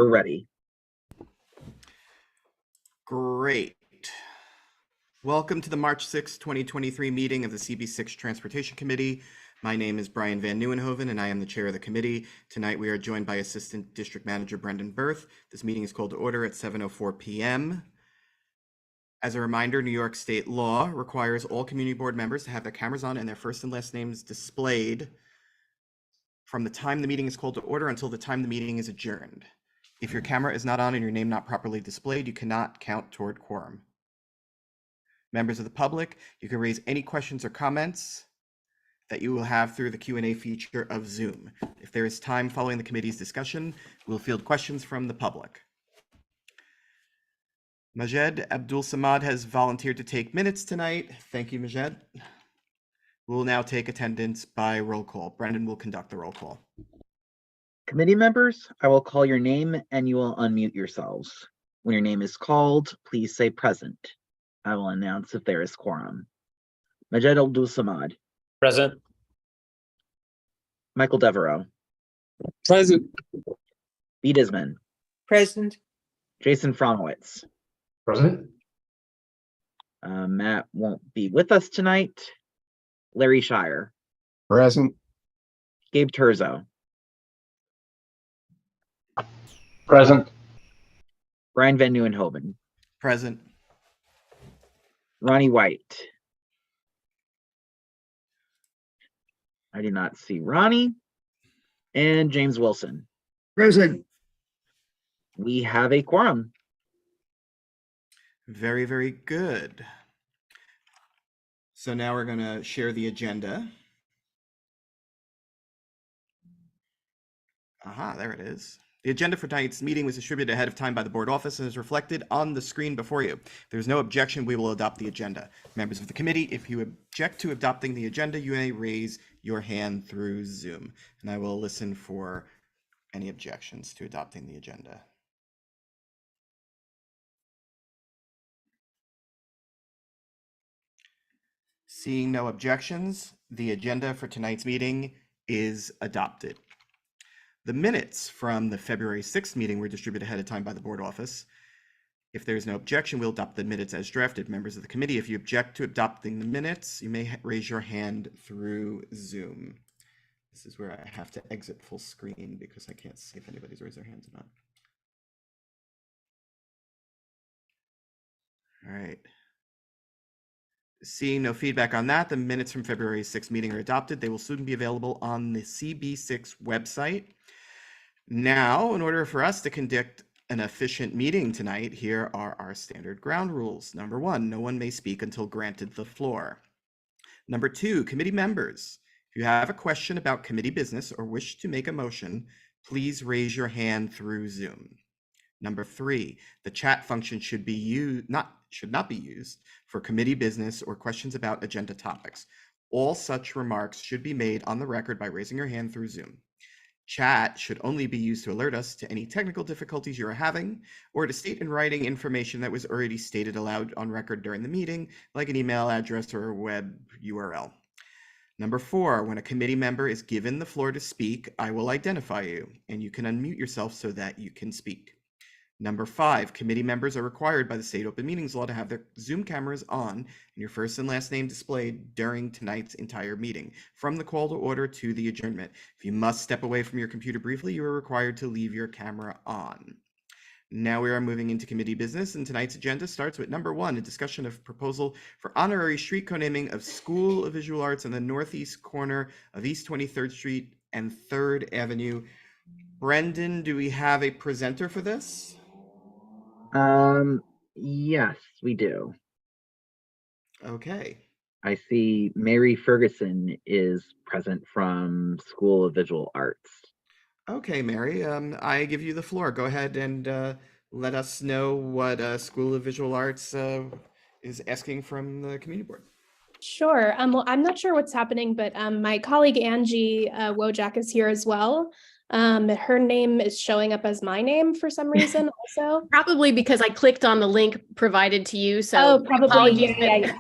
We're ready. Great. Welcome to the March 6, 2023 meeting of the CB6 Transportation Committee. My name is Brian Van Nieuwenhoven and I am the chair of the committee. Tonight we are joined by Assistant District Manager Brendan Berth. This meeting is called to order at 7:04 p.m. As a reminder, New York state law requires all community board members to have their cameras on and their first and last names displayed from the time the meeting is called to order until the time the meeting is adjourned. If your camera is not on and your name not properly displayed, you cannot count toward quorum. Members of the public, you can raise any questions or comments that you will have through the Q&A feature of Zoom. If there is time following the committee's discussion, we'll field questions from the public. Majed Abdul Samad has volunteered to take minutes tonight. Thank you, Majed. We'll now take attendance by roll call. Brendan will conduct the roll call. Committee members, I will call your name and you will unmute yourselves. When your name is called, please say present. I will announce if there is quorum. Majed Abdul Samad. Present. Michael Devereaux. Present. B. Disman. Present. Jason Fromowitz. Present. Matt won't be with us tonight. Larry Shire. Present. Gabe Terzo. Present. Brian Van Nieuwenhoven. Present. Ronnie White. I do not see Ronnie. And James Wilson. Present. We have a quorum. Very, very good. So now we're going to share the agenda. Aha, there it is. The agenda for tonight's meeting was distributed ahead of time by the board office and is reflected on the screen before you. If there's no objection, we will adopt the agenda. Members of the committee, if you object to adopting the agenda, you may raise your hand through Zoom, and I will listen for any objections to adopting the agenda. Seeing no objections, the agenda for tonight's meeting is adopted. The minutes from the February 6th meeting were distributed ahead of time by the board office. If there is no objection, we'll adopt the minutes as drafted. Members of the committee, if you object to adopting the minutes, you may raise your hand through Zoom. This is where I have to exit full screen because I can't see if anybody's raised their hands or not. All right. Seeing no feedback on that, the minutes from February 6th meeting are adopted. They will soon be available on the CB6 website. Now, in order for us to conduct an efficient meeting tonight, here are our standard ground rules. Number 1, no one may speak until granted the floor. Number 2, committee members, if you have a question about committee business or wish to make a motion, please raise your hand through Zoom. Number 3, the chat function should not be used for committee business or questions about agenda topics. All such remarks should be made on the record by raising your hand through Zoom. Chat should only be used to alert us to any technical difficulties you are having or to state in writing information that was already stated aloud on record during the meeting, like an email address or a web URL. Number 4, when a committee member is given the floor to speak, I will identify you and you can unmute yourself so that you can speak. Number 5, committee members are required by the state open meetings law to have their Zoom cameras on and your first and last name displayed during tonight's entire meeting, from the call to order to the adjournment. If you must step away from your computer briefly, you are required to leave your camera on. Now we are moving into committee business, and tonight's agenda starts with number 1, a discussion of proposal for honorary street co-naming of School of Visual Arts on the northeast corner of East 23rd Street and 3rd Avenue. Brendan, do we have a presenter for this? Yes, we do. Okay. I see Mary Ferguson is present from School of Visual Arts. Okay, Mary, I give you the floor. Go ahead and let us know what School of Visual Arts is asking from the community board. Sure. Well, I'm not sure what's happening, but my colleague Angie Wojak is here as well. Her name is showing up as my name for some reason also. Probably because I clicked on the link provided to you. So probably. Yeah.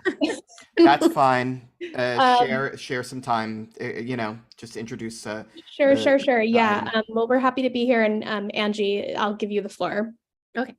That's fine. Um, Share some time. Just introduce. Sure, the sure. Yeah. item. Well, we're happy to be here, and Angie, I'll give you the floor. Okay.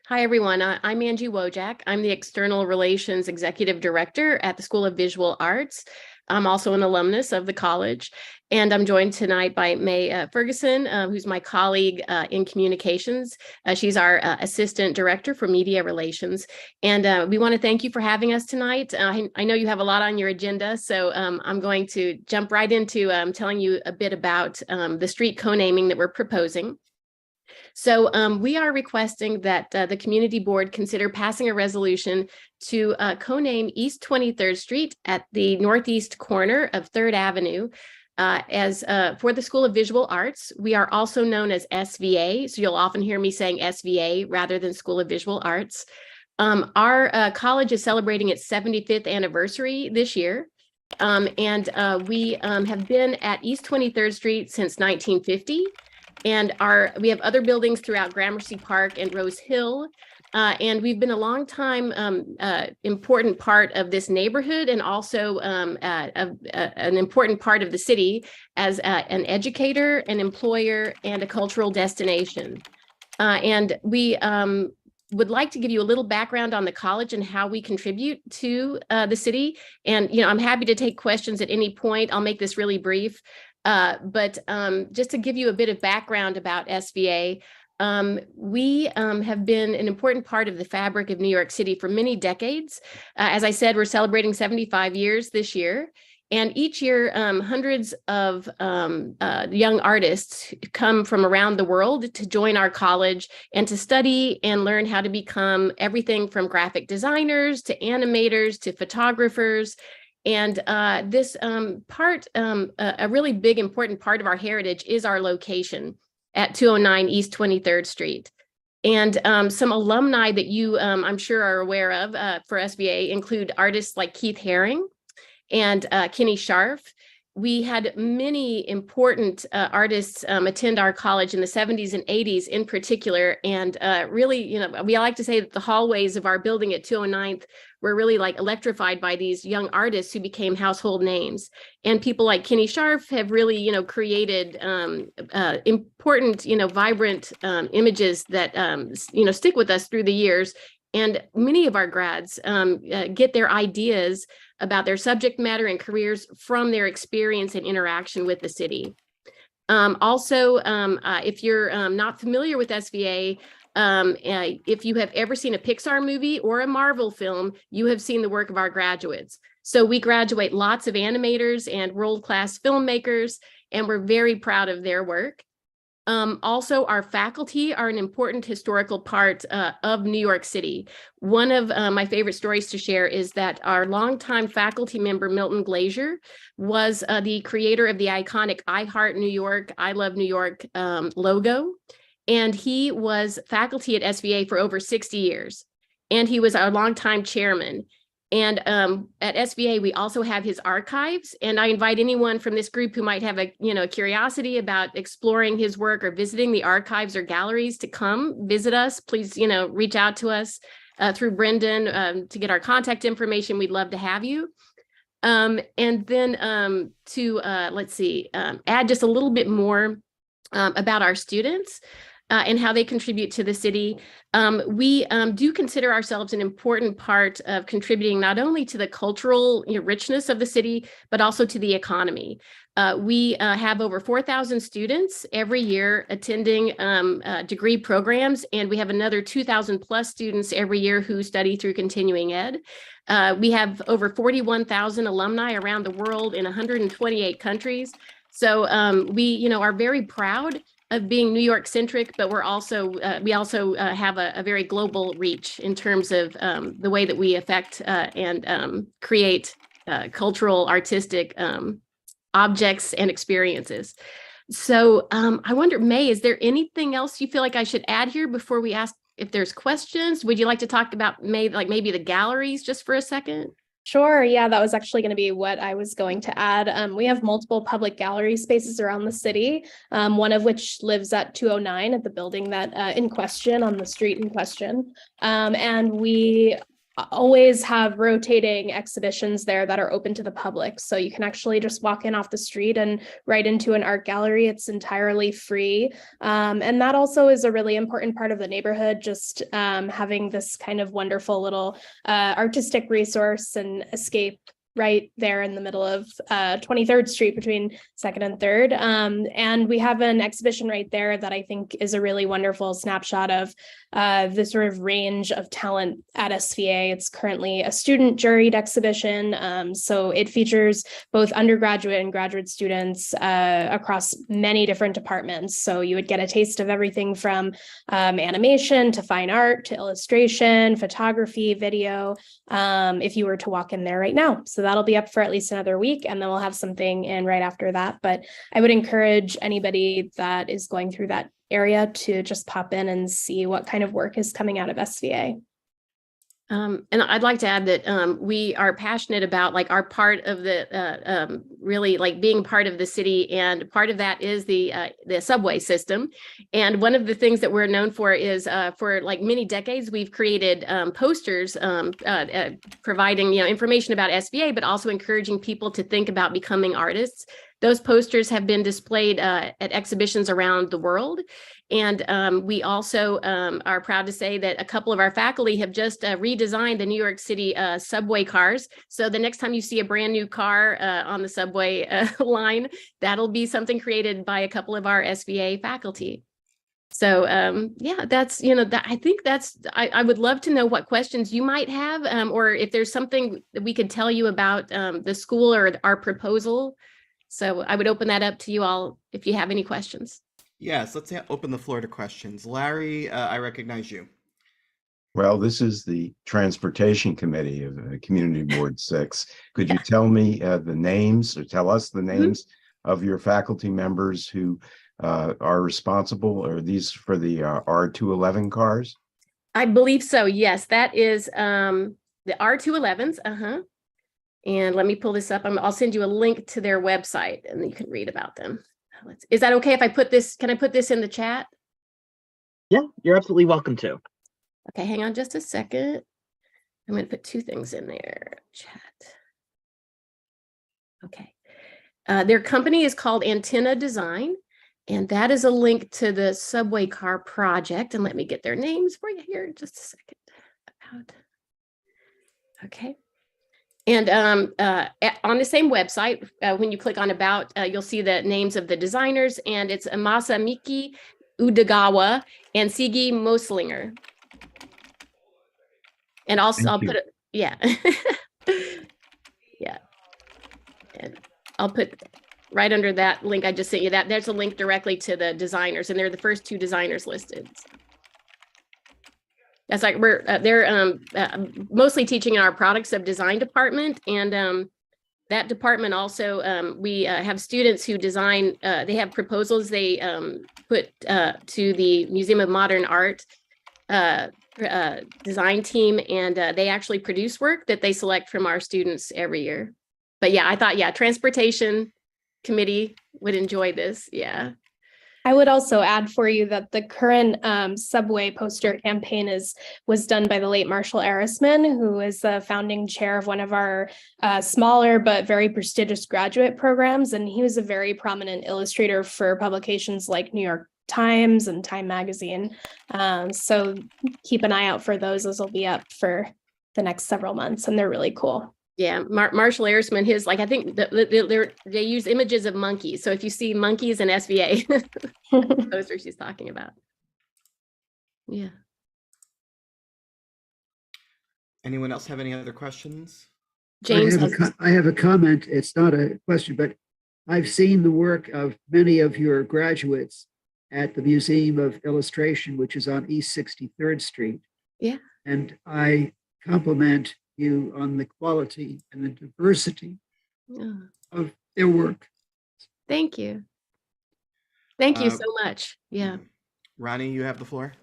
Hi, everyone. I'm Angie Wojak. I'm the External Relations Executive Director at the School of Visual Arts. I'm also an alumnus of the college, and I'm joined tonight by May Ferguson, who's my colleague in communications. She's our Assistant Director for Media Relations. And we want to thank you for having us tonight. I know you have a lot on your agenda, so I'm going to jump right into telling you a bit about the street co-naming that we're proposing. So we are requesting that the community board consider passing a resolution to co-name East 23rd Street at the northeast corner of 3rd Avenue as for the School of Visual Arts. We are also known as SVA, so you'll often hear me saying SVA rather than School of Visual Arts. Our college is celebrating its 75th anniversary this year. And we have been at East 23rd Street since 1950. And we have other buildings throughout Gramercy Park and Rose Hill. And we've been a long time important part of this neighborhood, and also an important part of the city as an educator, an employer, and a cultural destination. And we would like to give you a little background on the college and how we contribute to the city. And I'm happy to take questions at any point. I'll make this really brief. But just to give you a bit of background about SVA, we have been an important part of the fabric of New York City for many decades. As I said, we're celebrating 75 years this year. And each year, hundreds of young artists come from around the world to join our college and to study and learn how to become everything from graphic designers to animators to photographers. And this a really big, important part of our heritage is our location at 209 East 23rd Street. And some alumni that you, I'm sure, are aware of for SVA include artists like Keith Haring and Kenny Scharf. We had many important artists attend our college in the 70s and 80s in particular. And really, we like to say that the hallways of our building at 209th were really like electrified by these young artists who became household names. And people like Kenny Scharf have really, created important, vibrant images that, stick with us through the years. And many of our grads get their ideas about their subject matter and careers from their experience and interaction with the city. Also, if you're not familiar with SVA, if you have ever seen a Pixar movie or a Marvel film, you have seen the work of our graduates. So we graduate lots of animators and world-class filmmakers, and we're very proud of their work. Also, our faculty are an important historical part of New York City. One of my favorite stories to share is that our longtime faculty member, Milton Glazier, was the creator of the iconic I Heart New York, I Love New York logo. And he was faculty at SVA for over 60 years. And he was our longtime chairman. And at SVA, we also have his archives. And I invite anyone from this group who might have a curiosity about exploring his work or visiting the archives or galleries to come visit us. Please, reach out to us through Brendan to get our contact information. We'd love to have you. And then to add just a little bit more about our students and how they contribute to the city. We do consider ourselves an important part of contributing not only to the cultural richness of the city, but also to the economy. We have over 4,000 students every year attending degree programs, and we have another 2,000 plus students every year who study through continuing ed. We have over 41,000 alumni around the world in 128 countries. So we are very proud of being New York centric, but we also have a very global reach in terms of the way that we affect and create cultural, artistic objects and experiences. So I wonder, May, is there anything else you feel like I should add here before we ask if there's questions? Would you like to talk about maybe the galleries just for a second? Sure. Yeah, that was actually going to be what I was going to add. We have multiple public gallery spaces around the city, one of which lives at 209 at the building that in question, on the street in question. And we always have rotating exhibitions there that are open to the public. So you can actually just walk in off the street and right into an art gallery. It's entirely free. And that also is a really important part of the neighborhood, just having this kind of wonderful little artistic resource and escape right there in the middle of 23rd Street between 2nd and 3rd. And we have an exhibition right there that I think is a really wonderful snapshot of the sort of range of talent at SVA. It's currently a student juried exhibition. So it features both undergraduate and graduate students across many different departments. So you would get a taste of everything from animation to fine art to illustration, photography, video, if you were to walk in there right now. So that'll be up for at least another week, and then we'll have something in right after that. But I would encourage anybody that is going through that area to just pop in and see what kind of work is coming out of SVA. And I'd like to add that we are passionate about like our part of the really like being part of the city, and part of that is the subway system. And one of the things that we're known for is for like many decades we've created posters providing information about SVA, but also encouraging people to think about becoming artists. Those posters have been displayed at exhibitions around the world. And we also are proud to say that a couple of our faculty have just redesigned the New York City subway cars. So the next time you see a brand new car on the subway line, that'll be something created by a couple of our SVA faculty. So yeah, that's, I think that's, I would love to know what questions you might have, or if there's something that we could tell you about the school or our proposal. So I would open that up to you all if you have any questions. Yes, let's open the floor to questions. Larry, I recognize you. Well, this is the Transportation Committee of Community Board 6. Could you tell me the names, or tell us the names of your faculty members who are responsible? Are these for the R211 cars? I believe so. Yes, that is the R211s. And let me pull this up. I'll send you a link to their website and you can read about them. Is that okay if I put this? Can I put this in the chat? Yeah, you're absolutely welcome to. Okay, hang on just a second. I'm going to put two things in there. Chat. Okay. Their company is called Antenna Design, and that is a link to the subway car project. And let me get their names for you here in just a second. Okay. And on the same website, when you click on About, you'll see the names of the designers, and it's Masamiki Udagawa and Sigi Moslinger. And also, I'll put it, yeah. Yeah. And I'll put right under that link I just sent you, that there's a link directly to the designers, and they're the first two designers listed. That's like they're mostly teaching in our products of design department, and that department also we have students who design. They have proposals they put to the Museum of Modern Art design team, and they actually produce work that they select from our students every year. But yeah, I thought Transportation Committee would enjoy this. Yeah. I would also add for you that the current subway poster campaign was done by the late Marshall Arisman, who is the founding chair of one of our smaller but very prestigious graduate programs. And he was a very prominent illustrator for publications like New York Times and Time Magazine. So keep an eye out for those, as will be up for the next several months, and they're really cool. Yeah, Marshall Arisman, his, like, I think they use images of monkeys. So if you see monkeys in SVA, those are she's talking about. Yeah. Anyone else have any other questions? James, I have a comment. It's not a question, but I've seen the work of many of your graduates at the Museum of Illustration, which is on East 63rd Street. Yeah. And I compliment you on the quality and the diversity of their work. Thank you. Thank you so much. Yeah. Ronnie, you have the floor.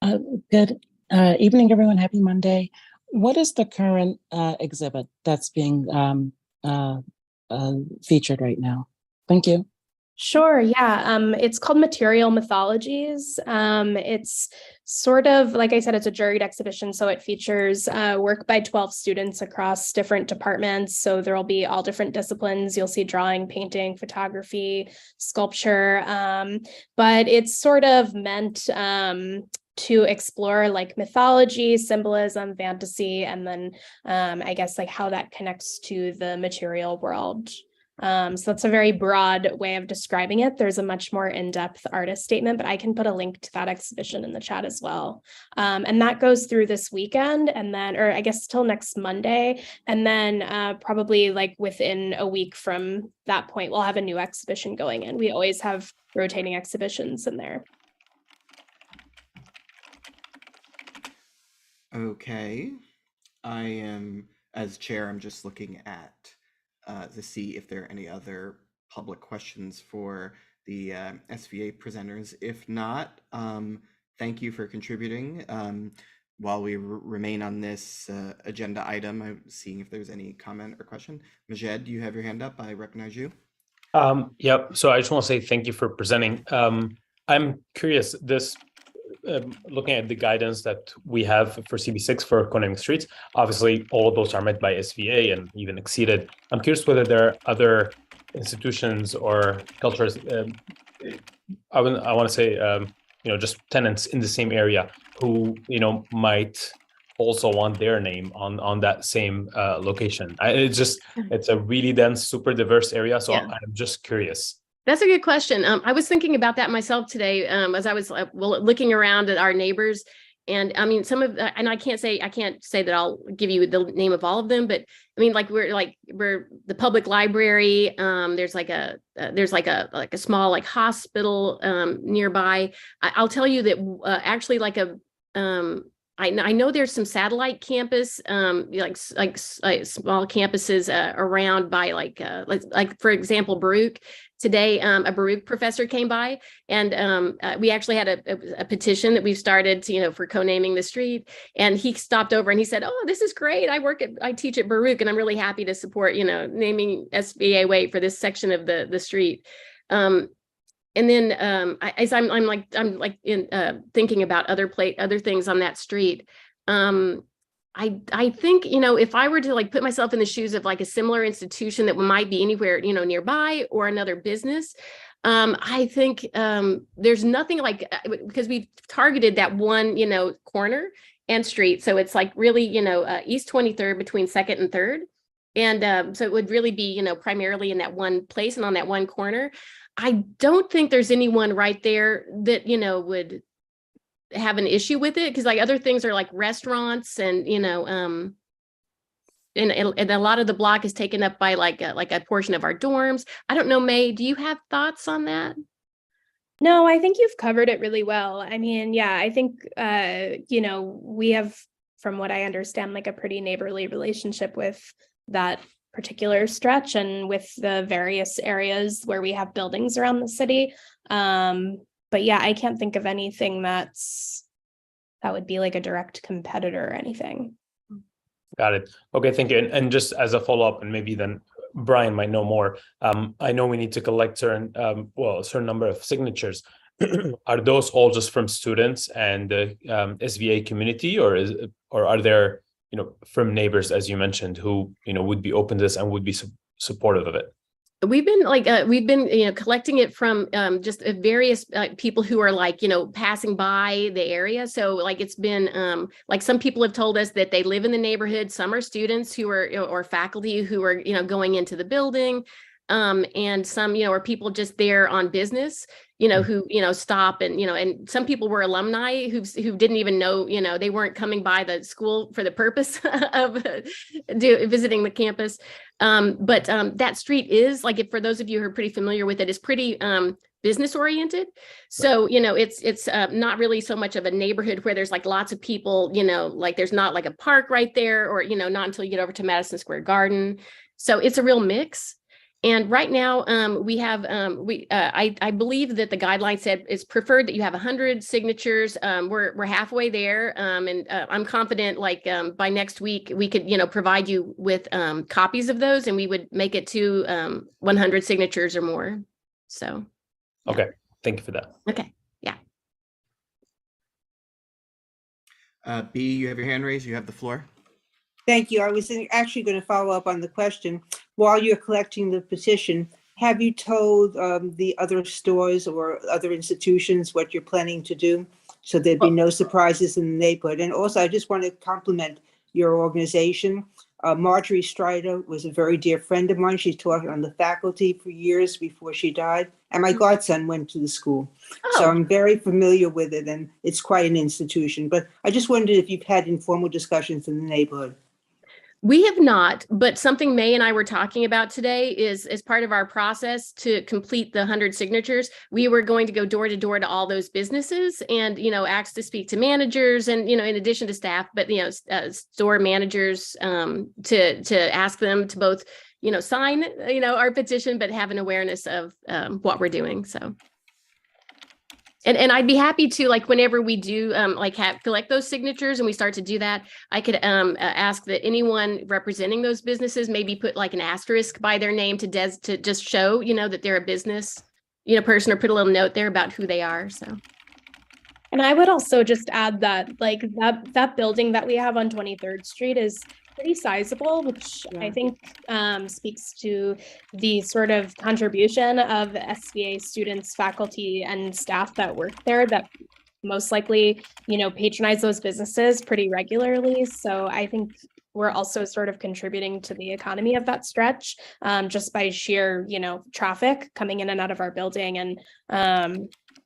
Good evening, everyone. Happy Monday. What is the current exhibit that's being featured right now? Thank you. Sure, yeah. It's called Material Mythologies. It's sort of, like I said, it's a juried exhibition, so it features work by 12 students across different departments. So there will be all different disciplines. You'll see drawing, painting, photography, sculpture, but it's sort of meant to explore like mythology, symbolism, fantasy, and then I guess like how that connects to the material world. So that's a very broad way of describing it. There's a much more in-depth artist statement, but I can put a link to that exhibition in the chat as well. And that goes through this weekend and then, or I guess till next Monday. And then probably like within a week from that point, we'll have a new exhibition going in. We always have rotating exhibitions in there. Okay. I am, as chair, I'm just looking at to see if there are any other public questions for the SVA presenters. If not, thank you for contributing. While we remain on this agenda item, I'm seeing if there's any comment or question. Majed, do you have your hand up? I recognize you. Yep. So I just want to say thank you for presenting. I'm curious, looking at the guidance that we have for CB6 for co-naming streets, obviously all of those are met by SVA and even exceeded. I'm curious whether there are other institutions or cultures, I want to say, just tenants in the same area who, might also want their name on that same location. It's a really dense, super diverse area. So Yeah. I'm just curious. That's a good question. I was thinking about that myself today as I was looking around at our neighbors. And I mean, and I can't say that I'll give you the name of all of them, but I mean, we're the public library. There's like a small like hospital nearby. I'll tell you that actually I know there's some satellite campus, like small campuses around by like for example, Baruch. Today, a Baruch professor came by, and we actually had a petition that we've started to, for co-naming the street. And he stopped over and he said, "Oh, this is great. I teach at Baruch, and I'm really happy to support, naming SVA Way for this section of the street." And then as I'm thinking about other things on that street. I think, if I were to put myself in the shoes of like a similar institution that might be anywhere, nearby or another business, I think there's nothing because we've targeted that one, corner and street. So it's like really, East 23rd between 2nd and 3rd. And so it would really be, primarily in that one place and on that one corner. I don't think there's anyone right there that, would have an issue with it, because other things are like restaurants and and a lot of the block is taken up by like a portion of our dorms. I don't know, May, do you have thoughts on that? No, I think you've covered it really well. I mean, yeah, I think we have, from what I understand, like a pretty neighborly relationship with that particular stretch and with the various areas where we have buildings around the city. But yeah, I can't think of anything that would be like a direct competitor or anything. Got it. Okay, thank you. And just as a follow-up, and maybe then Brian might know more. I know we need to collect a certain number of signatures. Are those all just from students and the SVA community, or are there, from neighbors, as you mentioned, who would be open to this and would be supportive of it? We've been collecting it from just various people who are passing by the area. So it's been some people have told us that they live in the neighborhood. Some are students who are or faculty who are going into the building, and some are people just there on business. Who stop and some people were alumni who didn't even know they weren't coming by the school for the purpose of visiting the campus. But that street is for those of you who are pretty familiar with it, is pretty business oriented. So it's not really so much of a neighborhood where there's lots of people. There's not a park right there, or not until you get over to Madison Square Garden. So it's a real mix. And right now, we have I believe that the guideline said it's preferred that you have 100 signatures. We're halfway there, and I'm confident by next week we could provide you with copies of those, and we would make it to 100 signatures or more. So, yeah. Okay, thank you for that. Okay. B, you have your hand raised. You have the floor. Thank you. I was actually going to follow up on the question. While you're collecting the petition, have you told the other stores or other institutions what you're planning to do? So there'd be no surprises in the neighborhood. And also, I just want to compliment your organization. Marjorie Strider was a very dear friend of mine. She taught on the faculty for years before she died. And my godson went to the school. So Oh, I'm very familiar with it, and it's quite an institution. But I just wondered if you've had informal discussions in the neighborhood. we have not, but something May and I were talking about today is as part of our process to complete the 100 signatures, we were going to go door to door to all those businesses and, ask to speak to managers and, in addition to staff, but, store managers to ask them to both, sign, our petition, but have an awareness of what we're doing. So. And I'd be happy to, like, whenever we do, collect those signatures and we start to do that, I could ask that anyone representing those businesses maybe put like an asterisk by their name to just show, that they're a business, person, or put a little note there about who they are. So. And I would also just add that like that building that we have on 23rd Street is pretty sizable, which I think speaks to the sort of contribution of SVA students, faculty, and staff that work there that most likely, patronize those businesses pretty regularly. So I think we're also sort of contributing to the economy of that stretch just by sheer, traffic coming in and out of our building. And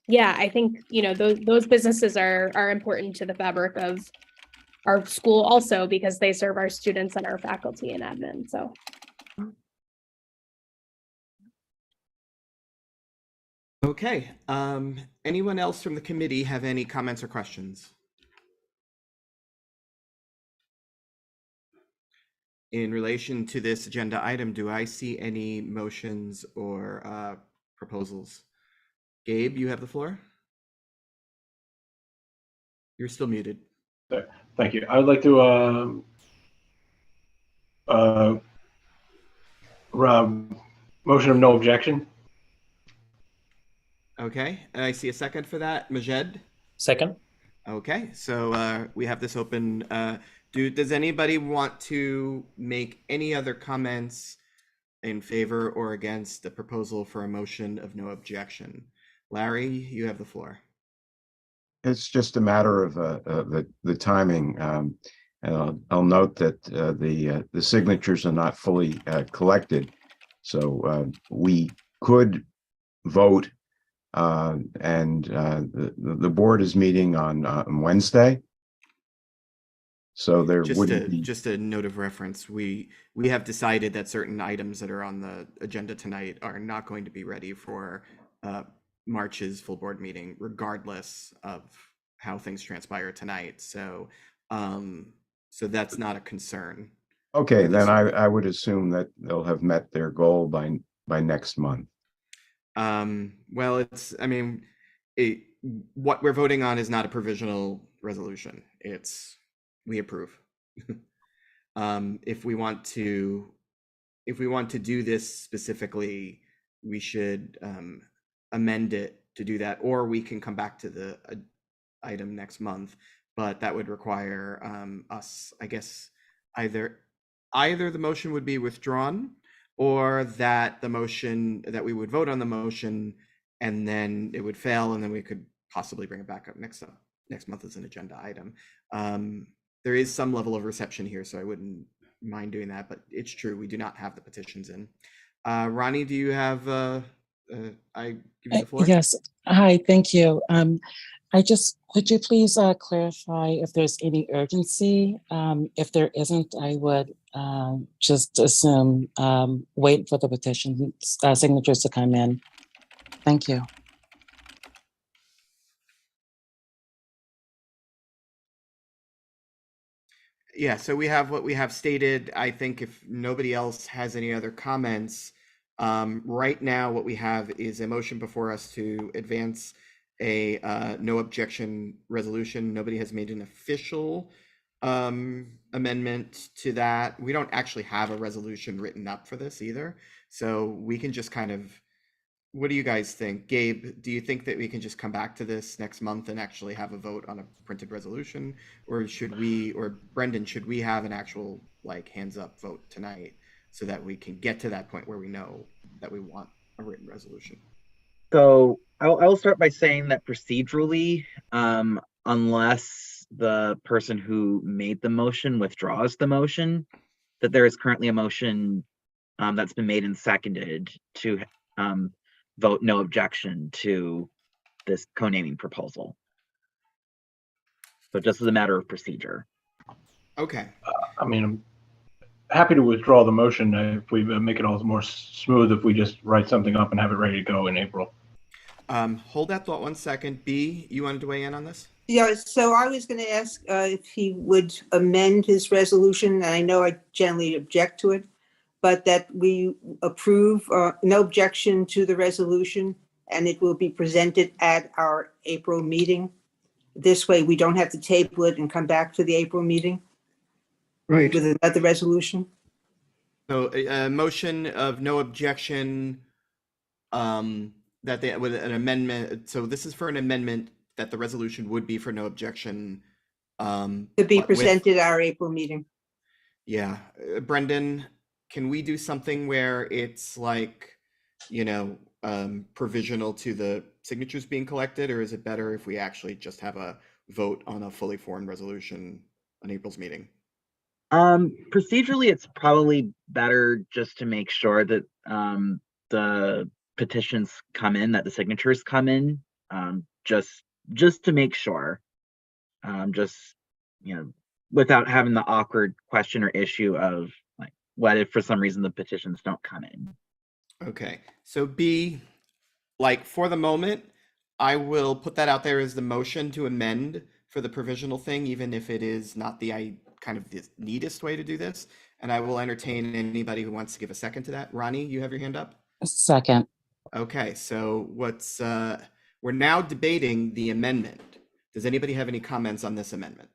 yeah, I think, those businesses are important to the fabric of our school also because they serve our students and our faculty and admin. So. Okay. Anyone else from the committee have any comments or questions? In relation to this agenda item, do I see any motions or proposals? Gabe, you have the floor. You're still muted. Thank you. I would like to motion of no objection. Okay, I see a second for that. Majed? Second. Okay, so we have this open. Does anybody want to make any other comments in favor or against the proposal for a motion of no objection? Larry, you have the floor. It's just a matter of the timing. And I'll note that the signatures are not fully collected, so we could vote, and the board is meeting on Wednesday. So there wouldn't be. Just a note of reference. We have decided that certain items that are on the agenda tonight are not going to be ready for March's full board meeting, regardless of how things transpire tonight. So, so that's not a concern. Okay, then I would assume that they'll have met their goal by next month. Well, what we're voting on is not a provisional resolution. We approve. If we want to do this specifically, we should amend it to do that, or we can come back to the item next month, but that would require us, I guess, either the motion would be withdrawn, or that we would vote on the motion and then it would fail, and then we could possibly bring it back up next month as an agenda item. There is some level of reception here, so I wouldn't mind doing that, but it's true, we do not have the petitions in. Ronnie, do you have, I give you the floor? Yes. Hi, thank you. Could you please clarify if there's any urgency? If there isn't, I would just assume wait for the petition signatures to come in. Thank you. Yeah, so we have what we have stated. I think if nobody else has any other comments, right now what we have is a motion before us to advance a no objection resolution. Nobody has made an official amendment to that. We don't actually have a resolution written up for this either. So we can just kind of What do you guys think? Gabe, do you think that we can just come back to this next month and actually have a vote on a printed resolution? Or should we, or Brendan, should we have an actual like hands up vote tonight so that we can get to that point where we know that we want a written resolution? So I'll start by saying that procedurally, unless the person who made the motion withdraws the motion, that there is currently a motion that's been made and seconded to vote no objection to this co-naming proposal. So just as a matter of procedure. Okay. I mean, I'm happy to withdraw the motion if we make it all more smooth, if we just write something up and have it ready to go in April. Hold that thought 1 second. B, you wanted to weigh in on this? Yeah, so I was going to ask if he would amend his resolution, and I know I generally object to it, but that we approve no objection to the resolution, and it will be presented at our April meeting. This way, we don't have to table it and come back to the April meeting Right. with another resolution. So a motion of no objection, that they, with an amendment, so this is for an amendment that the resolution would be for no objection. To be with- presented at our April meeting. Yeah, Brendan, can we do something where it's like, you know, provisional to the signatures being collected, or is it better if we actually just have a vote on a fully formed resolution on April's meeting? Procedurally, it's probably better just to make sure that the petitions come in, that the signatures come in, just to make sure, just, you know, without having the awkward question or issue of like, what if for some reason the petitions don't come in? Okay, so B, like for the moment, I will put that out there as the motion to amend for the provisional thing, even if it is not the kind of the neatest way to do this. And I will entertain anybody who wants to give a second to that. Ronnie, you have your hand up? Second. Okay, so what's, we're now debating the amendment. Does anybody have any comments on this amendment?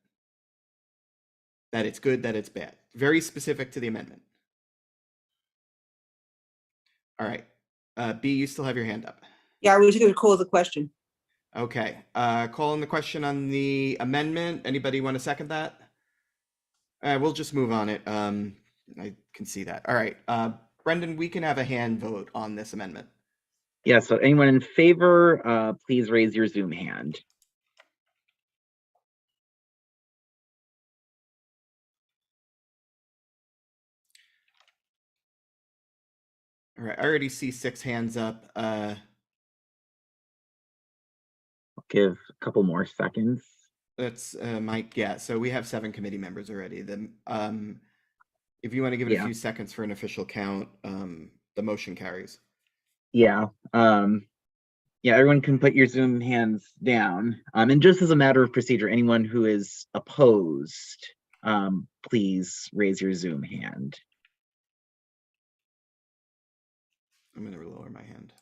That it's good, that it's bad? Very specific to the amendment. All right, B, you still have your hand up. Yeah, I was going to call the question. Okay, calling the question on the amendment. Anybody want to second that? We'll just move on it. I can see that. All right, Brendan, we can have a hand vote on this amendment. Yeah, so anyone in favor, please raise your Zoom hand. All right, I already see 6 hands up. Give a couple more seconds. That's Mike. Yeah, so we have 7 committee members already. Then, if you want to give it a Yeah. few seconds for an official count, the motion carries. Yeah, yeah, everyone can put your Zoom hands down. And just as a matter of procedure, anyone who is opposed, please raise your Zoom hand. I'm going to lower my hand.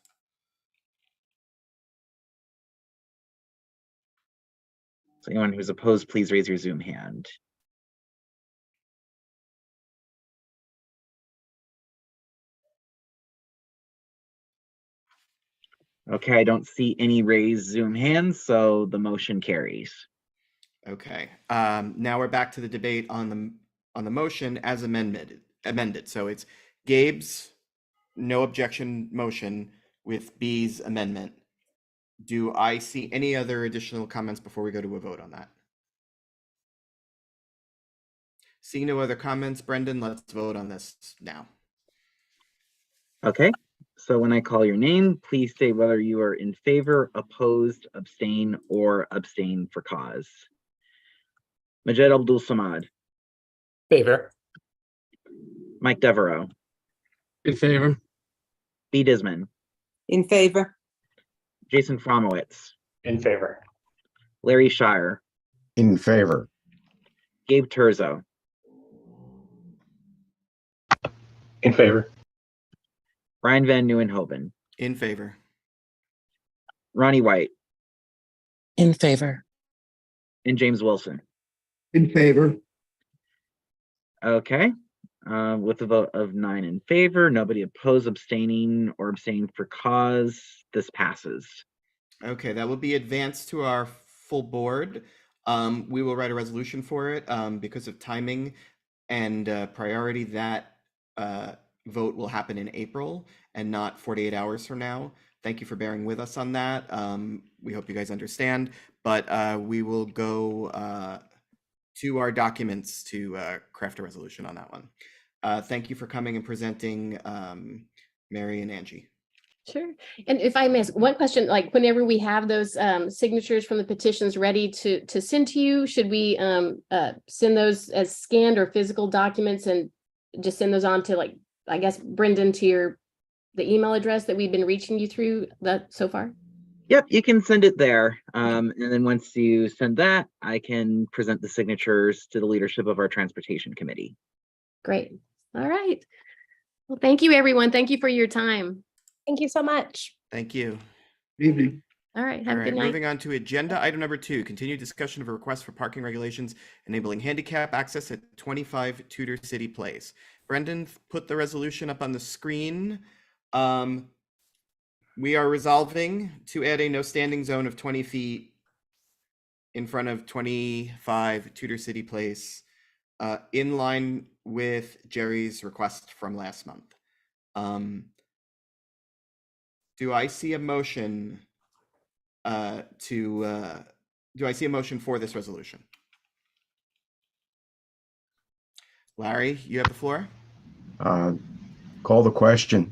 So anyone who's opposed, please raise your Zoom hand. Okay, I don't see any raised Zoom hands, so the motion carries. Okay, now we're back to the debate on the motion as amended. So it's Gabe's no objection motion with B's amendment. Do I see any other additional comments before we go to a vote on that? See no other comments, Brendan, let's vote on this now. Okay, so when I call your name, please say whether you are in favor, opposed, abstain, or abstain for cause. Majed Abdul Samad, Favor. Mike Devereaux, In favor. B. Disman, In favor. Jason Fromowitz, In favor. Larry Shire, In favor. Gabe Terzo, In favor. Brian Van Nieuwenhoven, In favor. Ronnie White, In favor. and James Wilson. In favor. Okay, With a vote of 9 in favor, nobody opposed, abstaining, or abstaining for cause, this passes. Okay, that will be advanced to our full board. We will write a resolution for it. Because of timing and priority, that vote will happen in April and not 48 hours from now. Thank you for bearing with us on that. We hope you guys understand, but we will go to our documents to craft a resolution on that one. Thank you for coming and presenting, Mary and Angie. Sure. And if I may ask one question, like whenever we have those signatures from the petitions ready to send to you, should we send those as scanned or physical documents and just send those on to, like, I guess, Brendan, to the email address that we've been reaching you through that so far? Yep, you can send it there. And then once you send that, I can present the signatures to the leadership of our transportation committee. Great. All right. Well, thank you, everyone. Thank you for your time. Thank you so much. Thank you. Good evening. All right. All Have a right, good night. moving on to agenda item number 2, continued discussion of a request for parking regulations enabling handicap access at 25 Tudor City Place. Brendan put the resolution up on the screen. We are resolving to add a no standing zone of 20 feet in front of 25 Tudor City Place, in line with Jerry's request from last month. Do I see a motion do I see a motion for this resolution? Larry, you have the floor. Call the question.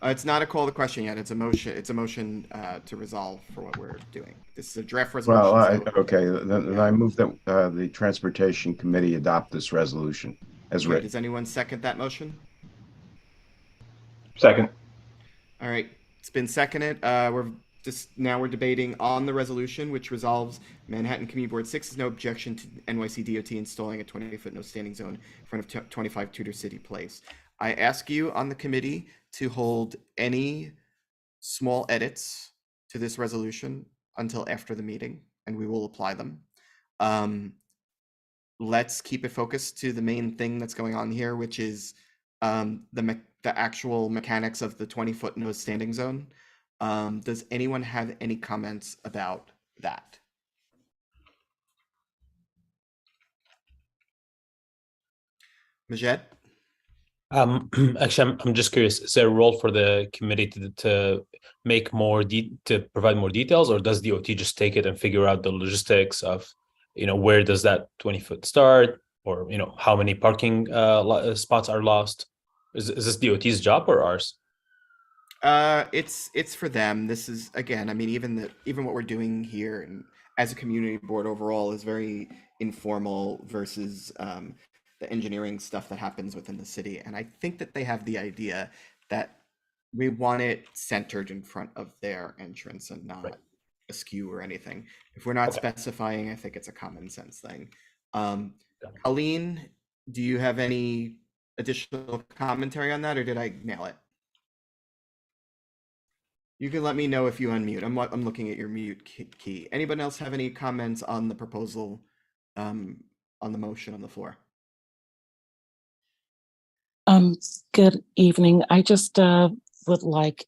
It's not a call to question yet. It's a motion. It's a motion to resolve for what we're doing. This is a draft resolution. Well, so- okay, then I move that the Transportation Committee adopt this resolution as Okay, written. does anyone second that motion? Second. All right, it's been seconded. We're debating on the resolution, which resolves Manhattan Community Board 6 has no objection to NYC DOT installing a 20-foot no standing zone in front of 25 Tudor City Place. I ask you on the committee to hold any small edits to this resolution until after the meeting, and we will apply them. Let's keep it focused to the main thing that's going on here, which is the actual mechanics of the 20-foot no standing zone. Does anyone have any comments about that? Majed? Actually, I'm just curious, is there a role for the committee to make to provide more details, or does DOT just take it and figure out the logistics of, where does that 20-foot start, or, how many parking spots are lost? Is this DOT's job or ours? It's for them. This is, again, I mean, even what we're doing here and as a community board overall is very informal versus the engineering stuff that happens within the city. And I think that they have the idea that we want it centered in front of their entrance and not askew or anything. If we're not specifying, I think it's a common sense thing. Colleen, do you have any additional commentary on that, or did I nail it? You can let me know if you unmute. I'm looking at your mute key. Anybody else have any comments on the proposal, on the motion on the floor? Good evening. I just would like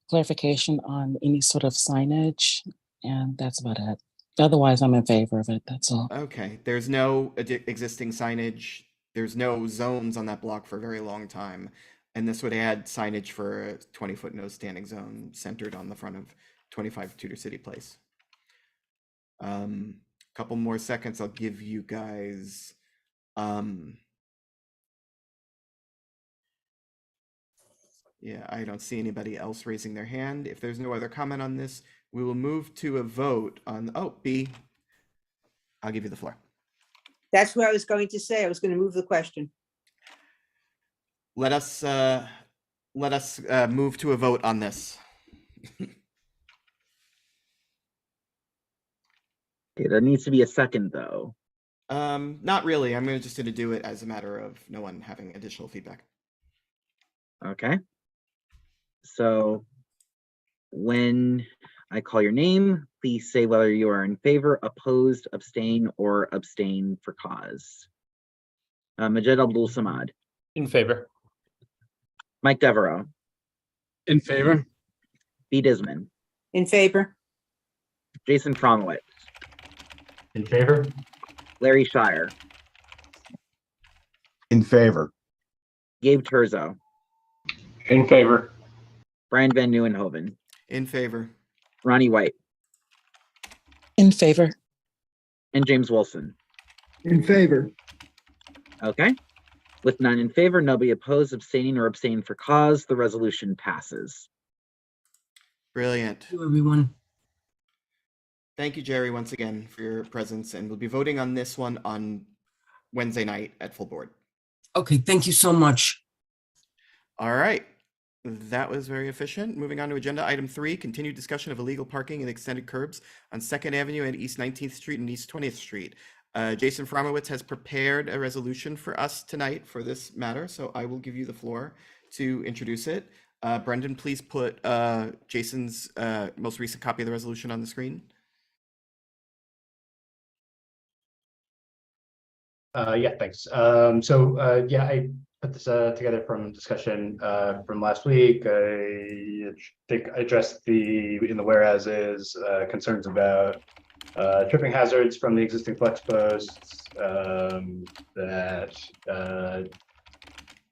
clarification on any sort of signage, and that's about it. Otherwise, I'm in favor of it. That's all. Okay, there's no existing signage. There's no zones on that block for a very long time. And this would add signage for a 20-foot no standing zone centered on the front of 25 Tudor City Place. Couple more seconds, I'll give you guys. Yeah, I don't see anybody else raising their hand. If there's no other comment on this, we will move to a vote on, B, I'll give you the floor. That's what I was going to say. I was going to move the question. Let us move to a vote on this. Okay, there needs to be a second though. Not really. I'm just going to do it as a matter of no one having additional feedback. Okay. So when I call your name, please say whether you are in favor, opposed, abstain, or abstain for cause. Majed Abdul Samad, In favor. Mike Devereaux, In favor? B. Disman, In favor? Jason Fromowitz, In favor? Larry Shire, In favor. Gabe Terzo, In favor? Brian Van Nieuwenhoven, In favor. Ronnie White, In favor. and James Wilson. In favor. Okay. With none in favor, nobody opposed, abstaining, or abstaining for cause, the resolution passes. Brilliant. Thank you, everyone. Thank you, Jerry, once again for your presence, and we'll be voting on this one on Wednesday night at full board. Okay, thank you so much. All right. That was very efficient. Moving on to agenda item 3, continued discussion of illegal parking and extended curbs on 2nd Avenue and East 19th Street and East 20th Street. Jason Fromowitz has prepared a resolution for us tonight for this matter, so I will give you the floor to introduce it. Brendan, please put Jason's most recent copy of the resolution on the screen. Yeah, thanks. Yeah, I put this together from discussion from last week. I think I addressed in the whereases concerns about tripping hazards from the existing flex posts, that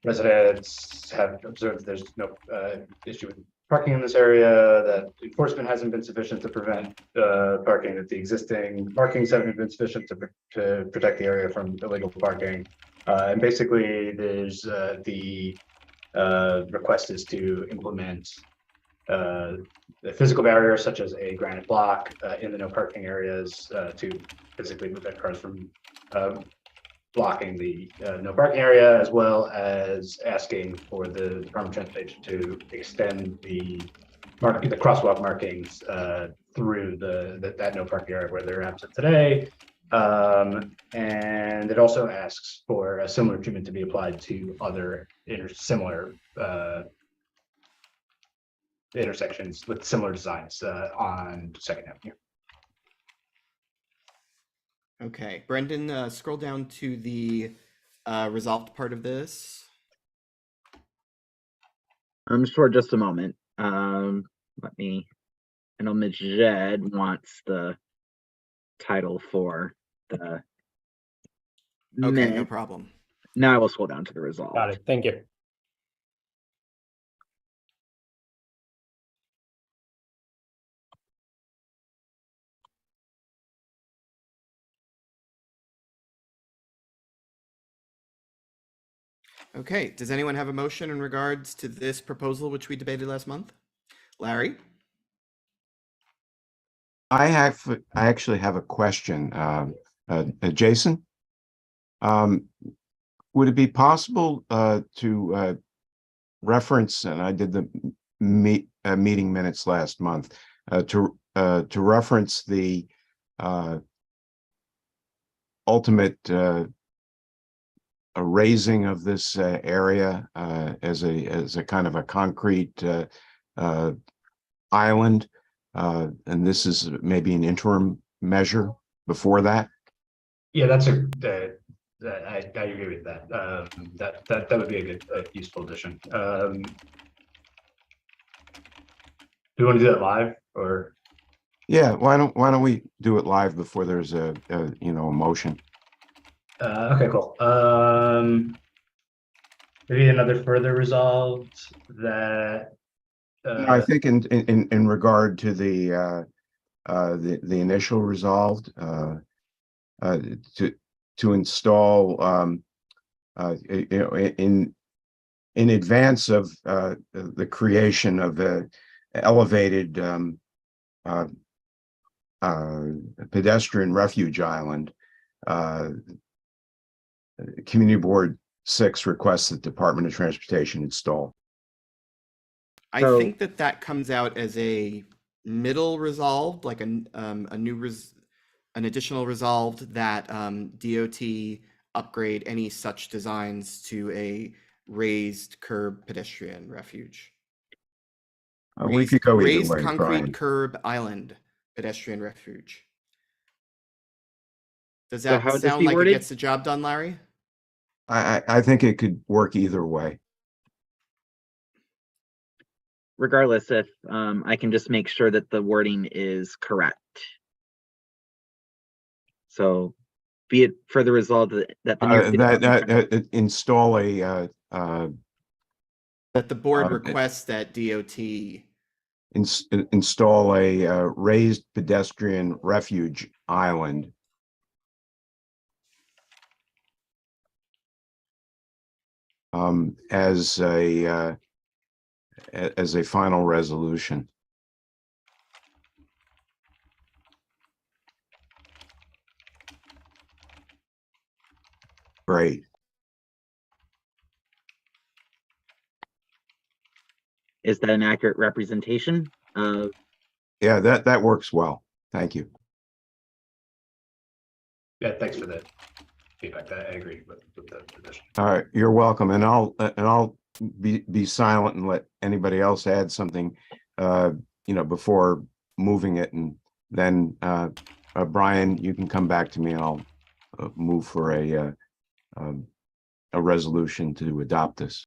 residents have observed there's no issue with parking in this area, that enforcement hasn't been sufficient to prevent parking, that the existing markings haven't been sufficient to protect the area from illegal parking. And basically, there's the request is to implement a physical barrier such as a granite block in the no parking areas to physically prevent cars from blocking the no parking area, as well as asking for the Department of Transportation to extend the crosswalk markings through that no parking area where they're absent today. And it also asks for a similar treatment to be applied to other similar intersections with similar designs on 2nd Avenue. Okay, Brendan, scroll down to the resolved part of this. Sure, just a moment. I know Majed wants the title for the Okay, no minute. problem. Now I will scroll down to the resolve. Got it. Thank you. Okay, does anyone have a motion in regards to this proposal which we debated last month? Larry? I actually have a question. Jason? Would it be possible to reference, and I did the meeting minutes last month, to reference the ultimate a raising of this area as a kind of a concrete island, and this is maybe an interim measure before that? Yeah, I agree with that. That would be a good useful addition. Do you want to do that live or? Yeah, why don't we do it live before there's a motion? Okay, cool. Maybe another further resolved that. I think in regard to the initial resolved to install in advance of the creation of the elevated pedestrian refuge island, Community Board 6 requests that Department of Transportation install. I So- think that comes out as a middle resolved, like an additional resolved that DOT upgrade any such designs to a raised curb pedestrian refuge. We could go either Raised way, concrete Brian. curb island pedestrian refuge. Does So that how would this sound be like worded? it gets the job done, Larry? I think it could work either way. Regardless, if I can just make sure that the wording is correct. So be it further resolved that the New York City Department- Install a, That the board Um, requests that DOT. install a raised pedestrian refuge island. As a final resolution. Great. Is that an accurate representation of? Yeah, that works well. Thank you. Yeah, thanks for the feedback. I agree with the position. All right, you're welcome. And I'll be silent and let anybody else add something, before moving it. And then, Brian, you can come back to me and I'll move for a resolution to adopt this.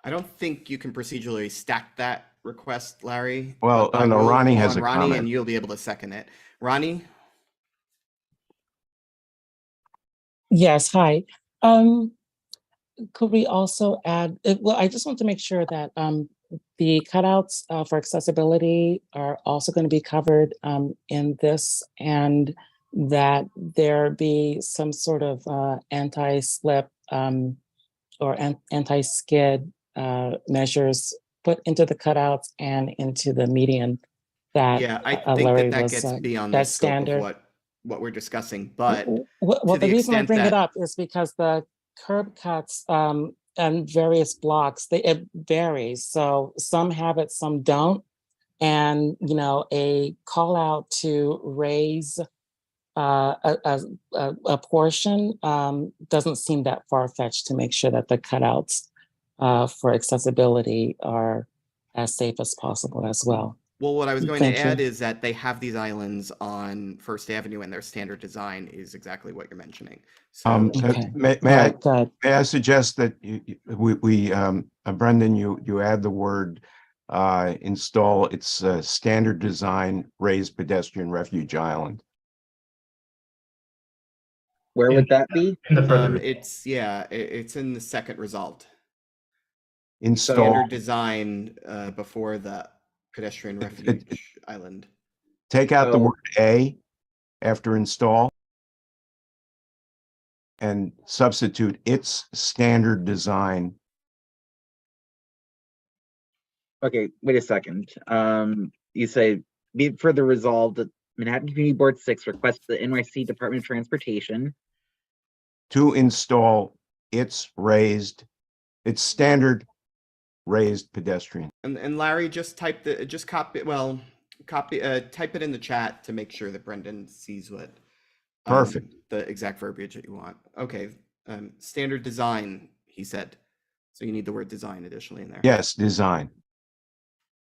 I don't think you can procedurally stack that request, Larry. Well, but I no, will Ronnie call has on a Ronnie, comment. and you'll be able to second it. Ronnie? Yes, hi. Could we also add, well, I just want to make sure that the cutouts for accessibility are also going to be covered in this, and that there be some sort of anti-slip or anti-skid measures put into the cutouts and into the median that Yeah, I think Larry that was gets beyond the that scope of standard. what we're discussing, but Well, to the the reason I extent bring it that- up is because the curb cuts and various blocks, it varies. So some have it, some don't. And, a call out to raise a portion doesn't seem that far-fetched to make sure that the cutouts for accessibility are as safe as possible as well. Well, what I was going Thank to add you. is that they have these islands on First Avenue, and their standard design is exactly what you're mentioning. So, Okay. May All right, good. I suggest that Brendan, you add the word install its standard design raised pedestrian refuge island. Where would that be? In the further, it's in the second resolved. Install, Standard design before the pedestrian refuge island. take out the So- word A after install and substitute its standard design. Okay, wait a second. You say, be it further resolved that Manhattan Community Board 6 requests the NYC Department of Transportation To install its standard raised pedestrian. And Larry, just type type it in the chat to make sure that Brendan sees what Perfect. the exact verbiage that you want. Okay, standard design, he said. So you need the word design additionally in there. Yes, design.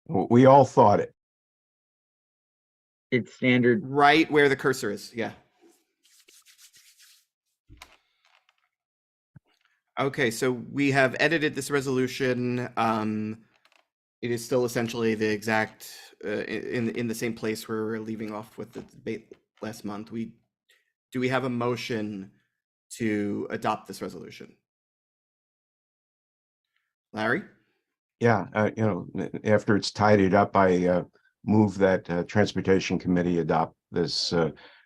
We all thought it. It's standard. Right where the cursor is, yeah. Okay, so we have edited this resolution. It is still essentially the exact in the same place where we're leaving off with the debate last month. Do we have a motion to adopt this resolution? Larry? Yeah, after it's tidied up, I move that Transportation Committee adopt this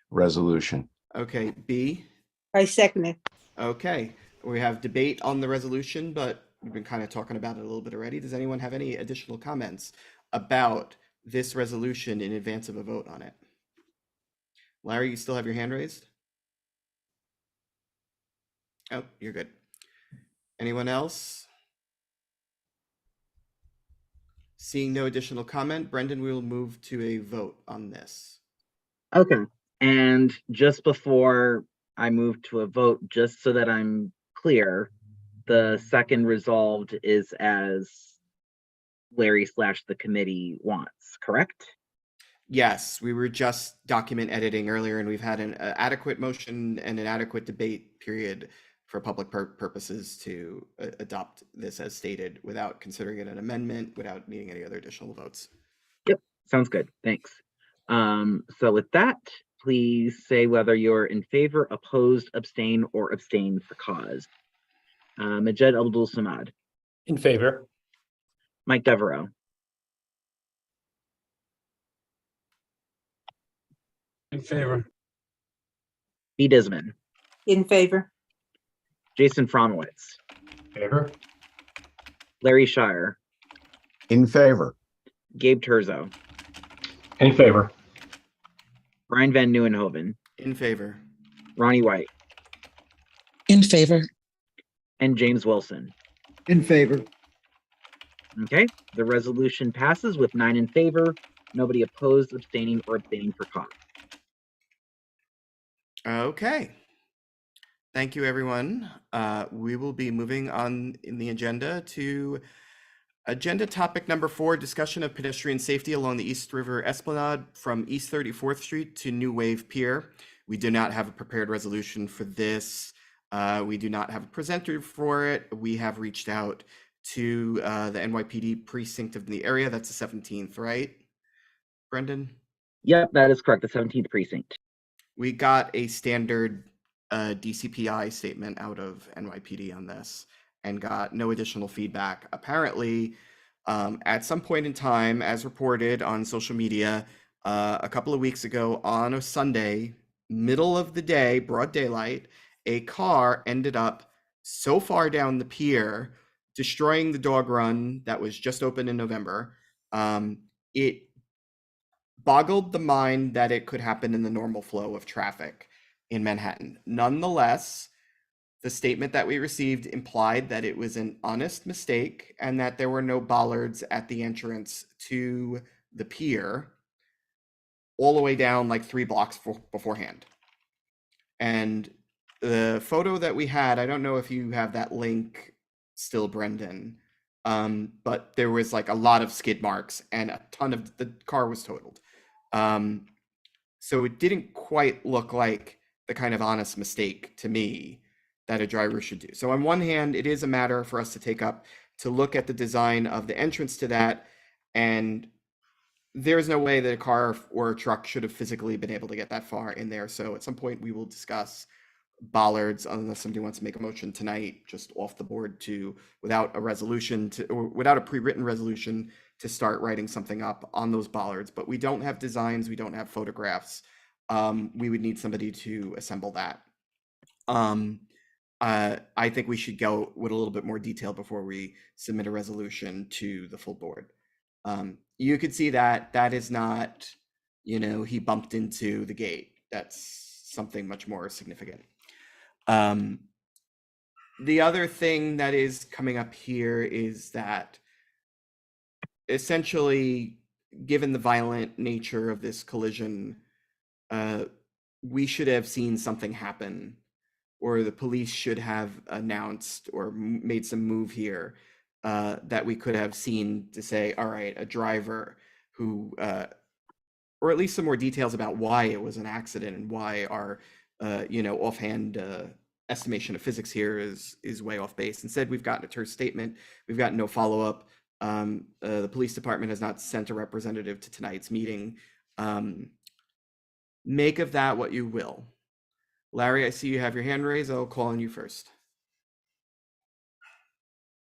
resolution. Okay, B. I second it. Okay, we have debate on the resolution, but we've been kind of talking about it a little bit already. Does anyone have any additional comments about this resolution in advance of a vote on it? Larry, you still have your hand raised? Oh, you're good. Anyone else? Seeing no additional comment, Brendan, we will move to a vote on this. Okay. And just before I move to a vote, just so that I'm clear, the second resolved is as Larry / the committee wants, correct? Yes, we were just document editing earlier, and we've had an adequate motion and an adequate debate period for public purposes to adopt this as stated without considering it an amendment, without needing any other additional votes. Yep, sounds good. Thanks. So with that, please say whether you're in favor, opposed, abstain, or abstain for cause. Majed Abdul Samad, In favor. Mike Devereaux, In favor. B. Disman, In favor? Jason Fromowitz, Favor? Larry Shire, In favor. Gabe Terzo, In favor. Brian Van Nieuwenhoven, In favor. Ronnie White, In favor. and James Wilson. In favor. Okay, the resolution passes with 9 in favor, nobody opposed, abstaining, or abstaining for cause. Okay. Thank you, everyone. We will be moving on in the agenda to agenda topic number 4, discussion of pedestrian safety along the East River Esplanade from East 34th Street to New Wave Pier. We do not have a prepared resolution for this. We do not have a presenter for it. We have reached out to the NYPD precinct of the area. That's the 17th, right, Brendan? Yep, that is correct, the 17th precinct. We got a standard DCPI statement out of NYPD on this and got no additional feedback. Apparently, at some point in time, as reported on social media a couple of weeks ago on a Sunday, middle of the day, broad daylight, a car ended up so far down the pier, destroying the dog run that was just open in November. It boggled the mind that it could happen in the normal flow of traffic in Manhattan. Nonetheless, the statement that we received implied that it was an honest mistake and that there were no bollards at the entrance to the pier all the way down like 3 blocks beforehand. And the photo that we had, I don't know if you have that link still, Brendan, but there was like a lot of skid marks and a ton of the car was totaled. So it didn't quite look like the kind of honest mistake to me that a driver should do. So on one hand, it is a matter for us to take up to look at the design of the entrance to that. And there's no way that a car or a truck should have physically been able to get that far in there. So at some point we will discuss bollards, unless somebody wants to make a motion tonight, just off the board to, without a resolution to, or without a pre-written resolution, to start writing something up on those bollards. But we don't have designs, we don't have photographs. We would need somebody to assemble that. I think we should go with a little bit more detail before we submit a resolution to the full board. You could see that that is not, you know, he bumped into the gate. That's something much more significant. The other thing that is coming up here is that essentially, given the violent nature of this collision, we should have seen something happen, or the police should have announced or made some move here that we could have seen to say, all right, a driver who, or at least some more details about why it was an accident and why our, offhand estimation of physics here is way off base. Instead, we've gotten a terse statement. We've gotten no follow-up. The police department has not sent a representative to tonight's meeting. Make of that what you will. Larry, I see you have your hand raised. I'll call on you first.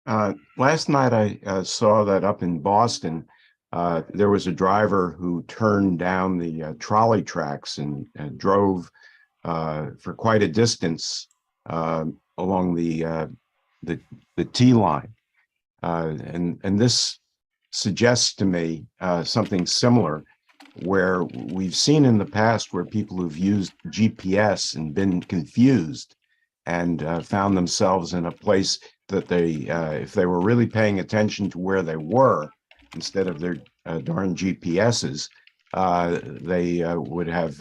Last night I saw that up in Boston, there was a driver who turned down the trolley tracks and drove for quite a distance along the T line. And this suggests to me something similar, where we've seen in the past where people who've used GPS and been confused and found themselves in a place that they, if they were really paying attention to where they were, instead of their darn GPSs, they would have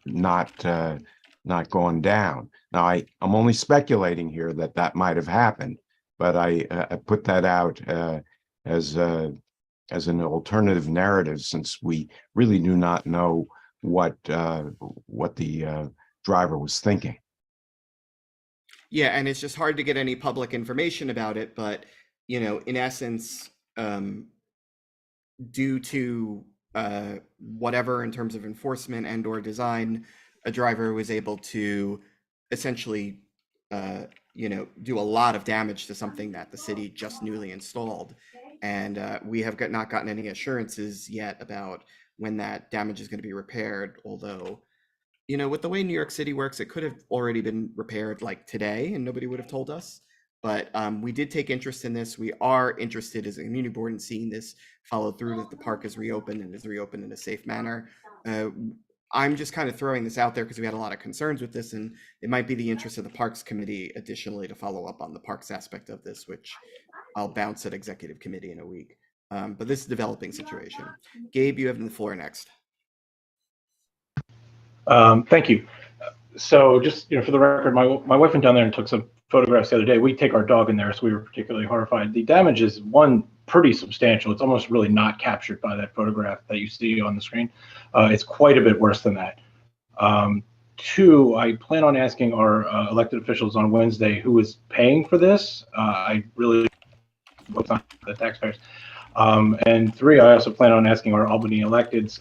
not gone down. Now, I'm only speculating here that that might have happened, but I put that out as an alternative narrative, since we really do not know what the driver was thinking. Yeah, and it's just hard to get any public information about it, but, you know, in essence, due to whatever in terms of enforcement and or design, a driver was able to essentially, you know, do a lot of damage to something that the city just newly installed. And we have not gotten any assurances yet about when that damage is going to be repaired, although, you know, with the way New York City works, it could have already been repaired like today and nobody would have told us. But we did take interest in this. We are interested as a community board in seeing this follow through, that the park is reopened and is reopened in a safe manner. I'm just kind of throwing this out there because we had a lot of concerns with this, and it might be the interest of the Parks Committee additionally to follow up on the parks aspect of this, which I'll bounce at executive committee in a week. But this is a developing situation. Gabe, you have the floor next. Thank you. So just, for the record, my wife went down there and took some photographs the other day. We take our dog in there, so we were particularly horrified. The damage is, one, pretty substantial. It's almost really not captured by that photograph that you see on the screen. It's quite a bit worse than that. Two, I plan on asking our elected officials on Wednesday who is paying for this. I really hope it's not the taxpayers. And three, I also plan on asking our Albany electeds.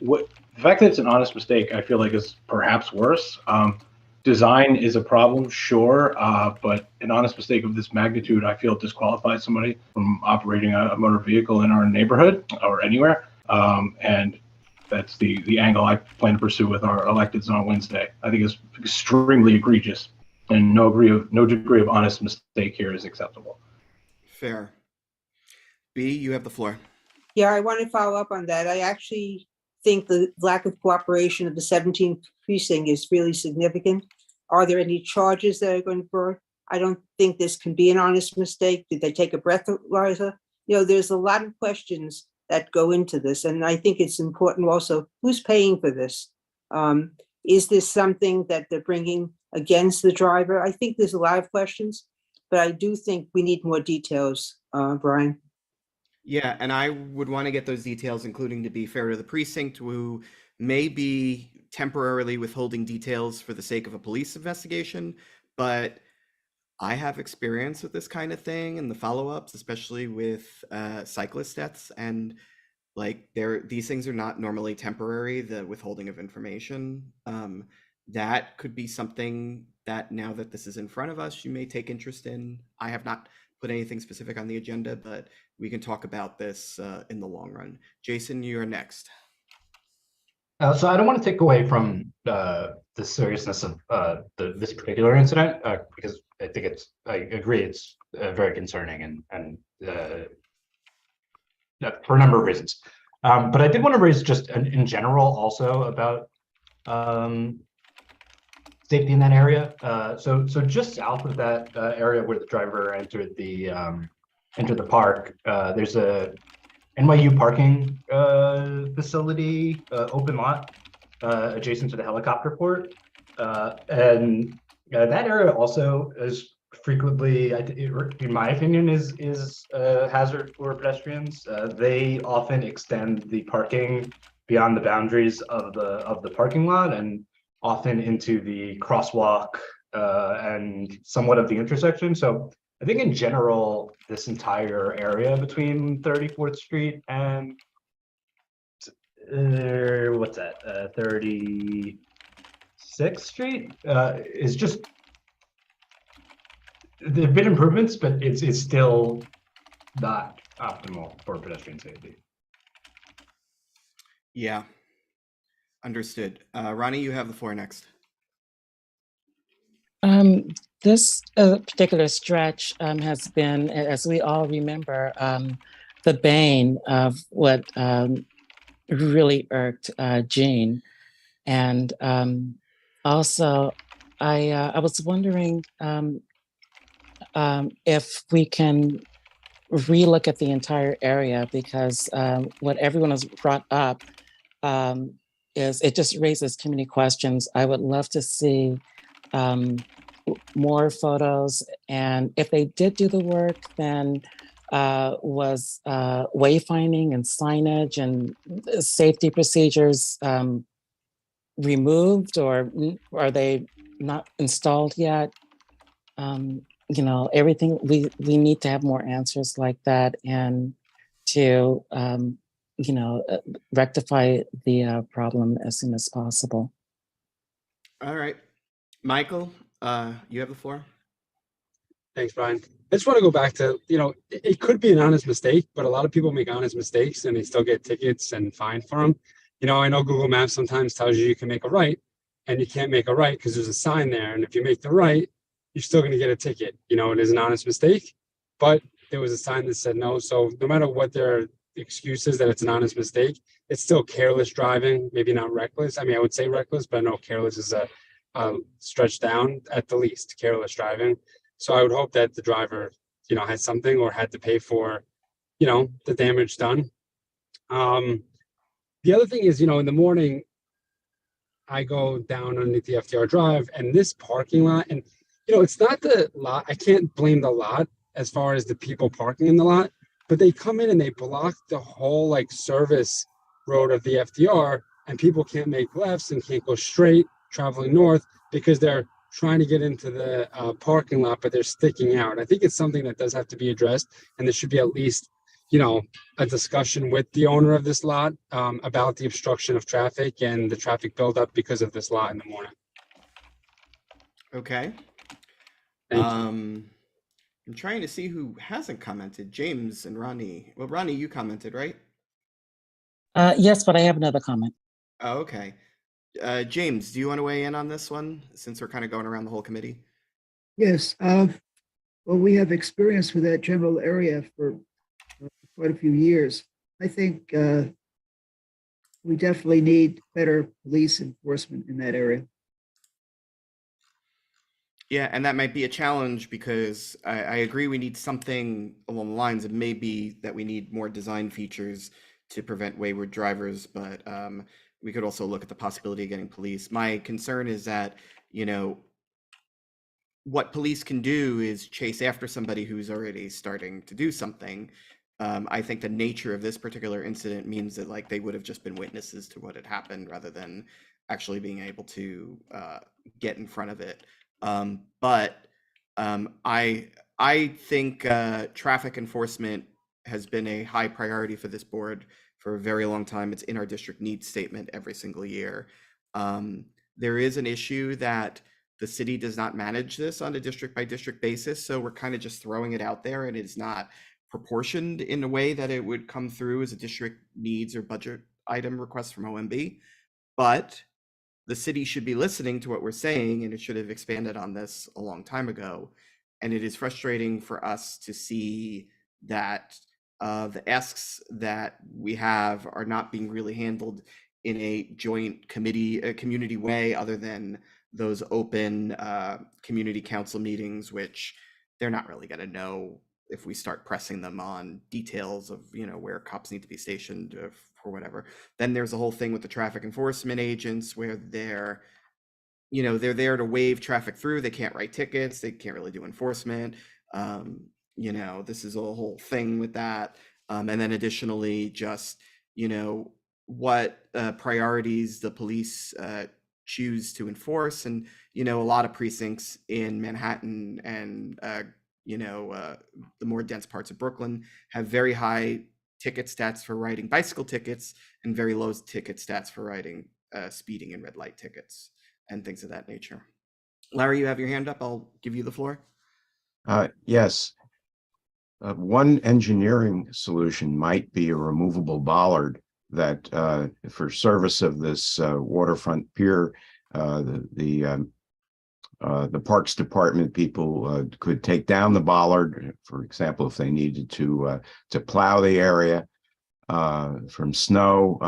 The fact that it's an honest mistake, I feel like, is perhaps worse. Design is a problem, sure, but an honest mistake of this magnitude, I feel, disqualifies somebody from operating a motor vehicle in our neighborhood or anywhere. And that's the angle I plan to pursue with our electeds on Wednesday. I think it's extremely egregious, and no degree of honest mistake here is acceptable. Fair. B, you have the floor. Yeah, I want to follow up on that. I actually think the lack of cooperation of the 17th precinct is really significant. Are there any charges that are going to burn? I don't think this can be an honest mistake. Did they take a breathalyzer? There's a lot of questions that go into this. And I think it's important also, who's paying for this? Is this something that they're bringing against the driver? I think there's a lot of questions, but I do think we need more details, Brian. Yeah, and I would want to get those details, including, to be fair to the precinct, who may be temporarily withholding details for the sake of a police investigation. But I have experience with this kind of thing and the follow-ups, especially with cyclist deaths. And these things are not normally temporary, the withholding of information. That could be something that, now that this is in front of us, you may take interest in. I have not put anything specific on the agenda, but we can talk about this in the long run. Jason, you're next. So I don't want to take away from the seriousness of this particular incident, because I think I agree, it's very concerning and for a number of reasons. But I did want to raise just in general also about safety in that area. So just south of that area where the driver entered the park, there's a NYU parking facility, open lot, adjacent to the helicopter port. And that area also is frequently, in my opinion, is a hazard for pedestrians. They often extend the parking beyond the boundaries of the parking lot and often into the crosswalk and somewhat of the intersection. So I think in general, this entire area between 34th Street and 36th Street is just, there have been improvements, but it's still not optimal for pedestrian safety. Yeah, understood. Ronnie, you have the floor next. This particular stretch has been, as we all remember, the bane of what really irked Jean. And also, I was wondering if we can relook at the entire area, because what everyone has brought up is, it just raises too many questions. I would love to see more photos, and if they did do the work, then was wayfinding and signage and safety procedures removed, or are they not installed yet? everything, we need to have more answers like that and to, rectify the problem as soon as possible. All right. Michael, you have the floor. Thanks, Brian. I just want to go back to, it could be an honest mistake, but a lot of people make honest mistakes and they still get tickets and fined for them. I know Google Maps sometimes tells you can make a right and you can't make a right because there's a sign there. And if you make the right, you're still going to get a ticket. It is an honest mistake, but there was a sign that said no. So no matter what their excuse is that it's an honest mistake, it's still careless driving, maybe not reckless. I mean, I would say reckless, but I know careless is a stretch down at the least, careless driving. So I would hope that the driver, has something or had to pay for, the damage done. The other thing is, in the morning, I go down underneath the FDR Drive and this parking lot, and, it's not the lot. I can't blame the lot as far as the people parking in the lot, but they come in and they block the whole service road of the FDR, and people can't make lefts and can't go straight traveling north because they're trying to get into the parking lot, but they're sticking out. I think it's something that does have to be addressed, and there should be at least, a discussion with the owner of this lot about the obstruction of traffic and the traffic buildup because of this lot in the morning. Okay. Thank you. I'm trying to see who hasn't commented. James and Ronnie. Well, Ronnie, you commented, right? Yes, but I have another comment. Oh, okay. James, do you want to weigh in on this one since we're kind of going around the whole committee? Yes. Well, we have experience with that general area for quite a few years. I think we definitely need better police enforcement in that area. Yeah, and that might be a challenge because I agree we need something along the lines of maybe that we need more design features to prevent wayward drivers, but we could also look at the possibility of getting police. My concern is that, what police can do is chase after somebody who's already starting to do something. I think the nature of this particular incident means that they would have just been witnesses to what had happened rather than actually being able to get in front of it. But I think traffic enforcement has been a high priority for this board for a very long time. It's in our district needs statement every single year. There is an issue that the city does not manage this on a district by district basis. So we're kind of just throwing it out there, and it's not proportioned in a way that it would come through as a district needs or budget item request from OMB. But the city should be listening to what we're saying, and it should have expanded on this a long time ago. And it is frustrating for us to see that the asks that we have are not being really handled in a joint community way, other than those open community council meetings, which they're not really going to know if we start pressing them on details of, where cops need to be stationed or whatever. Then there's a whole thing with the traffic enforcement agents where they're there to wave traffic through. They can't write tickets. They can't really do enforcement. This is a whole thing with that. And then additionally, just, what priorities the police choose to enforce. And, a lot of precincts in Manhattan and, the more dense parts of Brooklyn have very high ticket stats for writing bicycle tickets and very low ticket stats for writing speeding and red light tickets and things of that nature. Larry, you have your hand up. I'll give you the floor. Yes. One engineering solution might be a removable bollard that for service of this waterfront pier, the Parks Department people could take down the bollard, for example, if they needed to plow the area from snow,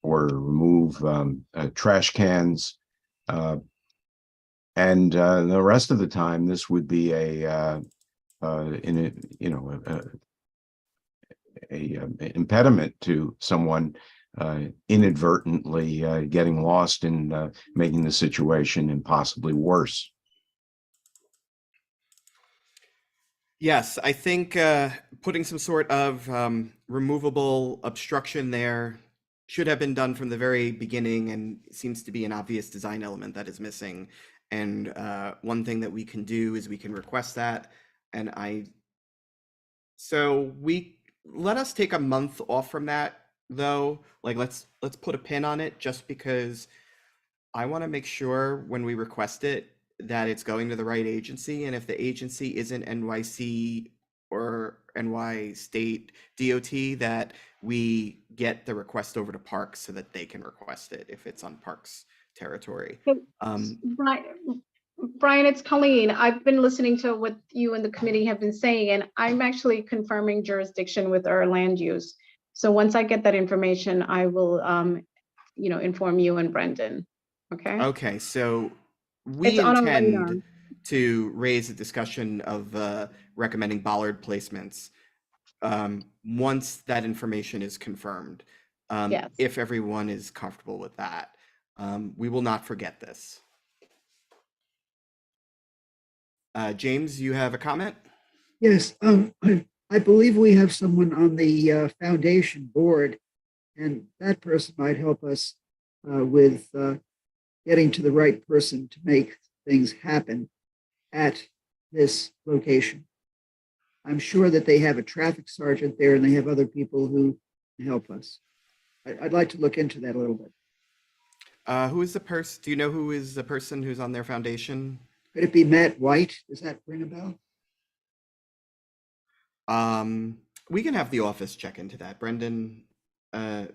or remove trash cans, and the rest of the time this would be a impediment to someone inadvertently getting lost and making the situation impossibly worse. Yes, I think putting some sort of removable obstruction there should have been done from the very beginning, and seems to be an obvious design element that is missing. And one thing that we can do is we can request that. And so let us take a month off from that though. Like let's put a pin on it, just because I want to make sure when we request it that it's going to the right agency. And if the agency isn't NYC or NY State DOT, that we get the request over to Parks so that they can request it if it's on Parks territory. Brian, it's Colleen. I've been listening to what you and the committee have been saying, and I'm actually confirming jurisdiction with our land use. So once I get that information, I will, inform you and Brendan. Okay. Okay, so we It's on our radar. intend to raise a discussion of recommending bollard placements once that information is confirmed. Yes. If everyone is comfortable with that, we will not forget this. James, you have a comment? Yes, I believe we have someone on the foundation board, and that person might help us with getting to the right person to make things happen at this location. I'm sure that they have a traffic sergeant there and they have other people who can help us. I'd like to look into that a little bit. Who is the person? Do you know who is the person who's on their foundation? Could it be Matt White? Does that ring a bell? We can have the office check into that. Brendan,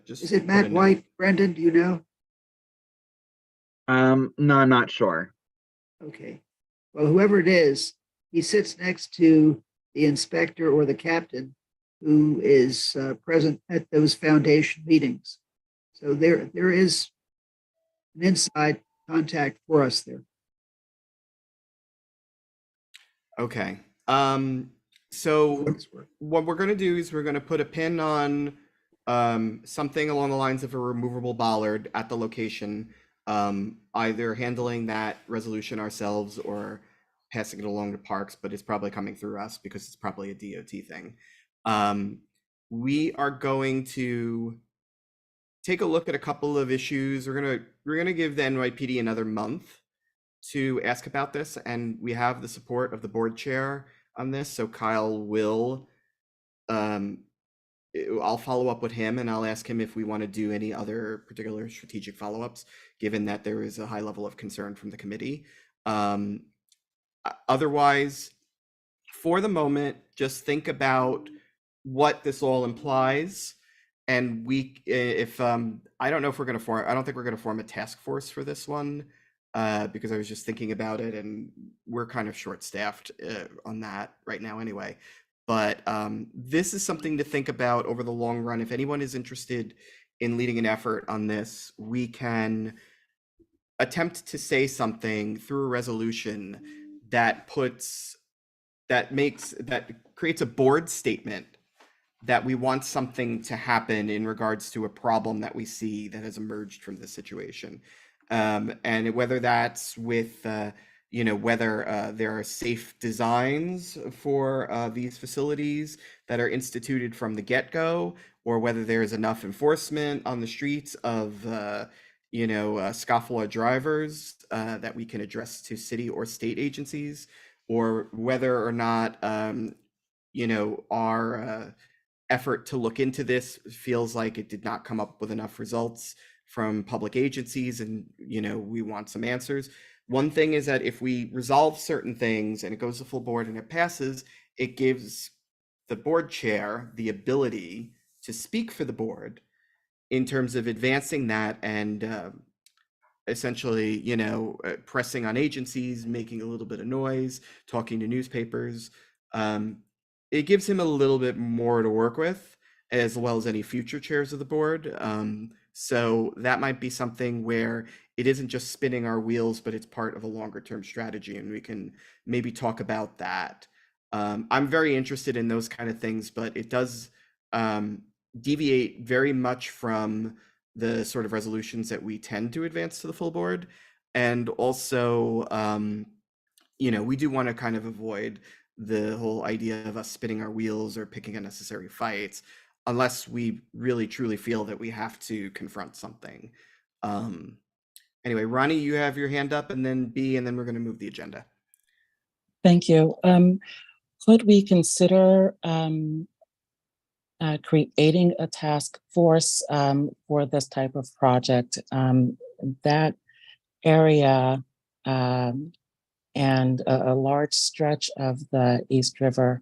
just Is it put Matt a note. White? Brendan, do you know? No, I'm not sure. Okay. Well, whoever it is, he sits next to the inspector or the captain who is present at those foundation meetings. So there is an inside contact for us there. Okay. So what we're going to do is we're going to put a pin on something along the lines of a removable bollard at the location, either handling that resolution ourselves or passing it along to Parks, but it's probably coming through us because it's probably a DOT thing. We are going to take a look at a couple of issues. We're gonna give the NYPD another month to ask about this, and we have the support of the board chair on this. So Kyle will, I'll follow up with him and I'll ask him if we want to do any other particular strategic follow-ups, given that there is a high level of concern from the committee. Otherwise, for the moment, just think about what this all implies. And I don't know if we're going to I don't think we're going to form a task force for this one, because I was just thinking about it and we're kind of short-staffed on that right now anyway. But this is something to think about over the long run. If anyone is interested in leading an effort on this, we can attempt to say something through a resolution that creates a board statement that we want something to happen in regards to a problem that we see that has emerged from this situation. And whether that's with, whether there are safe designs for these facilities that are instituted from the get-go, or whether there's enough enforcement on the streets of, scofflaw drivers that we can address to city or state agencies, or whether or not, our effort to look into this feels like it did not come up with enough results from public agencies, and we want some answers. One thing is that if we resolve certain things and it goes to full board and it passes, it gives the board chair the ability to speak for the board in terms of advancing that and essentially, pressing on agencies, making a little bit of noise, talking to newspapers. It gives him a little bit more to work with, as well as any future chairs of the board. So that might be something where it isn't just spinning our wheels, but it's part of a longer term strategy, and we can maybe talk about that. I'm very interested in those kind of things, but it does deviate very much from the sort of resolutions that we tend to advance to the full board. And also, we do want to kind of avoid the whole idea of us spinning our wheels or picking unnecessary fights, unless we really truly feel that we have to confront something. Anyway, Ronnie, you have your hand up, and then B, and then we're going to move the agenda. Thank you. Could we consider creating a task force for this type of project? That area and a large stretch of the East River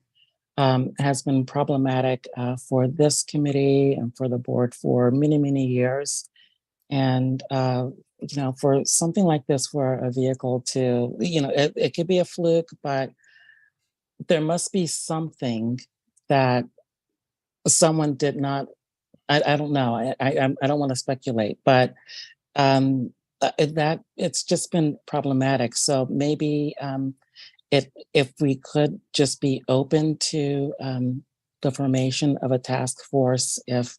has been problematic for this committee and for the board for many, many years. And, for something like this, for a vehicle to, it could be a fluke, but there must be something that someone did not, I don't know, I don't want to speculate, but that it's just been problematic. So maybe if we could just be open to the formation of a task force, if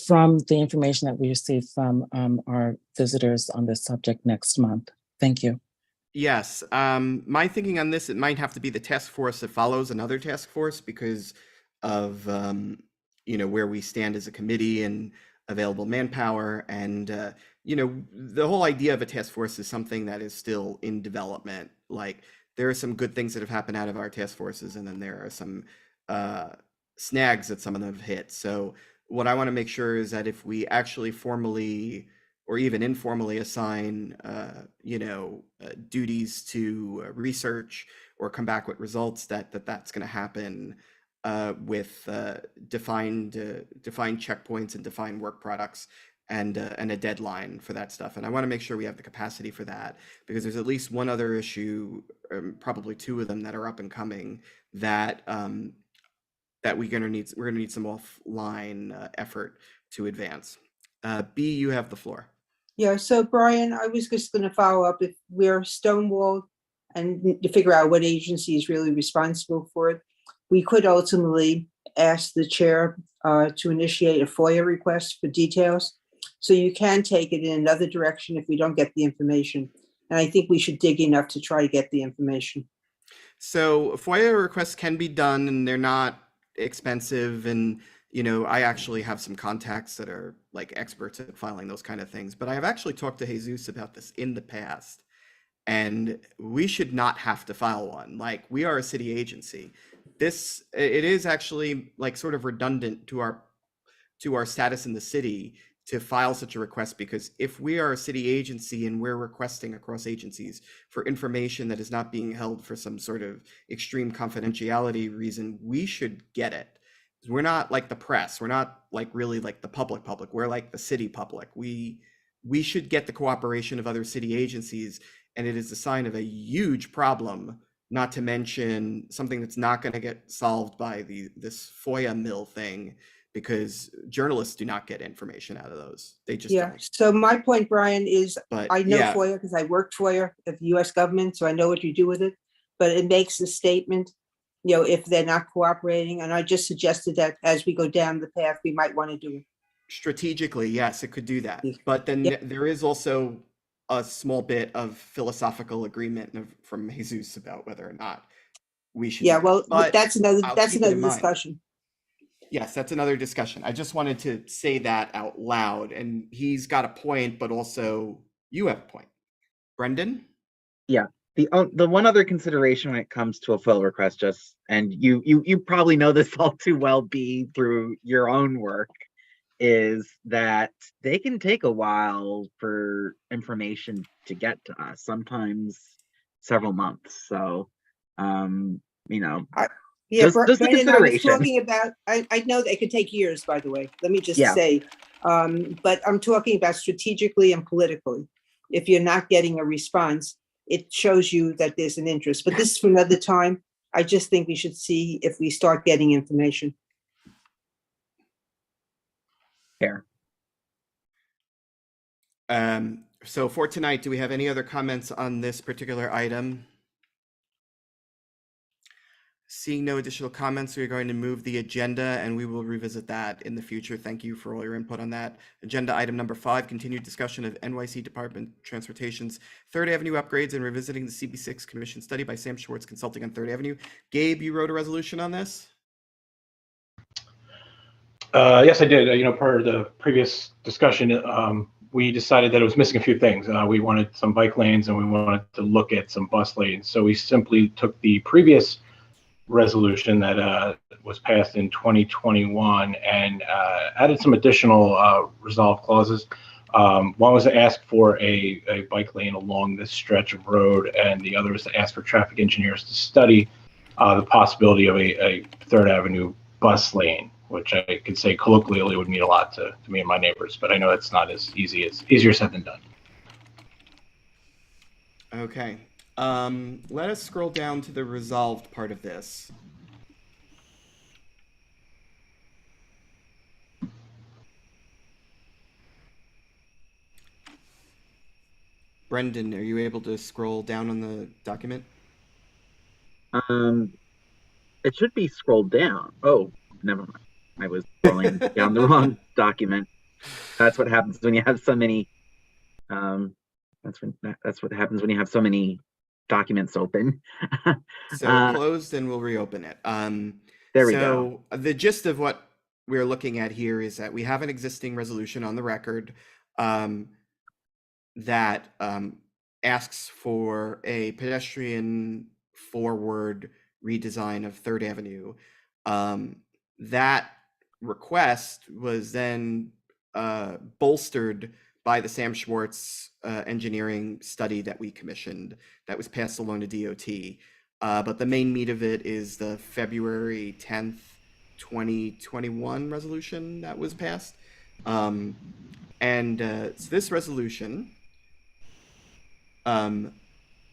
from the information that we received from our visitors on this subject next month. Thank you. Yes, my thinking on this, it might have to be the task force that follows another task force because of where we stand as a committee and available manpower. And the whole idea of a task force is something that is still in development. Like, there are some good things that have happened out of our task forces, and then there are some snags that some of them have hit. So what I want to make sure is that if we actually formally or even informally assign, duties to research or come back with results, that's going to happen with defined checkpoints and defined work products and a deadline for that stuff. And I want to make sure we have the capacity for that, because there's at least one other issue, probably two of them that are up and coming that we're going to need some offline effort to advance. B, you have the floor. Yeah, so Brian, I was just going to follow up. If we're stonewalled and to figure out what agency is really responsible for it, we could ultimately ask the chair to initiate a FOIA request for details. So you can take it in another direction if we don't get the information. And I think we should dig enough to try to get the information. So FOIA requests can be done, and they're not expensive. And, I actually have some contacts that are like experts at filing those kind of things. But I have actually talked to Jesus about this in the past, and we should not have to file one. Like, we are a city agency. It is actually like sort of redundant to our status in the city to file such a request, because if we are a city agency and we're requesting across agencies for information that is not being held for some sort of extreme confidentiality reason, we should get it. We're not like the press. We're not like really like the public. We're like the city public. We should get the cooperation of other city agencies, and it is a sign of a huge problem, not to mention something that's not going to get solved by this FOIA mill thing, because journalists do not get information out of those. They just don't. So my point, Brian, is But I know yeah, FOIA because I worked FOIA at the US government, so I know what you do with it. But it makes a statement, if they're not cooperating. And I just suggested that as we go down the path, we might want to do it. strategically, yes, it could do that. But then Yeah. there is also a small bit of philosophical agreement from Jesus about whether or not we should. Yeah, do well, But that's another I'll keep it in mind. discussion. Yes, that's another discussion. I just wanted to say that out loud, and he's got a point, but also you have a point. Brendan? Yeah, the one other consideration when it comes to a FOIA request, and you probably know this all too well, B, through your own work, is that they can take a while for information to get to us, sometimes several months. So, Yeah, just a Brendan, I was consideration. talking about, I know that it could take years, by the way. Let me just Yeah. say, but I'm talking about strategically and politically. If you're not getting a response, it shows you that there's an interest. But this is for another time. I just think we should see if we start getting information. Fair. So for tonight, do we have any other comments on this particular item? Seeing no additional comments, we are going to move the agenda, and we will revisit that in the future. Thank you for all your input on that. Agenda item number 5, continued discussion of NYC Department of Transportation's 3rd Avenue upgrades and revisiting the CB6 Commission study by Sam Schwartz Consulting on 3rd Avenue. Gabe, you wrote a resolution on this? Yes, I did. Per the previous discussion, we decided that it was missing a few things. We wanted some bike lanes and we wanted to look at some bus lanes. So we simply took the previous resolution that was passed in 2021 and added some additional resolve clauses. One was to ask for a bike lane along this stretch of road, and the other was to ask for traffic engineers to study the possibility of a Third Avenue bus lane, which I could say colloquially would mean a lot to me and my neighbors, but I know it's not as easy. It's easier said than done. Okay. Let us scroll down to the resolved part of this. Brendan, are you able to scroll down on the document? It should be scrolled down. Oh, never mind. I was scrolling down the wrong document. That's what happens when you have so many. That's what happens when you have so many documents open. So closed, and we'll reopen it. There we go. So the gist of what we're looking at here is that we have an existing resolution on the record that asks for a pedestrian forward redesign of Third Avenue. That request was then bolstered by the Sam Schwartz engineering study that we commissioned that was passed along to DOT. But the main meat of it is the February 10th, 2021 resolution that was passed. So this resolution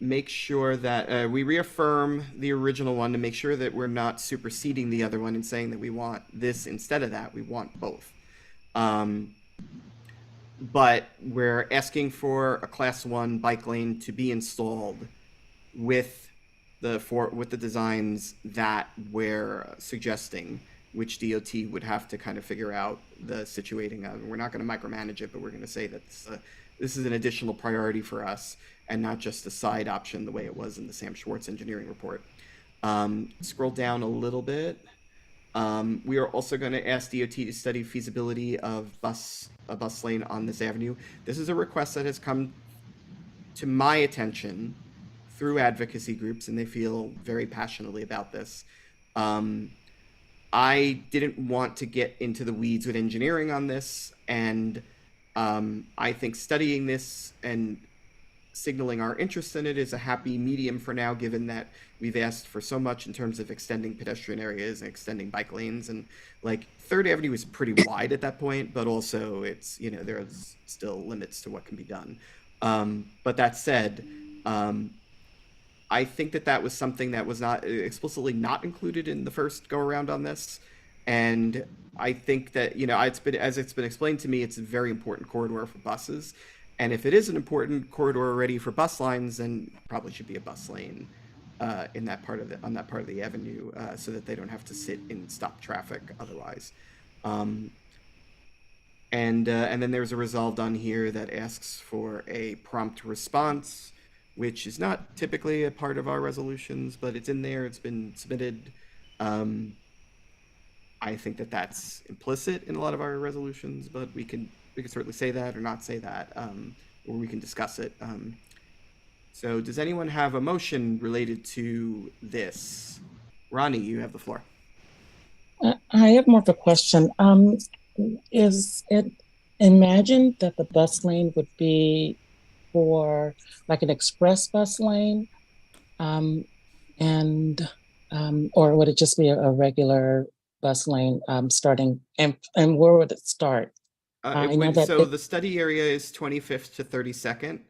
make sure that we reaffirm the original one to make sure that we're not superseding the other one and saying that we want this instead of that. We want both. But we're asking for a Class 1 bike lane to be installed with the designs that we're suggesting, which DOT would have to kind of figure out the situating of. We're not going to micromanage it, but we're going to say that this is an additional priority for us and not just a side option the way it was in the Sam Schwartz engineering report. Scroll down a little bit. We are also going to ask DOT to study feasibility of a bus lane on this avenue. This is a request that has come to my attention through advocacy groups, and they feel very passionately about this. I didn't want to get into the weeds with engineering on this, and I think studying this and signaling our interest in it is a happy medium for now, given that we've asked for so much in terms of extending pedestrian areas and extending bike lanes. And like Third Avenue is pretty wide at that point, but also it's, there's still limits to what can be done. But that said, I think that was something that was not explicitly not included in the first go around on this. And I think that, as it's been explained to me, it's a very important corridor for buses. And if it is an important corridor already for bus lines, then probably should be a bus lane on that part of the avenue, so that they don't have to sit and stop traffic otherwise. And then there's a resolve on here that asks for a prompt response, which is not typically a part of our resolutions, but it's in there. It's been submitted. I think that that's implicit in a lot of our resolutions, but we can certainly say that or not say that, or we can discuss it. So does anyone have a motion related to this? Ronnie, you have the floor. I have more of a question. Is it imagined that the bus lane would be for like an express bus lane? Or would it just be a regular bus lane starting, and where would it start? The study area is 25th to 32nd,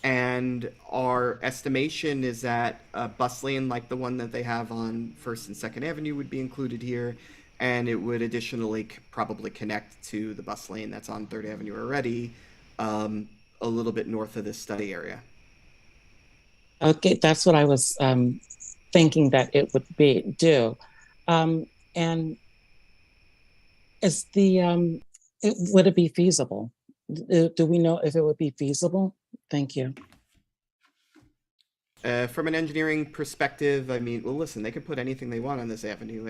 and our estimation is that a bus lane like the one that they have on 1st and 2nd Avenue would be included here, and it would additionally probably connect to the bus lane that's on 3rd Avenue already, a little bit north of this study area. Okay, that's what I was thinking that it would do. And is would it be feasible? Do we know if it would be feasible? Thank you. From an engineering perspective, well, listen, they can put anything they want on this avenue.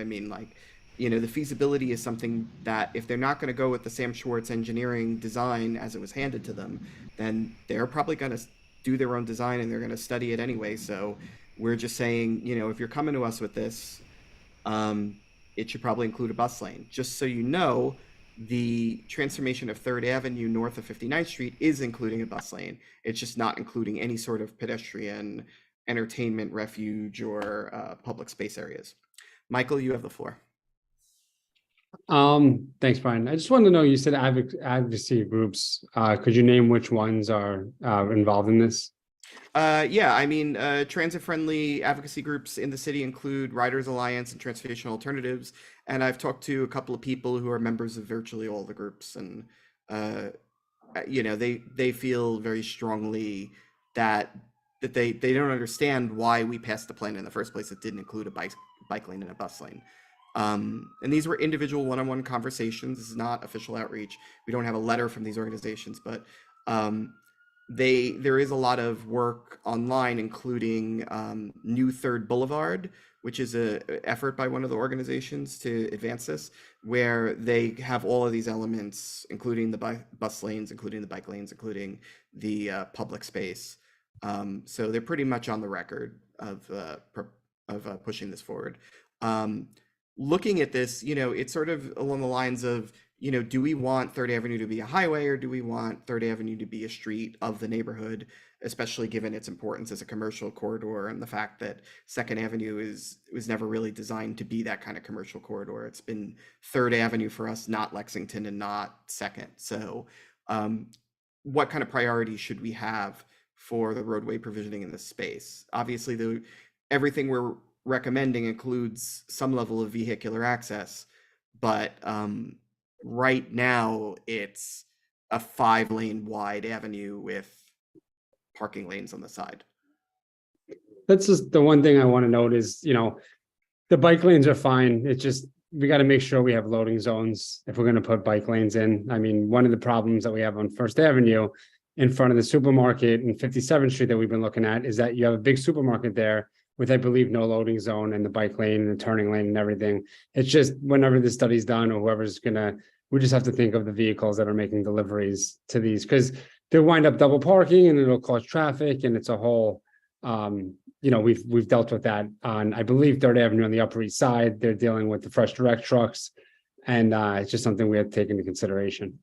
you know, the feasibility is something that if they're not going to go with the Sam Schwartz engineering design as it was handed to them, then they're probably going to do their own design and they're going to study it anyway. So we're just saying, you know, if you're coming to us with this, it should probably include a bus lane. Just so you know, the transformation of 3rd Avenue north of 59th Street is including a bus lane. It's just not including any sort of pedestrian entertainment refuge or public space areas. Michael, you have the floor. Thanks, Brian. I just wanted to know, you said advocacy groups. Could you name which ones are involved in this? Yeah, I mean, transit-friendly advocacy groups in the city include Riders Alliance and Transportation Alternatives, and I've talked to a couple of people who are members of virtually all the groups, and you know, they feel very strongly that they don't understand why we passed the plan in the first place that didn't include a bike lane and a bus lane. And these were individual one-on-one conversations. This is not official outreach. We don't have a letter from these organizations, but there is a lot of work online, including New Third Boulevard, which is an effort by one of the organizations to advance this, where they have all of these elements, including the bus lanes, including the bike lanes, including the public space. So they're pretty much on the record of pushing this forward. Looking at this, you know, it's sort of along the lines of, you know, do we want 3rd Avenue to be a highway, or do we want 3rd Avenue to be a street of the neighborhood, especially given its importance as a commercial corridor and the fact that 2nd Avenue was never really designed to be that kind of commercial corridor. It's been 3rd Avenue for us, not Lexington and not 2nd. So what kind of priorities should we have for the roadway provisioning in this space? Obviously, everything we're recommending includes some level of vehicular access, but right now it's a 5-lane wide avenue with parking lanes on the side. That's just the one thing I want to note is, you know, the bike lanes are fine. It's just, we got to make sure we have loading zones if we're going to put bike lanes in. I mean, one of the problems that we have on 1st Avenue in front of the supermarket and 57th Street that we've been looking at is that you have a big supermarket there with, I believe, no loading zone and the bike lane and the turning lane and everything. It's just whenever the study's done or whoever's we just have to think of the vehicles that are making deliveries to these, because they'll wind up double parking and it'll cause traffic, and it's a whole, you know, we've dealt with that on, I believe, 3rd Avenue on the Upper East Side. They're dealing with the Fresh Direct trucks, and it's just something we have to take into consideration.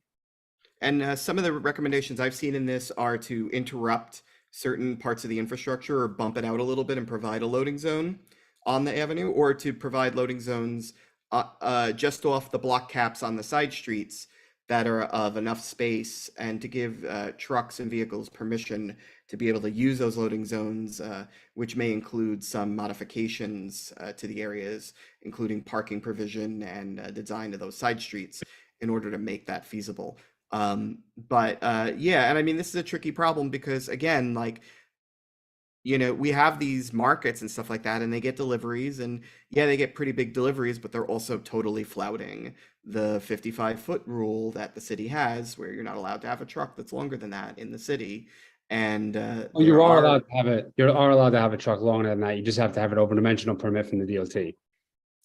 And some of the recommendations I've seen in this are to interrupt certain parts of the infrastructure or bump it out a little bit and provide a loading zone on the avenue, or to provide loading zones just off the block caps on the side streets that are of enough space, and to give trucks and vehicles permission to be able to use those loading zones, which may include some modifications to the areas, including parking provision and design of those side streets in order to make that feasible. But yeah, and I mean, this is a tricky problem because, again, like, you know, we have these markets and stuff like that, and they get deliveries, and yeah, they get pretty big deliveries, but they're also totally flouting the 55-foot rule that the city has, where you're not allowed to have a truck that's longer than that in the city. And well, you are allowed to have it. You are allowed to have a truck longer than that. You just have to have an over dimensional permit from the DOT.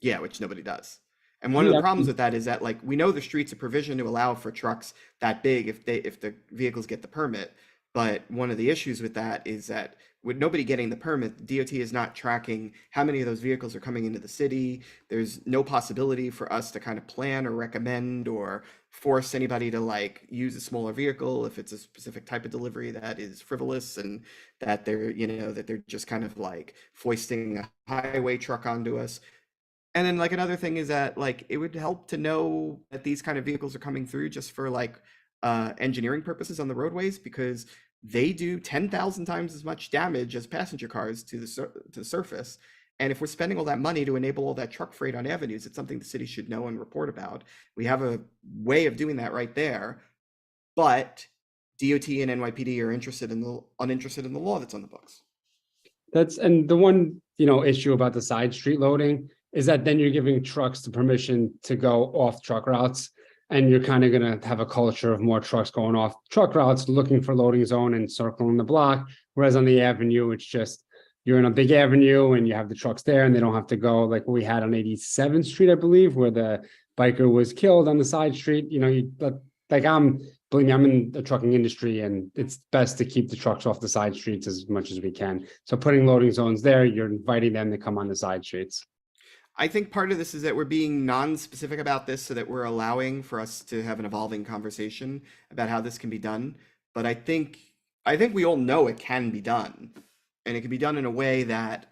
Yeah, which nobody does. And one of the problems with that is that, like, we know the streets are provisioned to allow for trucks that big if the vehicles get the permit. But one of the issues with that is that with nobody getting the permit, the DOT is not tracking how many of those vehicles are coming into the city. There's no possibility for us to kind of plan or recommend or force anybody to, like, use a smaller vehicle if it's a specific type of delivery that is frivolous, and that they're, you know, that they're just kind of like foisting a highway truck onto us. And then, like, another thing is that, like, it would help to know that these kind of vehicles are coming through just for, like, engineering purposes on the roadways, because they do 10,000 times as much damage as passenger cars to the surface. And if we're spending all that money to enable all that truck freight on avenues, it's something the city should know and report about. We have a way of doing that right there, but DOT and NYPD are uninterested in the law that's on the books. And the one, you know, issue about the side street loading is that then you're giving trucks the permission to go off truck routes, and you're kind of going to have a culture of more trucks going off truck routes, looking for loading zone and circling the block. Whereas on the avenue, it's just you're in a big avenue and you have the trucks there and they don't have to go like what we had on 87th Street, I believe, where the biker was killed on the side street. You know, believe me, I'm in the trucking industry and it's best to keep the trucks off the side streets as much as we can. So putting loading zones there, you're inviting them to come on the side streets. I think part of this is that we're being non-specific about this so that we're allowing for us to have an evolving conversation about how this can be done. But I think we all know it can be done. And it can be done in a way that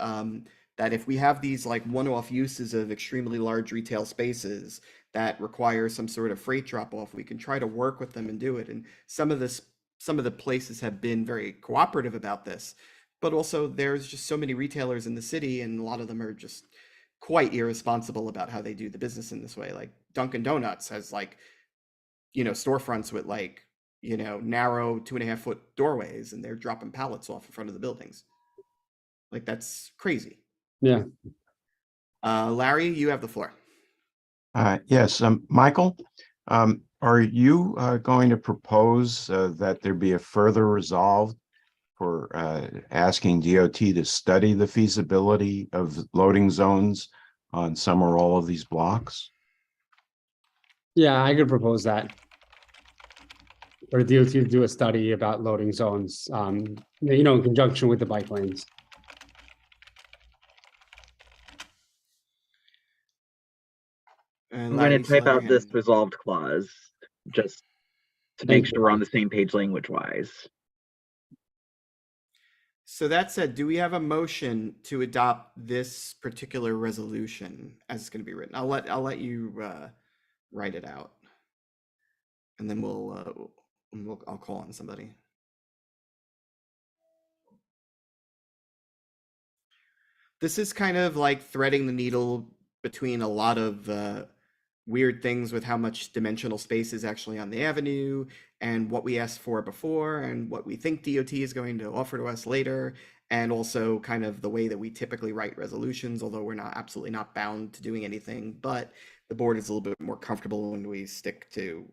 that if we have these like one-off uses of extremely large retail spaces that require some sort of freight drop-off, we can try to work with them and do it. And some of the places have been very cooperative about this, but also there's just so many retailers in the city, and a lot of them are just quite irresponsible about how they do the business in this way. Like Dunkin' Donuts has like, you know, storefronts with like, you know, narrow 2.5-foot doorways, and they're dropping pallets off in front of the buildings. Like that's crazy. Yeah. Larry, you have the floor. Yes, Michael, are you going to propose that there be a further resolve for asking DOT to study the feasibility of loading zones on some or all of these blocks? Yeah, I could propose that. Or DOT to do a study about loading zones, you know, in conjunction with the bike lanes. I'm going to type out this resolved clause just to make sure we're on the same page language wise. So that said, do we have a motion to adopt this particular resolution as it's going to be written? I'll let you write it out, and then I'll call on somebody. This is kind of like threading the needle between a lot of weird things with how much dimensional space is actually on the avenue, and what we asked for before, and what we think DOT is going to offer to us later, and also kind of the way that we typically write resolutions, although we're absolutely not bound to doing anything, but the board is a little bit more comfortable when we stick to.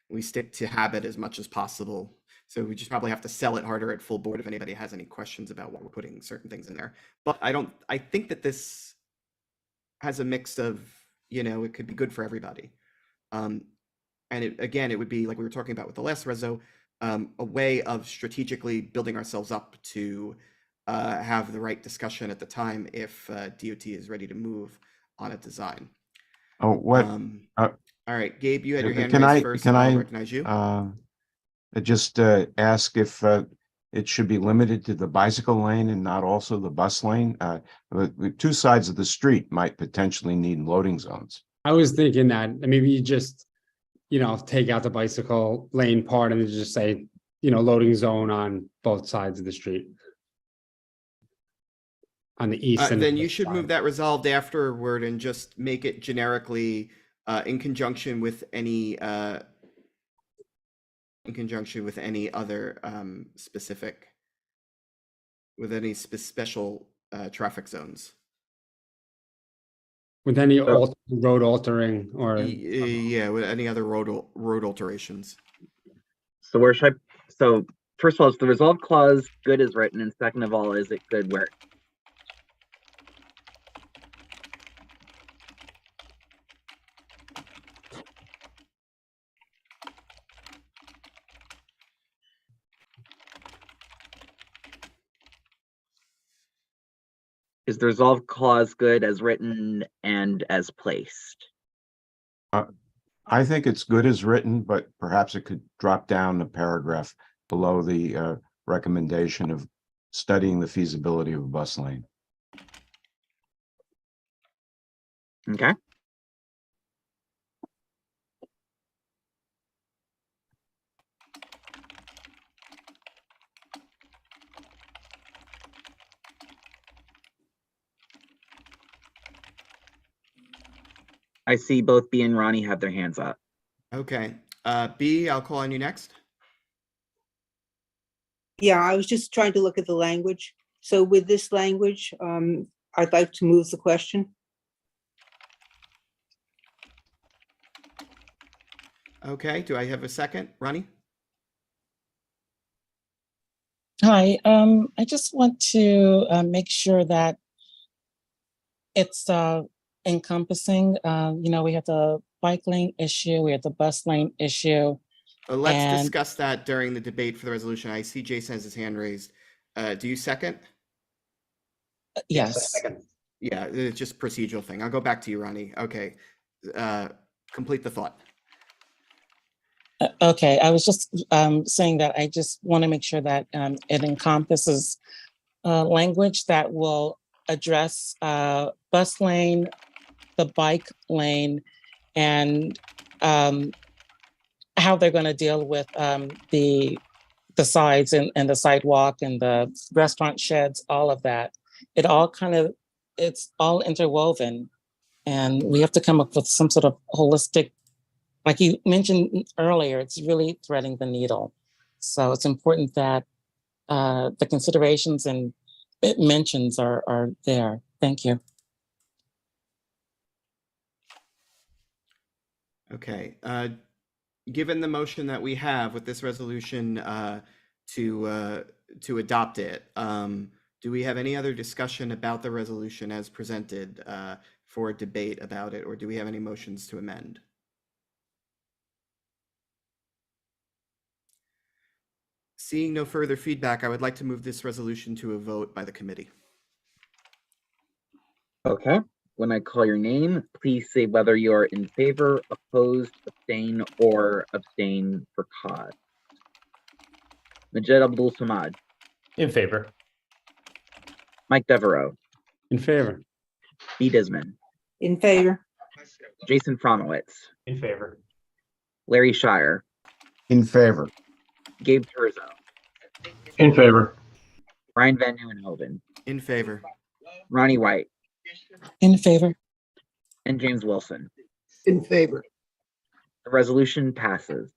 We stick to habit as much as possible. So we just probably have to sell it harder at full board if anybody has any questions about what we're putting certain things in there. But I think that this has a mix of, you know, it could be good for everybody. And it would be like we were talking about with the last reso, a way of strategically building ourselves up to have the right discussion at the time if DOT is ready to move on a design. Oh, what? All right, Gabe, you had your hand Can raised I first. can I'll I recognize you. just ask if it should be limited to the bicycle lane and not also the bus lane? The two sides of the street might potentially need loading zones. I was thinking that maybe you just, you know, take out the bicycle lane part and just say, you know, loading zone on both sides of the street. On the east and then you should move that resolved afterward and just make it generically in conjunction with any other specific, with any special traffic zones. With any road altering or yeah, with any other road alterations. So where should so first of all, is the resolve clause good as written, and second of all, is it good where? Is the resolve clause good as written and as placed? I think it's good as written, but perhaps it could drop down a paragraph below the recommendation of studying the feasibility of a bus lane. Okay. I see both B and Ronnie have their hands up. Okay. B, I'll call on you next. Yeah, I was just trying to look at the language. So with this language, I'd like to move the question. Okay, do I have a second? Ronnie? Hi, I just want to make sure that it's encompassing. We have the bike lane issue, we have the bus lane issue. Let's And- discuss that during the debate for the resolution. I see Jason has his hand raised. Do you second? Yes. Yeah, it's just procedural thing. I'll go back to you, Ronnie. Okay. Complete the thought. Okay, I was just saying that I just want to make sure that it encompasses language that will address bus lane, the bike lane, and how they're going to deal with the sides and the sidewalk and the restaurant sheds, all of that. It's all interwoven, and we have to come up with some sort of holistic, like you mentioned earlier, it's really threading the needle. So it's important that the considerations and mentions are there. Thank you. Okay. Given the motion that we have with this resolution to adopt it, do we have any other discussion about the resolution as presented for a debate about it, or do we have any motions to amend? Seeing no further feedback, I would like to move this resolution to a vote by the committee. Okay. When I call your name, please say whether you are in favor, opposed, abstain, or abstain for cause. Majed Abdul Samad, In favor. Mike Devereaux, In favor. B. Disman, In favor. Jason Fromowitz, In favor. Larry Shire, In favor. Gabe Terzo, In favor. Brian Van Nieuwenhoven, In favor. Ronnie White, In favor. and James Wilson. In favor. The resolution passes.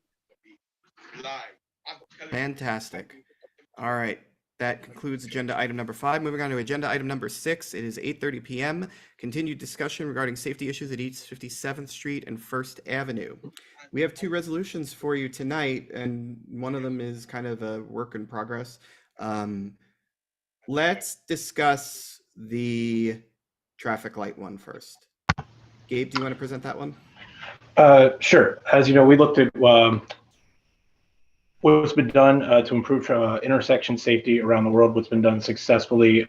Fantastic. All right. That concludes agenda item number 5. Moving on to agenda item number 6. It is 8:30 p.m. Continued discussion regarding safety issues at East 57th Street and First Avenue. We have 2 resolutions for you tonight, and one of them is kind of a work in progress. Let's discuss the traffic light one first. Gabe, do you want to present that one? Sure. As you know, we looked at what's been done to improve intersection safety around the world, what's been done successfully,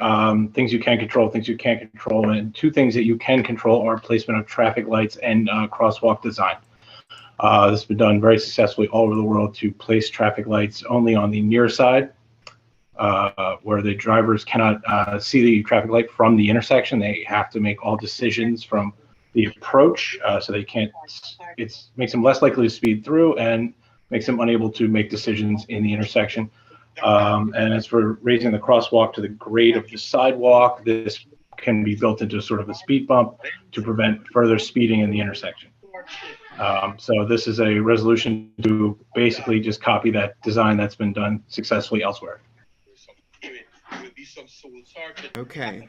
things you can control, things you can't control. And 2 things that you can control are placement of traffic lights and crosswalk design. This has been done very successfully all over the world to place traffic lights only on the near side, where the drivers cannot see the traffic light from the intersection. They have to make all decisions from the approach, so they can't, it makes them less likely to speed through and makes them unable to make decisions in the intersection. And as for raising the crosswalk to the grade of the sidewalk, this can be built into sort of a speed bump to prevent further speeding in the intersection. So this is a resolution to basically just copy that design that's been done successfully elsewhere. Okay.